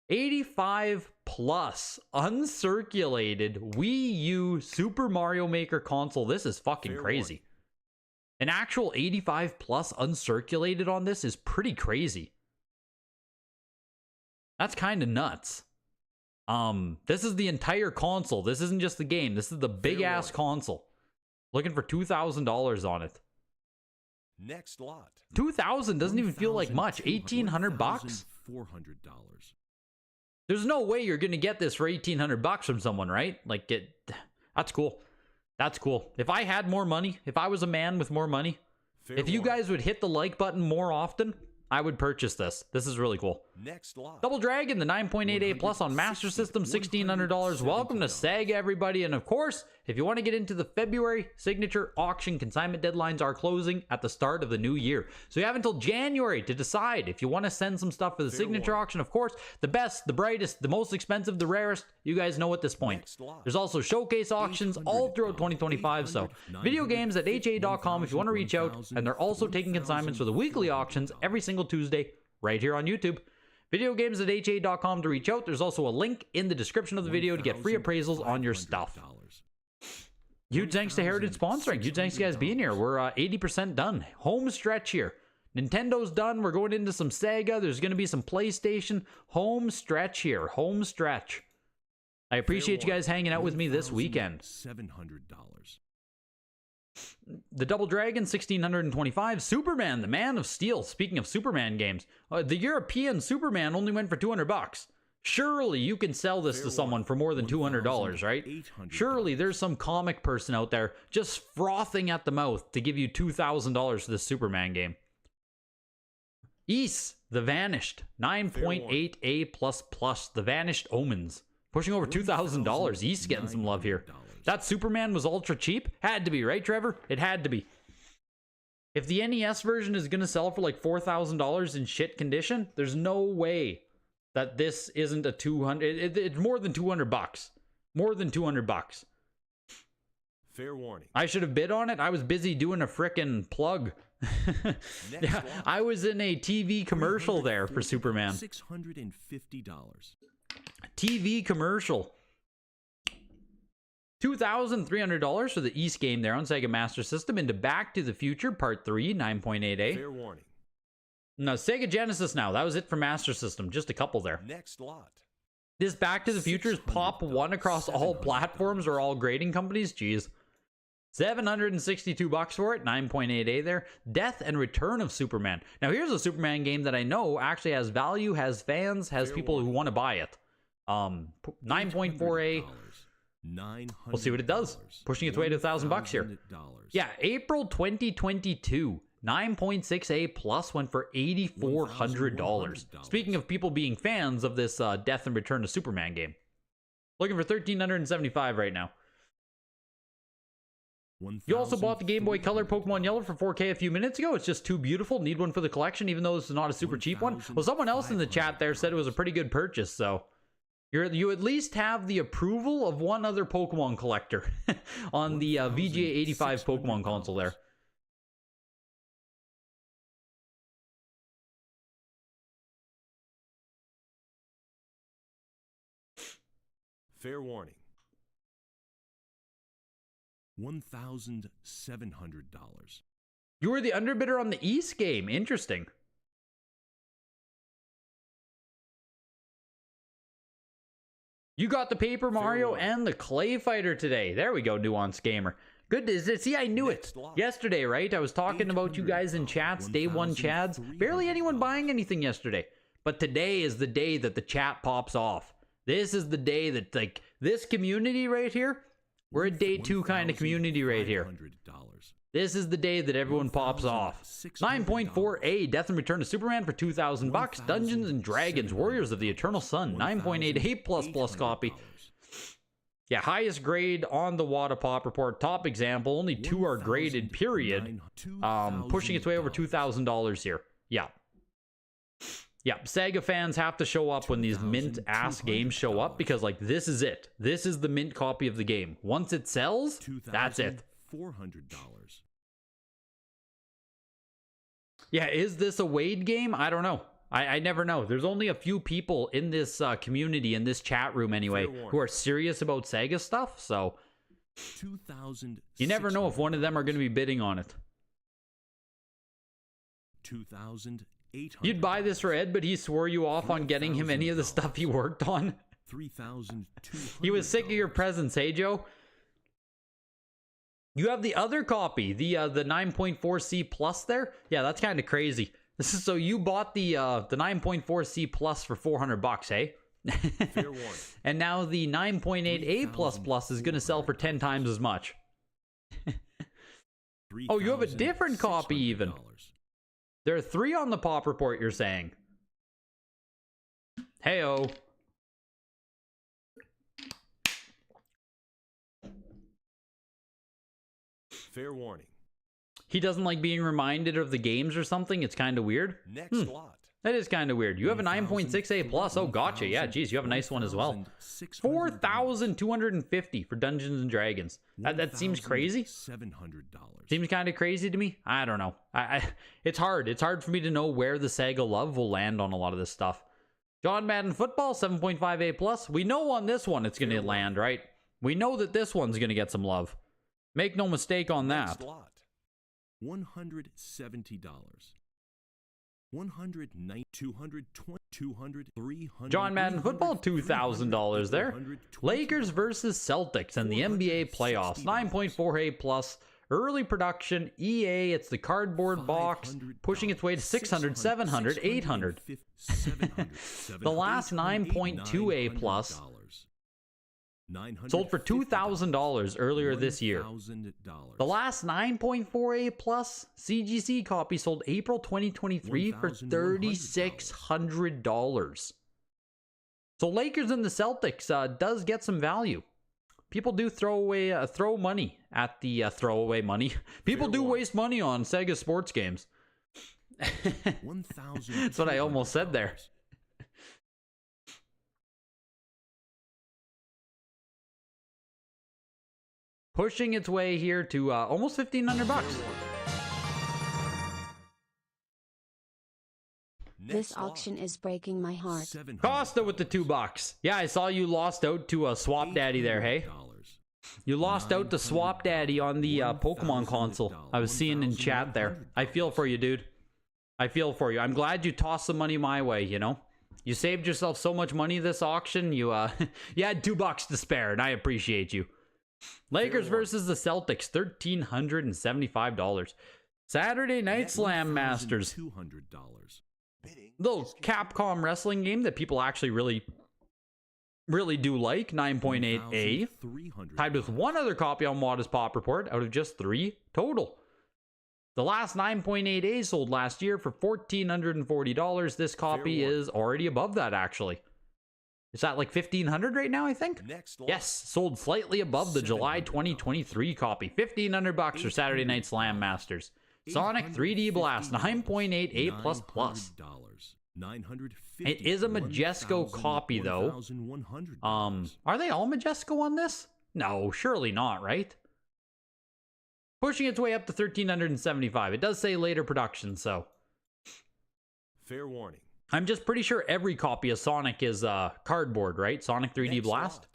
85 plus uncirculated Wii U Super Mario Maker console. This is fucking crazy. An actual 85 plus uncirculated on this is pretty crazy. That's kind of nuts. This is the entire console. This isn't just the game. This is the big ass console. Looking for $2,000 on it. Next lot. 2,000 doesn't even feel like much. 1,800 bucks. $400. There's no way you're gonna get this for 1,800 bucks from someone, right? Like, that's cool. That's cool. If I had more money, if I was a man with more money, if you guys would hit the like button more often, I would purchase this. This is really cool. Next lot. Double Dragon, the 9.88 Plus on Master System, $1,600. Welcome to Sega, everybody. And of course, if you want to get into the February signature auction, consignment deadlines are closing at the start of the new year. So you have until January to decide if you want to send some stuff for the signature auction. Of course, the best, the brightest, the most expensive, the rarest, you guys know at this point. There's also showcase auctions all throughout 2025. So video games at ha.com if you want to reach out. And they're also taking consignments for the weekly auctions every single Tuesday right here on YouTube. Video games at ha.com to reach out. There's also a link in the description of the video to get free appraisals on your stuff. Huge thanks to Heritage sponsoring. Huge thanks to you guys being here. We're 80% done. Home stretch here. Nintendo's done. We're going into some Sega. There's going to be some PlayStation. Home stretch here. Home stretch. I appreciate you guys hanging out with me this weekend. $700. The Double Dragon, 1,625. Superman, the Man of Steel. Speaking of Superman games, the European Superman only went for 200 bucks. Surely you can sell this to someone for more than $200, right? Surely there's some comic person out there just frothing at the mouth to give you $2,000 for this Superman game. Ys, The Vanished, 9.8A++, The Vanished Omens. Pushing over $2,000. Ys getting some love here. That Superman was ultra cheap? Had to be, right, Trevor? It had to be. If the NES version is going to sell for like $4,000 in shit condition, there's no way that this isn't a 200. It's more than 200 bucks. More than 200 bucks. Fair warning. I should have bid on it. I was busy doing a frickin' plug. Yeah, I was in a TV commercial there for Superman. $650. TV commercial. $2,300 for the East game there on Sega Master System into Back to the Future Part 3, 9.8A. Fair warning. No, Sega Genesis now. That was it for Master System. Just a couple there. Next lot. This Back to the Future is pop one across all platforms or all grading companies. Jeez. $762 for it. 9.8A there. Death and Return of Superman. Now here's a Superman game that I know actually has value, has fans, has people who want to buy it. 9.4A. We'll see what it does. Pushing its way to $1,000 here. Yeah, April 2022. 9.6A plus went for $8,400. Speaking of people being fans of this Death and Return to Superman game. Looking for $1,375 right now. You also bought the Game Boy Color Pokemon Yellow for $4K a few minutes ago. It's just too beautiful. Need one for the collection, even though this is not a super cheap one. Well, someone else in the chat there said it was a pretty good purchase, so you at least have the approval of one other Pokemon collector on the VGA 85 Pokemon console there. Fair warning. $1,700. You were the underbidder on the East game. Interesting. You got the Paper Mario and the Clay Fighter today. There we go, Nuanced Gamer. Good. See, I knew it yesterday, right? I was talking about you guys in chats, day one chads. Barely anyone buying anything yesterday. But today is the day that the chat pops off. This is the day that, like, this community right here, we're a day two kind of community right here. This is the day that everyone pops off. 9.4A Death and Return to Superman for $2,000. Dungeons and Dragons Warriors of the Eternal Sun 9.8A++ copy. Yeah, highest grade on the Wada Pop report. Top example. Only 2 are graded, period. Pushing its way over $2,000 here. Yeah. Yeah, Sega fans have to show up when these mint-ass games show up, because, like, this is it. This is the mint copy of the game. Once it sells, that's it. $400. Yeah, is this a Wade game? I don't know. I never know. There's only a few people in this community, in this chat room anyway, who are serious about Sega stuff, so you never know if one of them are going to be bidding on it. $2,800. You'd buy this for Ed, but he swore you off on getting him any of the stuff he worked on. He was sick of your presence, hey Joe? You have the other copy, the 9.4C plus there? Yeah, that's kind of crazy. This is, so you bought the 9.4C plus for $400, hey? Fair warning. And now the 9.8A++ is going to sell for 10 times as much. Oh, you have a different copy even. There are 3 on the pop report, you're saying. Hey-oh. Fair warning. He doesn't like being reminded of the games or something? It's kind of weird. Next lot. That is kind of weird. You have a 9.6A+. Oh, gotcha. Yeah, geez, you have a nice one as well. $4,250 for Dungeons and Dragons. That seems crazy. $700. Seems kind of crazy to me. I don't know. It's hard. It's hard for me to know where the Sega love will land on a lot of this stuff. John Madden Football, 7.5A+. We know on this one it's going to land, right? We know that this one's going to get some love. Make no mistake on that. Next lot. $170. $190, $220, $200, $300. John Madden Football, $2,000 there. Lakers versus Celtics and the NBA playoffs. 9.4A+. Early production. EA, it's the cardboard box. Pushing its way to 600, 700, 800. The last 9.2A+. Sold for $2,000 earlier this year. The last 9.4A+ CGC copy sold April 2023 for $3,600. So Lakers and the Celtics does get some value. People do throw money at the throwaway money. People do waste money on Sega sports games. That's what I almost said there. Pushing its way here to almost $1,500. This auction is breaking my heart. Costa with the $2. Yeah, I saw you lost out to a Swap Daddy there, hey? You lost out to Swap Daddy on the Pokemon console. I was seeing in chat there. I feel for you, dude. I feel for you. I'm glad you tossed some money my way, you know? You saved yourself so much money this auction. You you had $2 to spare, and I appreciate you. Lakers versus the Celtics, $1,375. Saturday Night Slam Masters. Little Capcom wrestling game that people actually really do like. 9.8A. Tied with one other copy on Wada's Pop Report out of just 3 total. The last 9.8A sold last year for $1,440. This copy is already above that, actually. Is that like $1,500 right now, I think? Yes, sold slightly above the July 2023 copy. $1,500 for Saturday Night Slam Masters. Sonic 3D Blast, 9.8A++. It is a Majesco copy, though. Are they all Majesco on this? No, surely not, right? Pushing its way up to $1,375. It does say later production, so. Fair warning. I'm just pretty sure every copy of Sonic is cardboard, right? Sonic 3D Blast.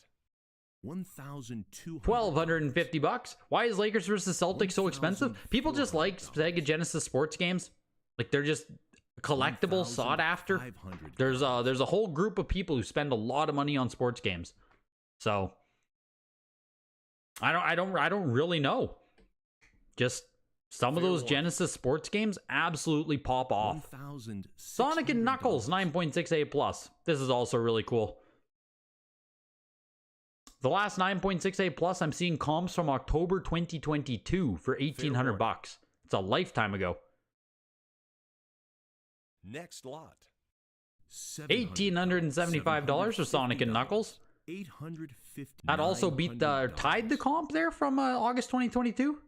$1,250. Why is Lakers versus Celtics so expensive? People just like Sega Genesis sports games. Like they're just collectible, sought after. There's a whole group of people who spend a lot of money on sports games. So I don't really know. Just some of those Genesis sports games absolutely pop off. Sonic and Knuckles, 9.6A+. This is also really cool. The last 9.6A+, I'm seeing comps from October 2022 for $1,800. It's a lifetime ago. Next lot. $1,875 for Sonic and Knuckles. That also tied the comp there from August 2022.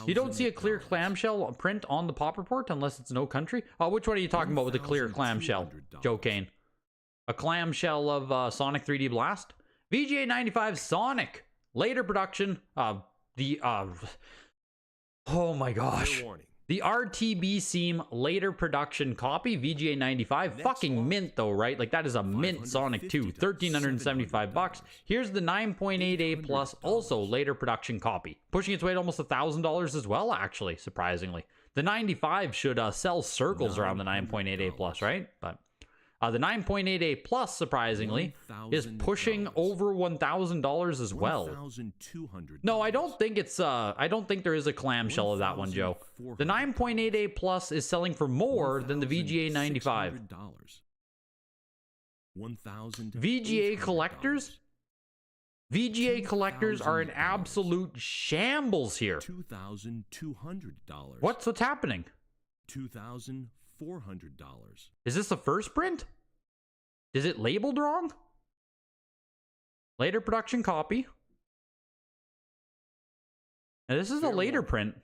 You don't see a clear clamshell print on the pop report unless it's no country. Which one are you talking about with the clear clamshell, Joe Kane? A clamshell of Sonic 3D Blast? VGA 95 Sonic. Later production. Oh my gosh. The RTB Seam later production copy, VGA 95. Fucking mint though, right? Like that is a mint Sonic 2. $1,375. Here's the 9.8A+, also later production copy. Pushing its way to almost $1,000 as well, actually, surprisingly. The 95 should sell circles around the 9.8A+, right? But the 9.8A+, surprisingly, is pushing over $1,000 as well. No, I don't think it's I don't think there is a clamshell of that one, Joe. The 9.8A+ is selling for more than the VGA 95. VGA collectors? VGA collectors are an absolute shambles here. What's happening? $2,400. Is this the first print? Is it labeled wrong? Later production copy. Now this is a later print.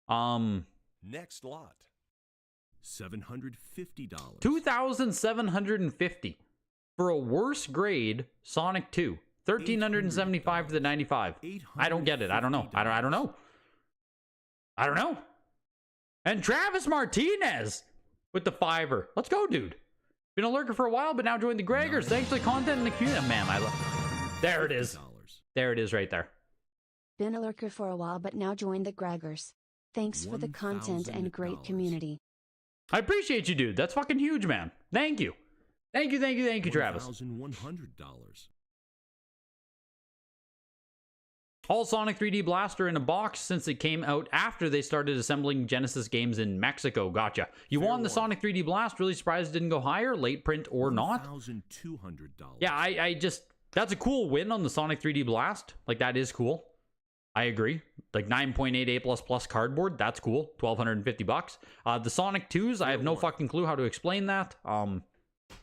Next lot. $750. $2,750 for a worse grade Sonic 2. $1,375 for the 95. I don't get it. I don't know. I don't know. I don't know. And Travis Martinez with the $5. Let's go, dude. Been a lurker for a while, but now joined the Gregors. Thanks for the content and the community. Man, I love. There it is. There it is right there. Been a lurker for a while, but now joined the Gregors. Thanks for the content and great community. I appreciate you, dude. That's fucking huge, man. Thank you. Thank you, Travis. $1,100. All Sonic 3D Blast are in a box since it came out after they started assembling Genesis games in Mexico. Gotcha. You won the Sonic 3D Blast. Really surprised it didn't go higher, late print or not. $1,200. Yeah, I just... That's a cool win on the Sonic 3D Blast. Like, that is cool. I agree. Like, 9.8A++ cardboard. That's cool. $1,250. The Sonic 2s, I have no fucking clue how to explain that.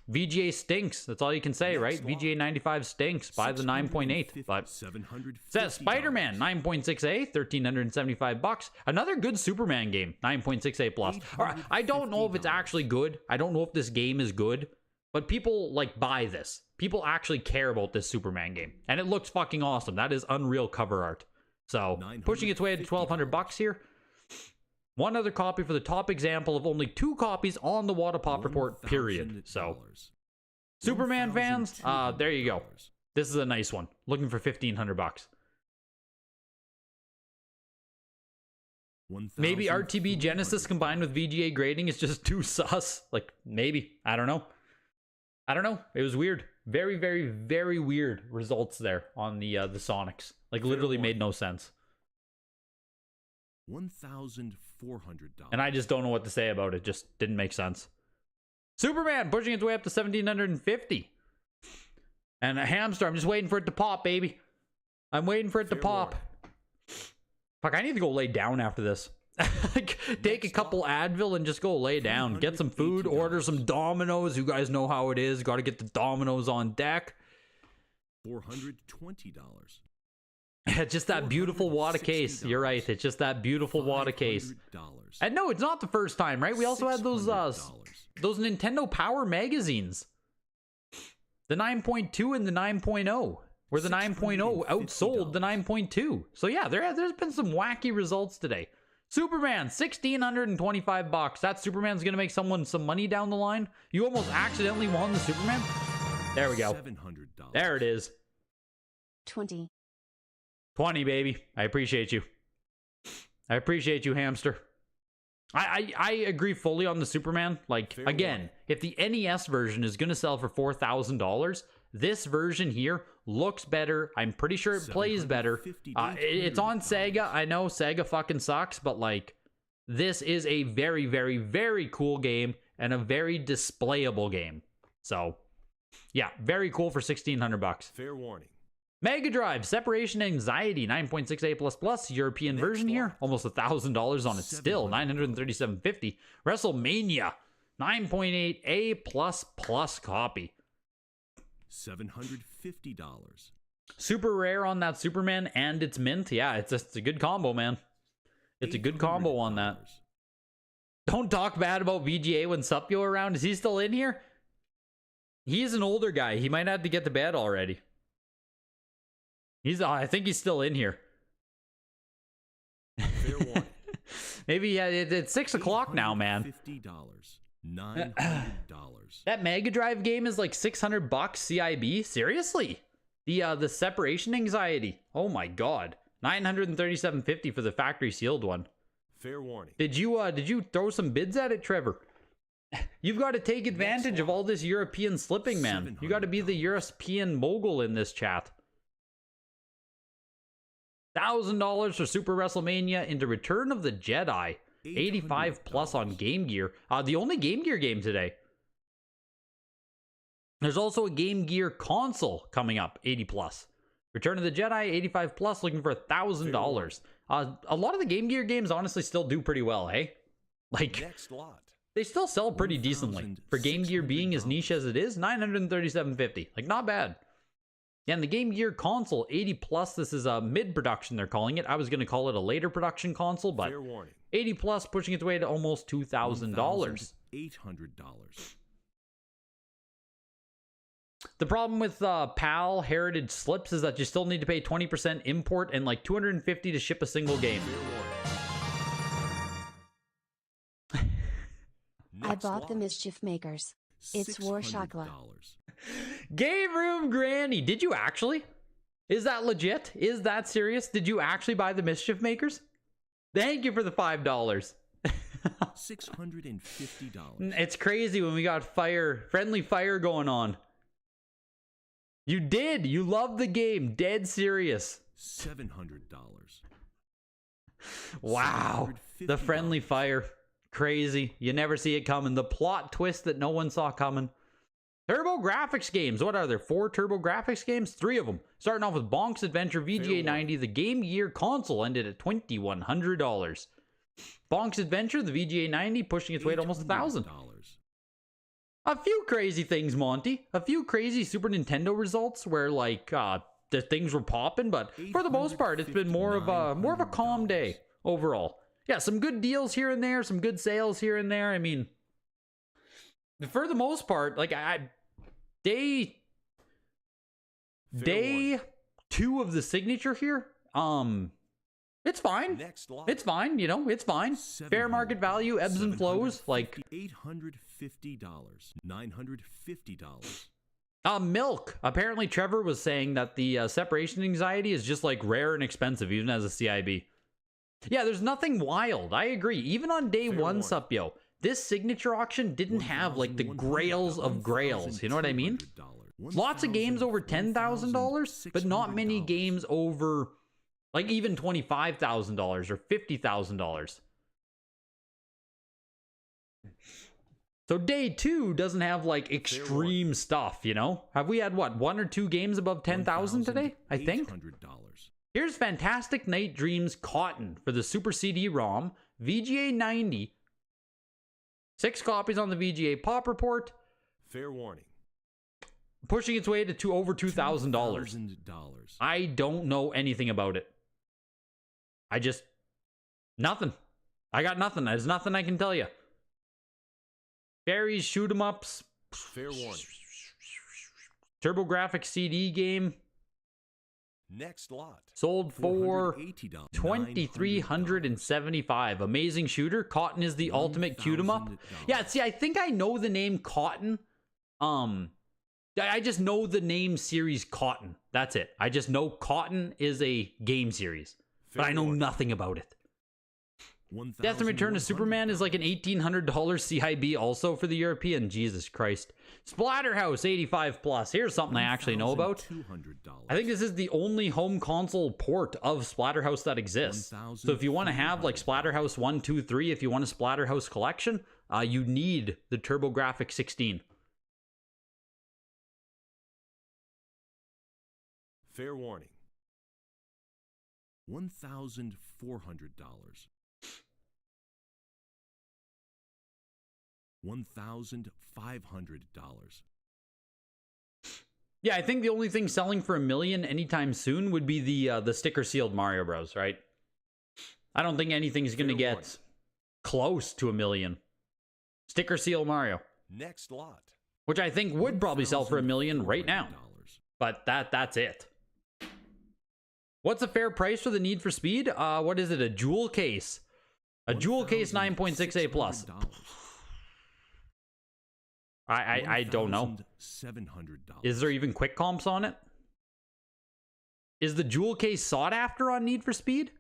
VGA stinks. That's all you can say, right? VGA 95 stinks. Buy the 9.8. But says Spider-Man 9.6A, $1,375. Another good Superman game, 9.6A+. All right, I don't know if it's actually good. I don't know if this game is good, but people like buy this. People actually care about this Superman game, and it looks fucking awesome. That is Unreal cover art. So pushing its way to $1,200 here. One other copy for the top example of only 2 copies on the Whatapop report, period. So, Superman fans, there you go. This is a nice one. Looking for $1,500. Maybe RTB Genesis combined with VGA grading is just too sus. Like, maybe. I don't know. It was weird. Very, very, very weird results there on the Sonics. Like, literally made no sense. $1,400. And I just don't know what to say about it. Just didn't make sense. Superman pushing its way up to $1,750. And a hamster, I'm just waiting for it to pop, baby. I'm waiting for it to pop. Fuck, I need to go lay down after this. Like, take a couple Advil and just go lay down. Get some food, order some Dominoes. You guys know how it is. Got to get the Dominoes on deck. $420. It's just that beautiful water case. You're right. It's just that beautiful water case. And no, it's not the first time, right? We also had those Nintendo Power magazines. The 9.2 and the 9.0. Where the 9.0 outsold the 9.2. So yeah, there's been some wacky results today. Superman, $1,625. That Superman's gonna make someone some money down the line. You almost accidentally won the Superman. There we go. $700. There it is. 20. 20, baby. I appreciate you. I appreciate you, hamster. I agree fully on the Superman. Like, again, if the NES version is gonna sell for $4,000, this version here looks better. I'm pretty sure it plays better. It's on Sega. I know Sega fucking sucks, but like, this is a very, very, very cool game and a very displayable game. So, yeah, very cool for $1,600. Fair warning. Mega Drive, Separation Anxiety, 9.68++, European version here, almost $1,000 on it still, $937.50. WrestleMania, 9.8A++ copy. $750. Super rare on that Superman, and it's mint. Yeah, it's a good combo, man. It's a good combo on that. Don't talk bad about VGA when Supyo around. Is he still in here? He's an older guy. He might have to get to bed already. I think he's still in here. Fair warning. Maybe, yeah, it's 6 o'clock now, man. $50. $900. That Mega Drive game is like $600 CIB? Seriously? The Separation Anxiety. Oh my god. $937.50 for the factory sealed one. Fair warning. Did you throw some bids at it, Trevor? You've got to take advantage of all this European slipping, man. You got to be the European mogul in this chat. $1,000 for Super WrestleMania into Return of the Jedi. 85+ on Game Gear. The only Game Gear game today. There's also a Game Gear console coming up, 80+. Return of the Jedi, 85+, looking for $1,000. A lot of the Game Gear games honestly still do pretty well, hey? Like, Next lot. they still sell pretty decently. For Game Gear being as niche as it is, $937.50. Like, not bad. Yeah, and the Game Gear console, 80+, this is a mid-production, they're calling it. I was going to call it a later production console, but 80+, pushing its way to almost $2,000. $800. The problem with PAL Heritage Slips is that you still need to pay 20% import and like $250 to ship a single game. I bought the Mischief Makers. It's War Shakla. Game Room Granny, did you actually? Is that legit? Is that serious? Did you actually buy the Mischief Makers? Thank you for the $5. $650. It's crazy when we got friendly fire going on. You did. You love the game. Dead serious. $700. Wow. The friendly fire. Crazy. You never see it coming. The plot twist that no one saw coming. Turbo Graphics games. What are there? 4 Turbo Graphics games? 3 of them. Starting off with Bonk's Adventure VGA 90. The Game Gear console ended at $2,100. Bonk's Adventure, the VGA 90, pushing its way to almost $1,000. A few crazy things, Monty. A few crazy Super Nintendo results where like the things were popping, but for the most part, it's been more of a calm day overall. Yeah, some good deals here and there, some good sales here and there. I mean, for the most part, like day 2 of the signature here, it's fine. It's fine, you know, it's fine. Fair market value, ebbs and flows, like $850. $950. Milk. Apparently Trevor was saying that the Separation Anxiety is just like rare and expensive, even as a CIB. Yeah, there's nothing wild. I agree. Even on day 1, Supyo, this signature auction didn't have like the grails of grails. You know what I mean? Lots of games over $10,000, but not many games over like even $25,000 or $50,000. So day 2 doesn't have like extreme stuff, you know? Have we had what, 1 or 2 games above 10,000 today? I think. Here's Fantastic Night Dreams Cotton for the Super CD-ROM, VGA 90. 6 copies on the VGA Pop Report. Fair warning. Pushing its way to over $2,000. I don't know anything about it. Nothing. I got nothing. There's nothing I can tell you. Fairies, shoot 'em ups. Fair warning. TurboGrafx CD game. Next lot. Sold for $480. $2,375. Amazing shooter. Cotton is the ultimate cute 'em up. Yeah, see, I think I know the name Cotton. I just know the name series Cotton. That's it. I just know Cotton is a game series. But I know nothing about it. Death and Return of Superman is like an $1,800 CIB also for the European. Jesus Christ. Splatterhouse 85 plus. Here's something I actually know about. I think this is the only home console port of Splatterhouse that exists. So if you want to have like Splatterhouse 1, 2, 3, if you want a Splatterhouse collection, you need the TurboGrafx 16. Fair warning. $1,400. $1,500. Yeah, I think the only thing selling for $1 million anytime soon would be the sticker sealed Mario Bros, right? I don't think anything's going to get close to $1 million. Sticker seal Mario. Next lot. Which I think would probably sell for $1 million right now. But that's it. What's a fair price for the Need for Speed? What is it? A jewel case. A jewel case 9.6A plus. I don't know. Is there even quick comps on it? Is the jewel case sought after on Need for Speed?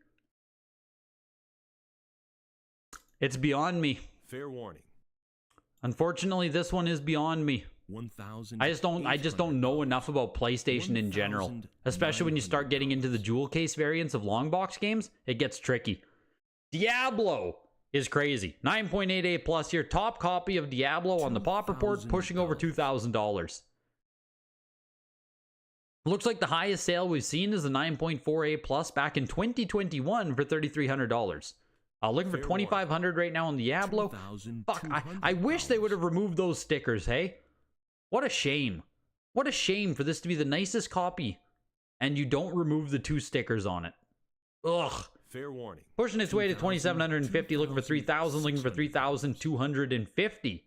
It's beyond me. Fair warning. Unfortunately, this one is beyond me. I just don't know enough about PlayStation in general. Especially when you start getting into the jewel case variants of long box games, it gets tricky. Diablo is crazy. 9.88 plus here. Top copy of Diablo on the Pop Report, pushing over $2,000. Looks like the highest sale we've seen is the 9.4A plus back in 2021 for $3,300. Looking for $2,500 right now on Diablo. Fuck, I wish they would have removed those stickers, hey? What a shame. What a shame for this to be the nicest copy and you don't remove the 2 stickers on it. Ugh. Fair warning. Pushing its way to $2,750, looking for $3,000, looking for $3,250.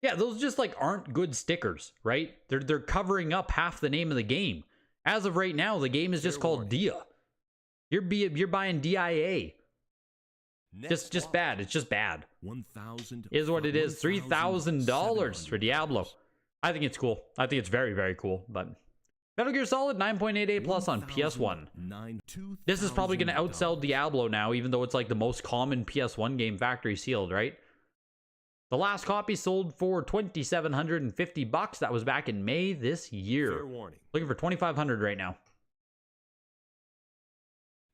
Yeah, those just like aren't good stickers, right? They're covering up half the name of the game. As of right now, the game is just called Dia. You're buying DIA. Just bad. It's just bad. Is what it is. $3,000 for Diablo. I think it's cool. I think it's very, very cool. But Metal Gear Solid 9.88 plus on PS1. This is probably going to outsell Diablo now, even though it's like the most common PS1 game factory sealed, right? The last copy sold for $2,750. That was back in May this year. Fair warning. Looking for $2,500 right now.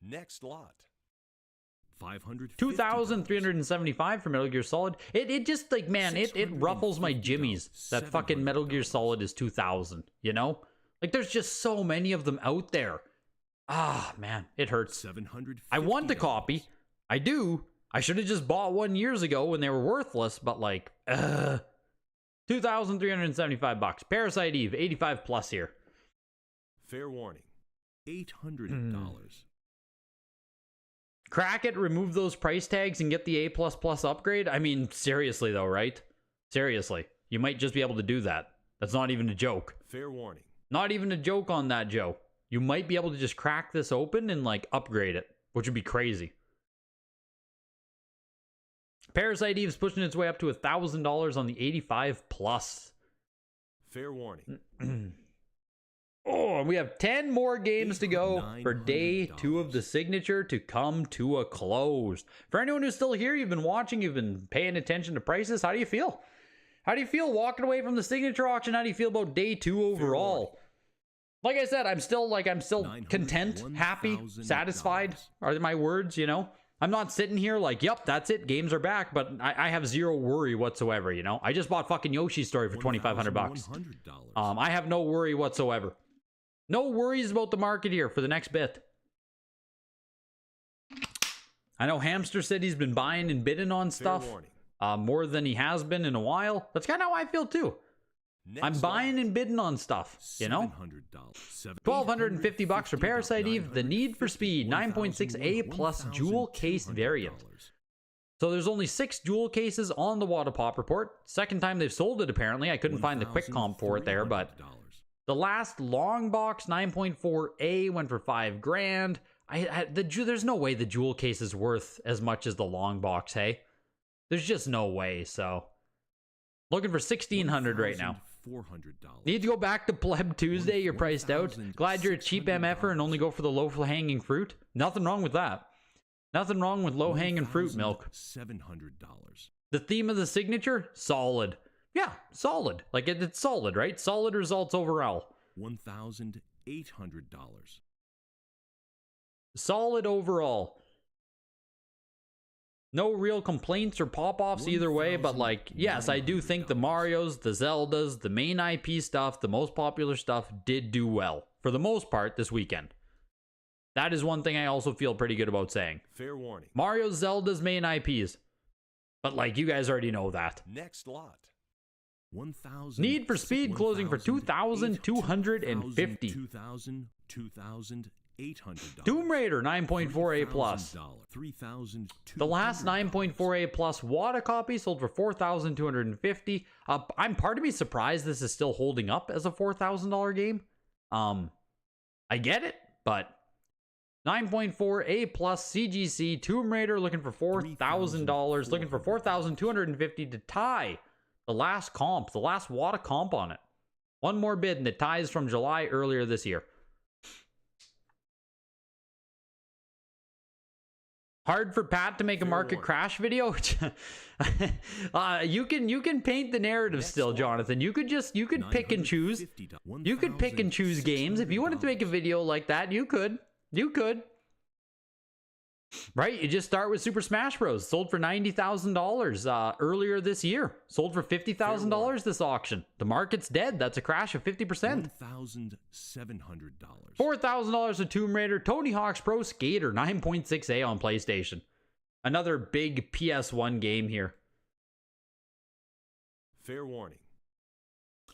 Next lot. $2,375 for Metal Gear Solid. It just like, man, it ruffles my jimmies that fucking Metal Gear Solid is 2,000, you know? Like, there's just so many of them out there. Ah, man, it hurts. I want the copy. I do. I should have just bought one years ago when they were worthless, but like, $2,375. Parasite Eve, 85 plus here. Fair warning. $800. Crack it, remove those price tags, and get the A++ upgrade? I mean, seriously though, right? Seriously. You might just be able to do that. That's not even a joke. Fair warning. Not even a joke on that, Joe. You might be able to just crack this open and like upgrade it, which would be crazy. Parasite Eve's pushing its way up to $1,000 on the 85 plus. Fair warning. Oh, and we have 10 more games to go for day 2 of the signature to come to a close. For anyone who's still here, you've been watching, you've been paying attention to prices, how do you feel? How do you feel walking away from the signature auction? How do you feel about day 2 overall? Like I said, I'm still content, happy, satisfied are my words, you know? I'm not sitting here like, yep, that's it, games are back, but I have zero worry whatsoever, you know? I just bought fucking Yoshi's Story for $2,500. I have no worry whatsoever. No worries about the market here for the next bit. I know Hamster said he's been buying and bidding on stuff more than he has been in a while. That's kind of how I feel too. I'm buying and bidding on stuff, you know? $1,250 for Parasite Eve, the Need for Speed 9.6A plus jewel case variant. So there's only 6 jewel cases on the Wada Pop report. Second time they've sold it apparently. I couldn't find the quick comp for it there, but the last long box 9.4A went for $5,000. There's no way the jewel case is worth as much as the long box, hey? There's just no way, so looking for $1,600 right now. Need to go back to Pleb Tuesday, you're priced out. Glad you're a cheap MFer and only go for the low-hanging fruit. Nothing wrong with that. Nothing wrong with low-hanging fruit milk. The theme of the signature? Solid. Yeah, solid. Like, it's solid, right? Solid results overall. $1,800. Solid overall. No real complaints or pop-offs either way, but like, yes, I do think the Marios, the Zeldas, the main IP stuff, the most popular stuff did do well, for the most part, this weekend. That is one thing I also feel pretty good about saying. Fair warning. Mario, Zelda's main IPs. But like, you guys already know that. Next lot. Need for Speed closing for $2,250. Tomb Raider 9.4A plus. The last 9.4A plus WADA copy sold for $4,250. I'm part of me surprised this is still holding up as a $4,000 game. I get it, but 9.4A plus CGC Tomb Raider looking for $4,000, looking for $4,250 to tie the last comp, the last WADA comp on it. One more bid and it ties from July earlier this year. Hard for Pat to make a market crash video. You can paint the narrative still, Jonathan. You could pick and choose. You could pick and choose games. If you wanted to make a video like that, you could. Right? You just start with Super Smash Bros. Sold for $90,000 earlier this year. Sold for $50,000 this auction. The market's dead. That's a crash of 50%. $1,700. $4,000 of Tomb Raider. Tony Hawk's Pro Skater 9.6A on PlayStation. Another big PS1 game here. Fair warning.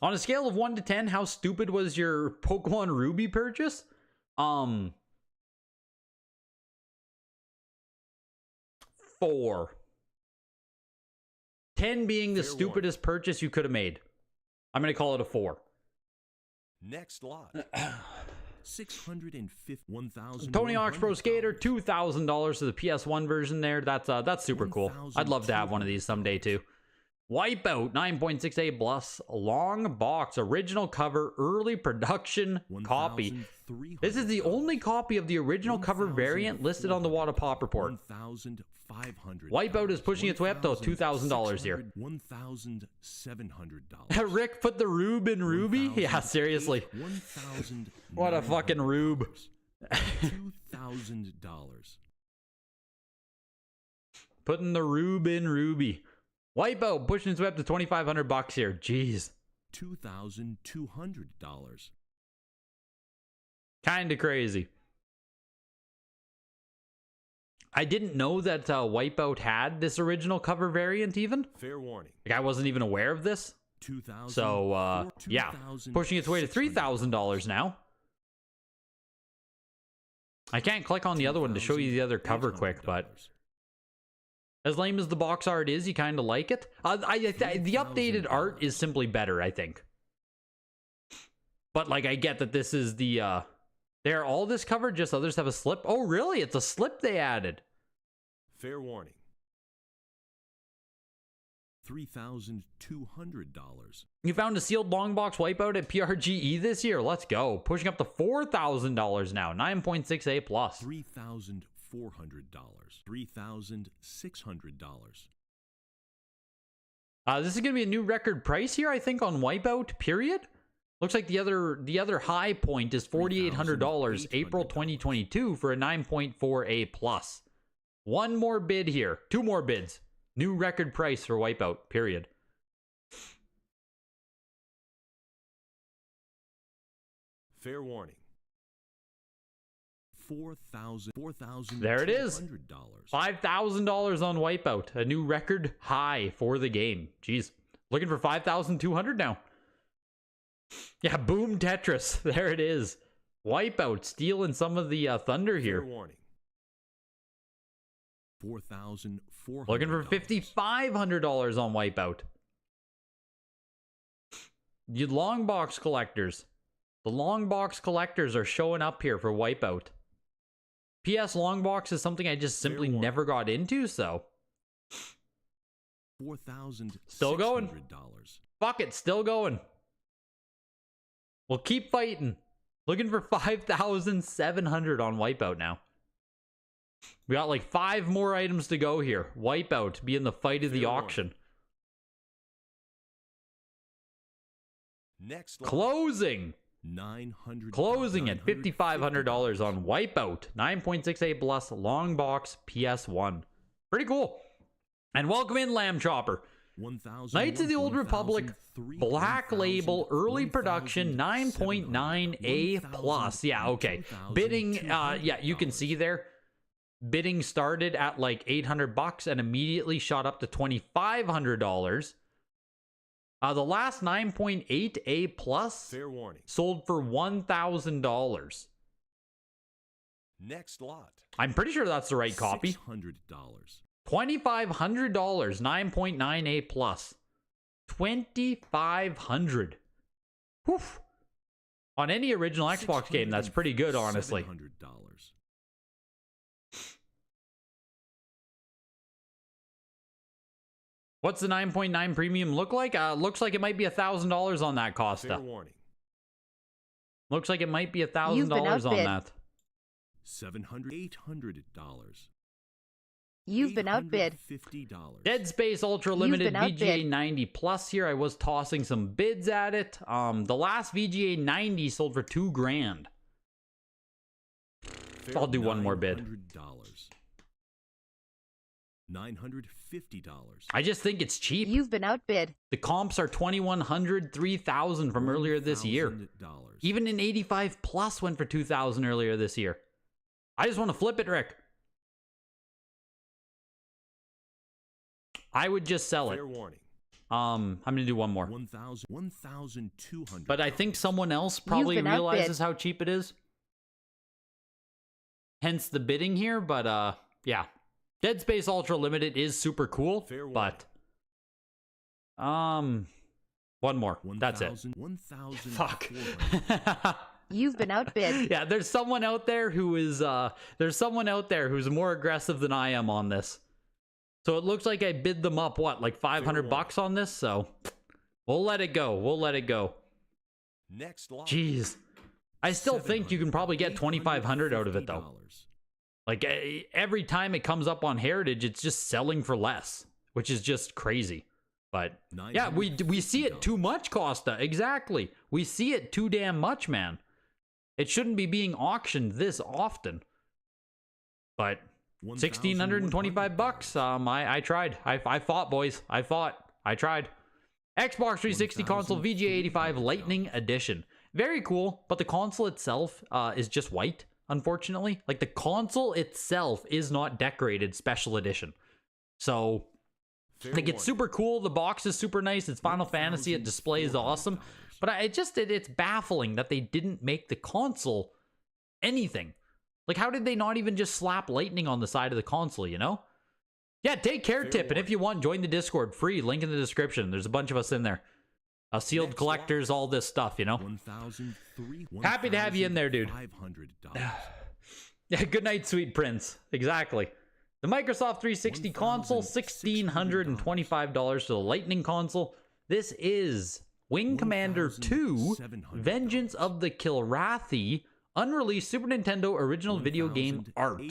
On a scale of 1 to 10, how stupid was your Pokemon Ruby purchase? 4. 10 being the stupidest purchase you could have made. I'm going to call it a 4. Next lot. $650. Tony Hawk's Pro Skater, $2,000 for the PS1 version there. That's super cool. I'd love to have one of these someday too. Wipeout 9.6A plus long box original cover early production copy. This is the only copy of the original cover variant listed on the Wada Pop report. Wipeout is pushing its way up to $2,000 here. $1,700. Rick put the Rube in Ruby? Yeah, seriously. What a fucking Rube. $2,000. Putting the Rube in Ruby. Wipeout pushing its way up to $2,500 here. Jeez. $2,200. Kinda crazy. I didn't know that Wipeout had this original cover variant even. Fair warning. Like, I wasn't even aware of this. So, yeah. Pushing its way to $3,000 now. I can't click on the other one to show you the other cover quick, but as lame as the box art is, you kind of like it. The updated art is simply better, I think. But, like, I get that this is the, they're all this cover, just others have a slip. Oh, really? It's a slip they added. Fair warning. $3,200. You found a sealed long box Wipeout at PRGE this year. Let's go. Pushing up to $4,000 now. 9.6A plus. $3,400. $3,600. This is going to be a new record price here, I think, on Wipeout, period. Looks like the other high point is $4,800, April 2022 for a 9.4A plus. One more bid here. 2 more bids. New record price for Wipeout, period. Fair warning. There it is. $5,000 on Wipeout. A new record high for the game. Jeez. Looking for 5,200 now. Yeah, boom Tetris. There it is. Wipeout stealing some of the thunder here. Fair warning. $4,400. Looking for $5,500 on Wipeout. You long box collectors. The long box collectors are showing up here for Wipeout. PS long box is something I just simply never got into, so. Still going. Fuck it, still going. We'll keep fighting. Looking for 5,700 on Wipeout now. We got like 5 more items to go here. Wipeout being the fight of the auction. Next lot. Closing. $900. Closing at $5,500 on Wipeout. 9.68 plus long box PS1. Pretty cool. And welcome in, Lamb Chopper. Knights of the Old Republic Black Label Early Production 9.9 A plus. Yeah, okay. Bidding, yeah, you can see there. Bidding started at like $800 and immediately shot up to $2,500. The last 9.8 A plus Fair warning. sold for $1,000. Next lot. I'm pretty sure that's the right copy. $600. $2,500, 9.9 A plus. $2,500. Whew. On any original Xbox game, that's pretty good, honestly. $700. What's the 9.9 premium look like? Looks like it might be $1,000 on that, Fair Costa. warning. Looks like it might be $1,000 You've been on outbid. that. $800. You've been outbid. $50. Dead Space Ultra Limited been outbid. VGA 90 plus here. I was tossing some bids at it. The last VGA 90 sold for $2,000. Fair I'll do one more bid. $950. I just think it's cheap. You've been outbid. The comps are $2,100, $3,000 from earlier this year. $1,000. Even an 85 plus went for $2,000 earlier this year. I just want to flip it, Rick. I would just sell it. Fair warning. I'm gonna do one more. $1,200. But I think someone else probably been outbid. realizes how cheap it is. Hence the bidding here, but yeah. Dead Space Ultra Limited is super cool, Fair warning. but one more. That's it. Fuck. You've been outbid. Yeah, there's someone out there who is who's more aggressive than I am on this. So it looks like I bid them up what, like $500 on this, so we'll let it go. We'll let it go. Next lot. Jeez. I still think you can probably get $2,500 out of it though. Like every time it comes up on Heritage, it's just selling for less, which is just crazy. But yeah, we see it too much, Costa. Exactly. We see it too damn much, man. It shouldn't be being auctioned this often. But $1,625. I tried. I fought, boys. I fought. I tried. Xbox 360 console VGA 85 Lightning Edition. Very cool, but the console itself is just white, unfortunately. Like, the console itself is not decorated special edition. So, like, it's super cool. The box is super nice. It's Final Fantasy. It displays awesome. But it's baffling that they didn't make the console anything. Like, how did they not even just slap Lightning on the side of the console, you know? Yeah, take care, Tip. And if you want, join the Discord. Free. Link in the description. There's a bunch of us in there. Sealed Next collectors, all this stuff, you know? Happy to have you in there, dude. Yeah, good night, sweet prince. Exactly. The Microsoft 360 console, $1,625 for the Lightning console. This is Wing Commander 2, Vengeance of the Kilrathi, unreleased Super Nintendo original video game art.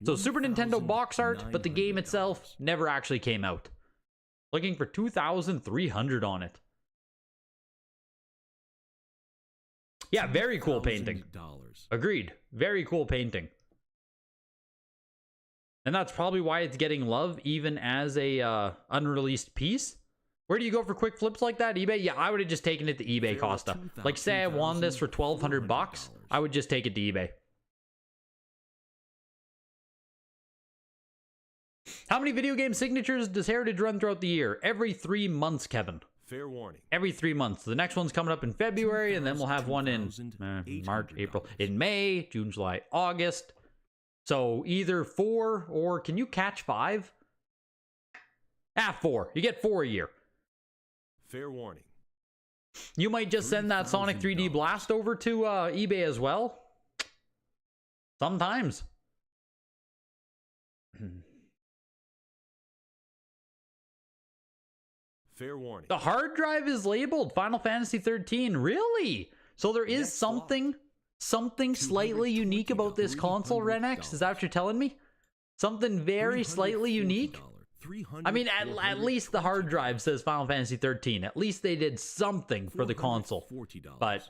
So Super Nintendo box art, but the game itself never actually came out. Looking for $2,300 on it. Yeah, very cool painting. Agreed. Very cool painting. And that's probably why it's getting love even as a unreleased piece. Where do you go for quick flips like that? eBay? Yeah, I would have just taken it to eBay, Costa. Like, say I won this for $1,200, I would just take it to eBay. How many video game signatures does Heritage run throughout the year? Every 3 months, Kevin. Fair warning. Every 3 months. The next one's coming up in February, and then we'll have one in March, April, in May, June, July, August. So either 4 or can you catch 5? 4. You get 4 a year. Fair warning. You might just send that Sonic 3D Blast over to eBay as well. Sometimes. Fair warning. The hard drive is labeled Final Fantasy 13. Really? So there is something slightly unique about this console, Renex? Is that what you're telling me? Something very slightly unique? I mean, at least the hard drive says Final Fantasy 13. At least they did something for the console. But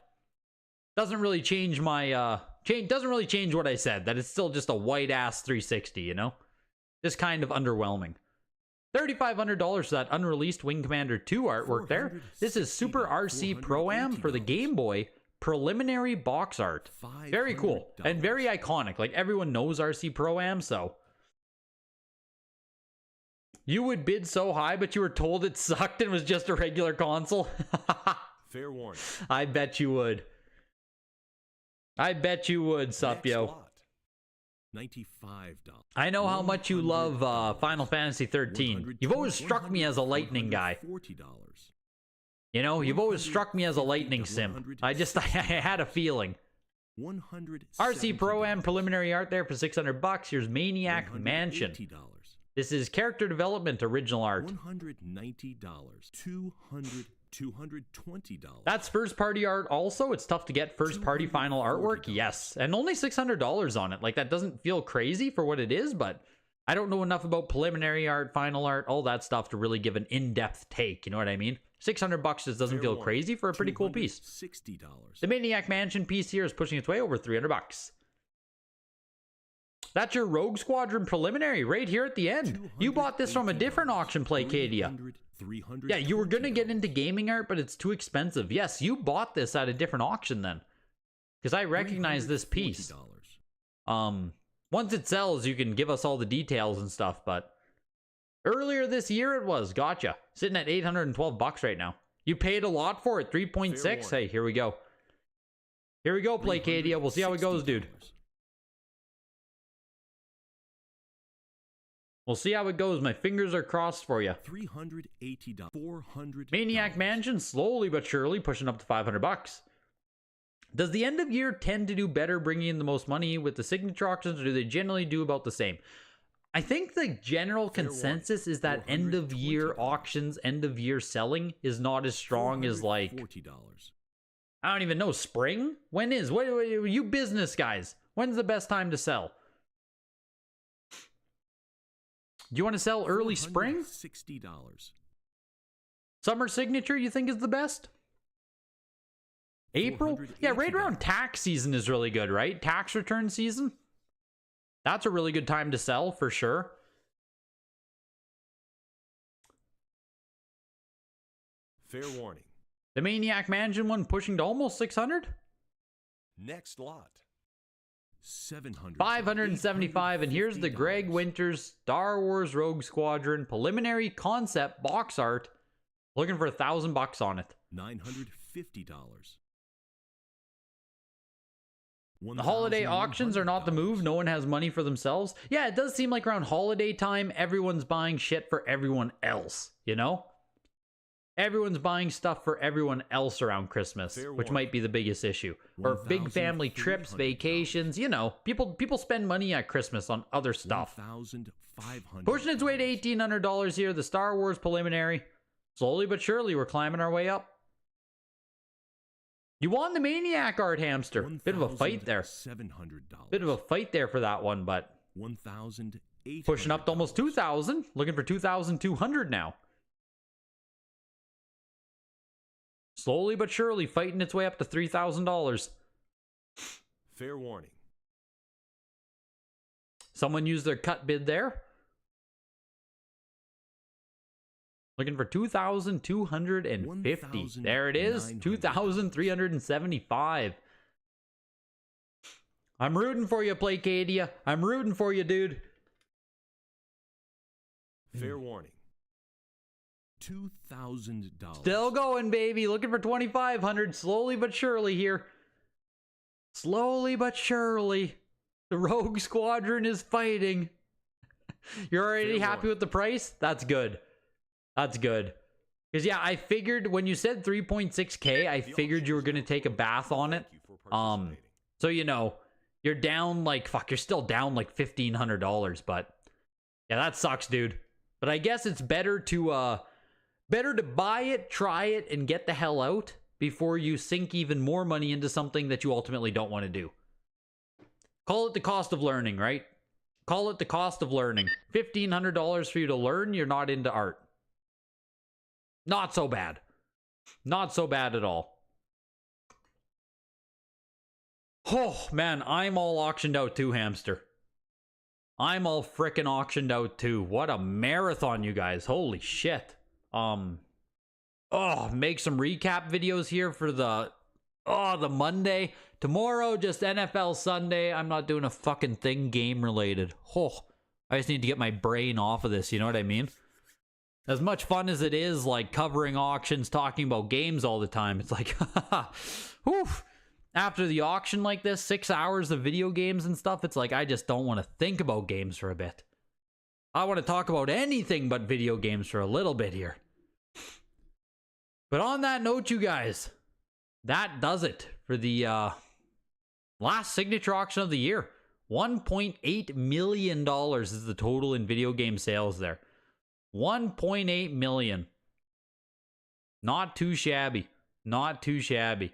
doesn't really change my doesn't really change what I said, that it's still just a white ass 360, you know? Just kind of underwhelming. $3,500 for that unreleased Wing Commander 2 artwork there. This is Super RC Pro-Am for the Game Boy preliminary box art. Very cool and very iconic. Like, everyone knows RC Pro-Am, so you would bid so high, but you were told it sucked and was just a regular console. Fair warning. I bet you would. I bet you would, Supyo. $95. I know how much you love Final Fantasy 13. You've always struck me as a lightning guy. $40. You know, you've always struck me as a lightning simp. I had a feeling. RC Pro-Am preliminary art there for $600. Here's Maniac Mansion. This is character development original art. $190. $220. That's first party art also. It's tough to get first party final artwork. Yes. And only $600 on it. Like, that doesn't feel crazy for what it is, but I don't know enough about preliminary art, final art, all that stuff to really give an in-depth take. You know what I mean? $600 just doesn't feel crazy for a pretty cool piece. $60. The Maniac Mansion piece here is pushing its way over $300. That's your Rogue Squadron preliminary right here at the end. You bought this from a different auction play, Cadia. Yeah, you were going to get into gaming art, but it's too expensive. Yes, you bought this at a different auction then. Because I recognize this piece. Once it sells, you can give us all the details and stuff, but earlier this year it was. Gotcha. Sitting at $812 right now. You paid a lot for it. 3.6. Hey, here we go. Here we go, Play Cadia. We'll see how it goes, dude. We'll see how it goes. My fingers are crossed for you. $380. $400. Maniac Mansion, slowly but surely pushing up to $500. Does the end of year tend to do better bringing in the most money with the signature auctions, or do they generally do about the same? I think the general consensus is that end of year auctions, end of year selling is not as strong as, like, I don't even know, spring? When is? What, you business guys, when's the best time to sell? Do you want to sell early spring? $60. Summer signature, you think is the best? April? Yeah, right around tax season is really good, right? Tax return season? That's a really good time to sell, for sure. Fair warning. The Maniac Mansion one pushing to almost 600? Next lot. $700. 575, and here's the Greg Winters Star Wars Rogue Squadron preliminary concept box art. Looking for $1,000 on it. $950. The holiday auctions are not the move. No one has money for themselves. Yeah, it does seem like around holiday time, everyone's buying shit for everyone else, you know? Everyone's buying stuff for everyone else around Christmas, which might be the biggest issue. Or big family trips, vacations, you know. People spend money at Christmas on other stuff. Pushing its way to $1,800 here, the Star Wars preliminary. Slowly but surely, we're climbing our way up. You won the Maniac art, Hamster. Bit of a fight there. Bit of a fight there for that one, but pushing up to almost 2,000. Looking for 2,200 now. Slowly but surely fighting its way up to $3,000. Fair warning. Someone used their cut bid there. Looking for 2,250. There it is. 2,375. I'm rooting for you, Placadia. I'm rooting for you, dude. Fair warning. $2,000. Still going, baby. Looking for 2,500. Slowly but surely here. Slowly but surely. The Rogue Squadron is fighting. You're already Fair happy warning. with the price? That's good. That's good. Because, yeah, I figured when you said 3.6K, I figured you were going to take a bath on it. Thank you for participating. So, you know, you're down like, fuck, you're still down like $1,500. But, yeah, that sucks, dude. But I guess it's better to buy it, try it, and get the hell out before you sink even more money into something that you ultimately don't want to do. Call it the cost of learning, right? Call it the cost of learning. $1,500 for you to learn, you're not into art. Not so bad. Not so bad at all. Oh, man, I'm all auctioned out too, hamster. I'm all frickin' auctioned out too. What a marathon, you guys. Holy shit. Make some recap videos here for the Monday. Tomorrow, just NFL Sunday. I'm not doing a fucking thing game related. I just need to get my brain off of this, you know what I mean? As much fun as it is, like, covering auctions, talking about games all the time, it's like, whew. After the auction like this, 6 hours of video games and stuff, it's like, I just don't want to think about games for a bit. I want to talk about anything but video games for a little bit here. But on that note, you guys, that does it for the last signature auction of the year. $1.8 million is the total in video game sales there. 1.8 million. Not too shabby. Not too shabby.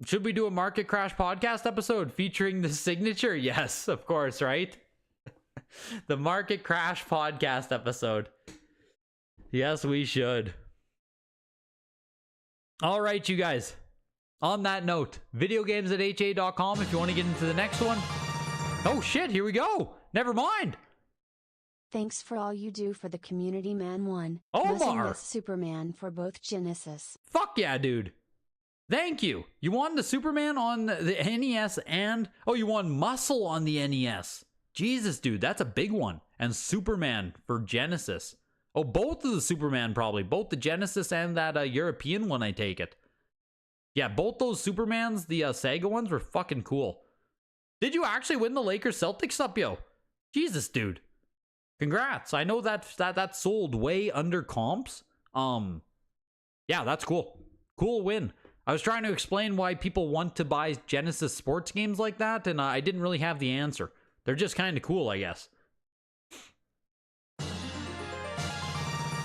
Should we do a Market Crash podcast episode featuring the signature? Yes, of course, right? The Market Crash podcast episode. Yes, we should. All right, you guys. On that note, videogames@ha.com if you want to get into the next one. Oh, shit, here we go. Never mind. Thanks for all you do for the community, Man 1. Omar! With Superman for both Genesis. Fuck yeah, dude. Thank you. You won the Superman on the NES and... Oh, you won Muscle on the NES. Jesus, dude, that's a big one. And Superman for Genesis. Oh, both of the Superman probably. Both the Genesis and that European one, I take it. Yeah, both those Supermans, the Sega ones, were fucking cool. Did you actually win the Lakers Celtics up, yo? Jesus, dude. Congrats. I know that sold way under comps. Yeah, that's cool. Cool win. I was trying to explain why people want to buy Genesis sports games like that, and I didn't really have the answer. They're just kind of cool, I guess.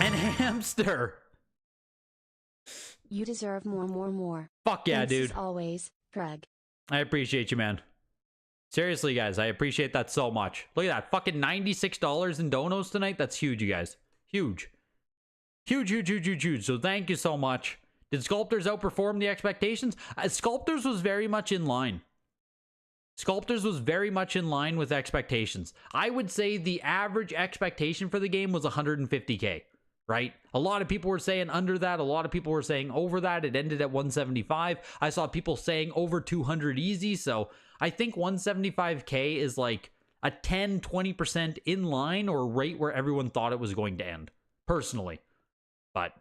And Hamster. You deserve more. Fuck yeah, Thanks dude. As always, Craig. I appreciate you, man. Seriously, guys, I appreciate that so much. Look at that. Fucking $96 in donos tonight. That's huge, you guys. Huge. Huge. So thank you so much. Did Sculptors outperform the expectations? Sculptors was very much in line. Sculptors was very much in line with expectations. I would say the average expectation for the game was 150K, right? A lot of people were saying under that. A lot of people were saying over that. It ended at 175. I saw people saying over 200 easy. So I think 175K is like a 10-20% in line or right where everyone thought it was going to end, personally. But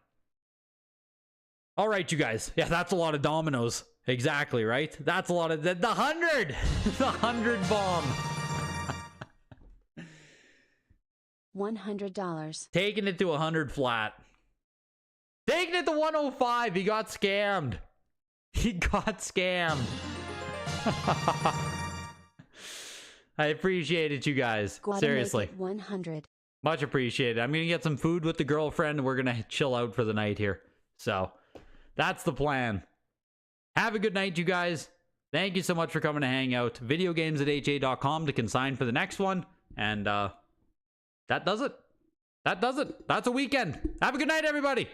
all right, you guys. Yeah, that's a lot of dominoes. Exactly, right? That's a lot of... The 100! The 100 bomb. $100. Taking it to 100 flat. Taking it to 105. He got scammed. He got scammed. I appreciate it, you guys. Seriously. 100. Much appreciated. I'm going to get some food with the girlfriend. We're going to chill out for the night here. So, that's the plan. Have a good night, you guys. Thank you so much for coming to hang out. Videogames@ha.com to consign for the next one. And that does it. That's a weekend. Have a good night, everybody.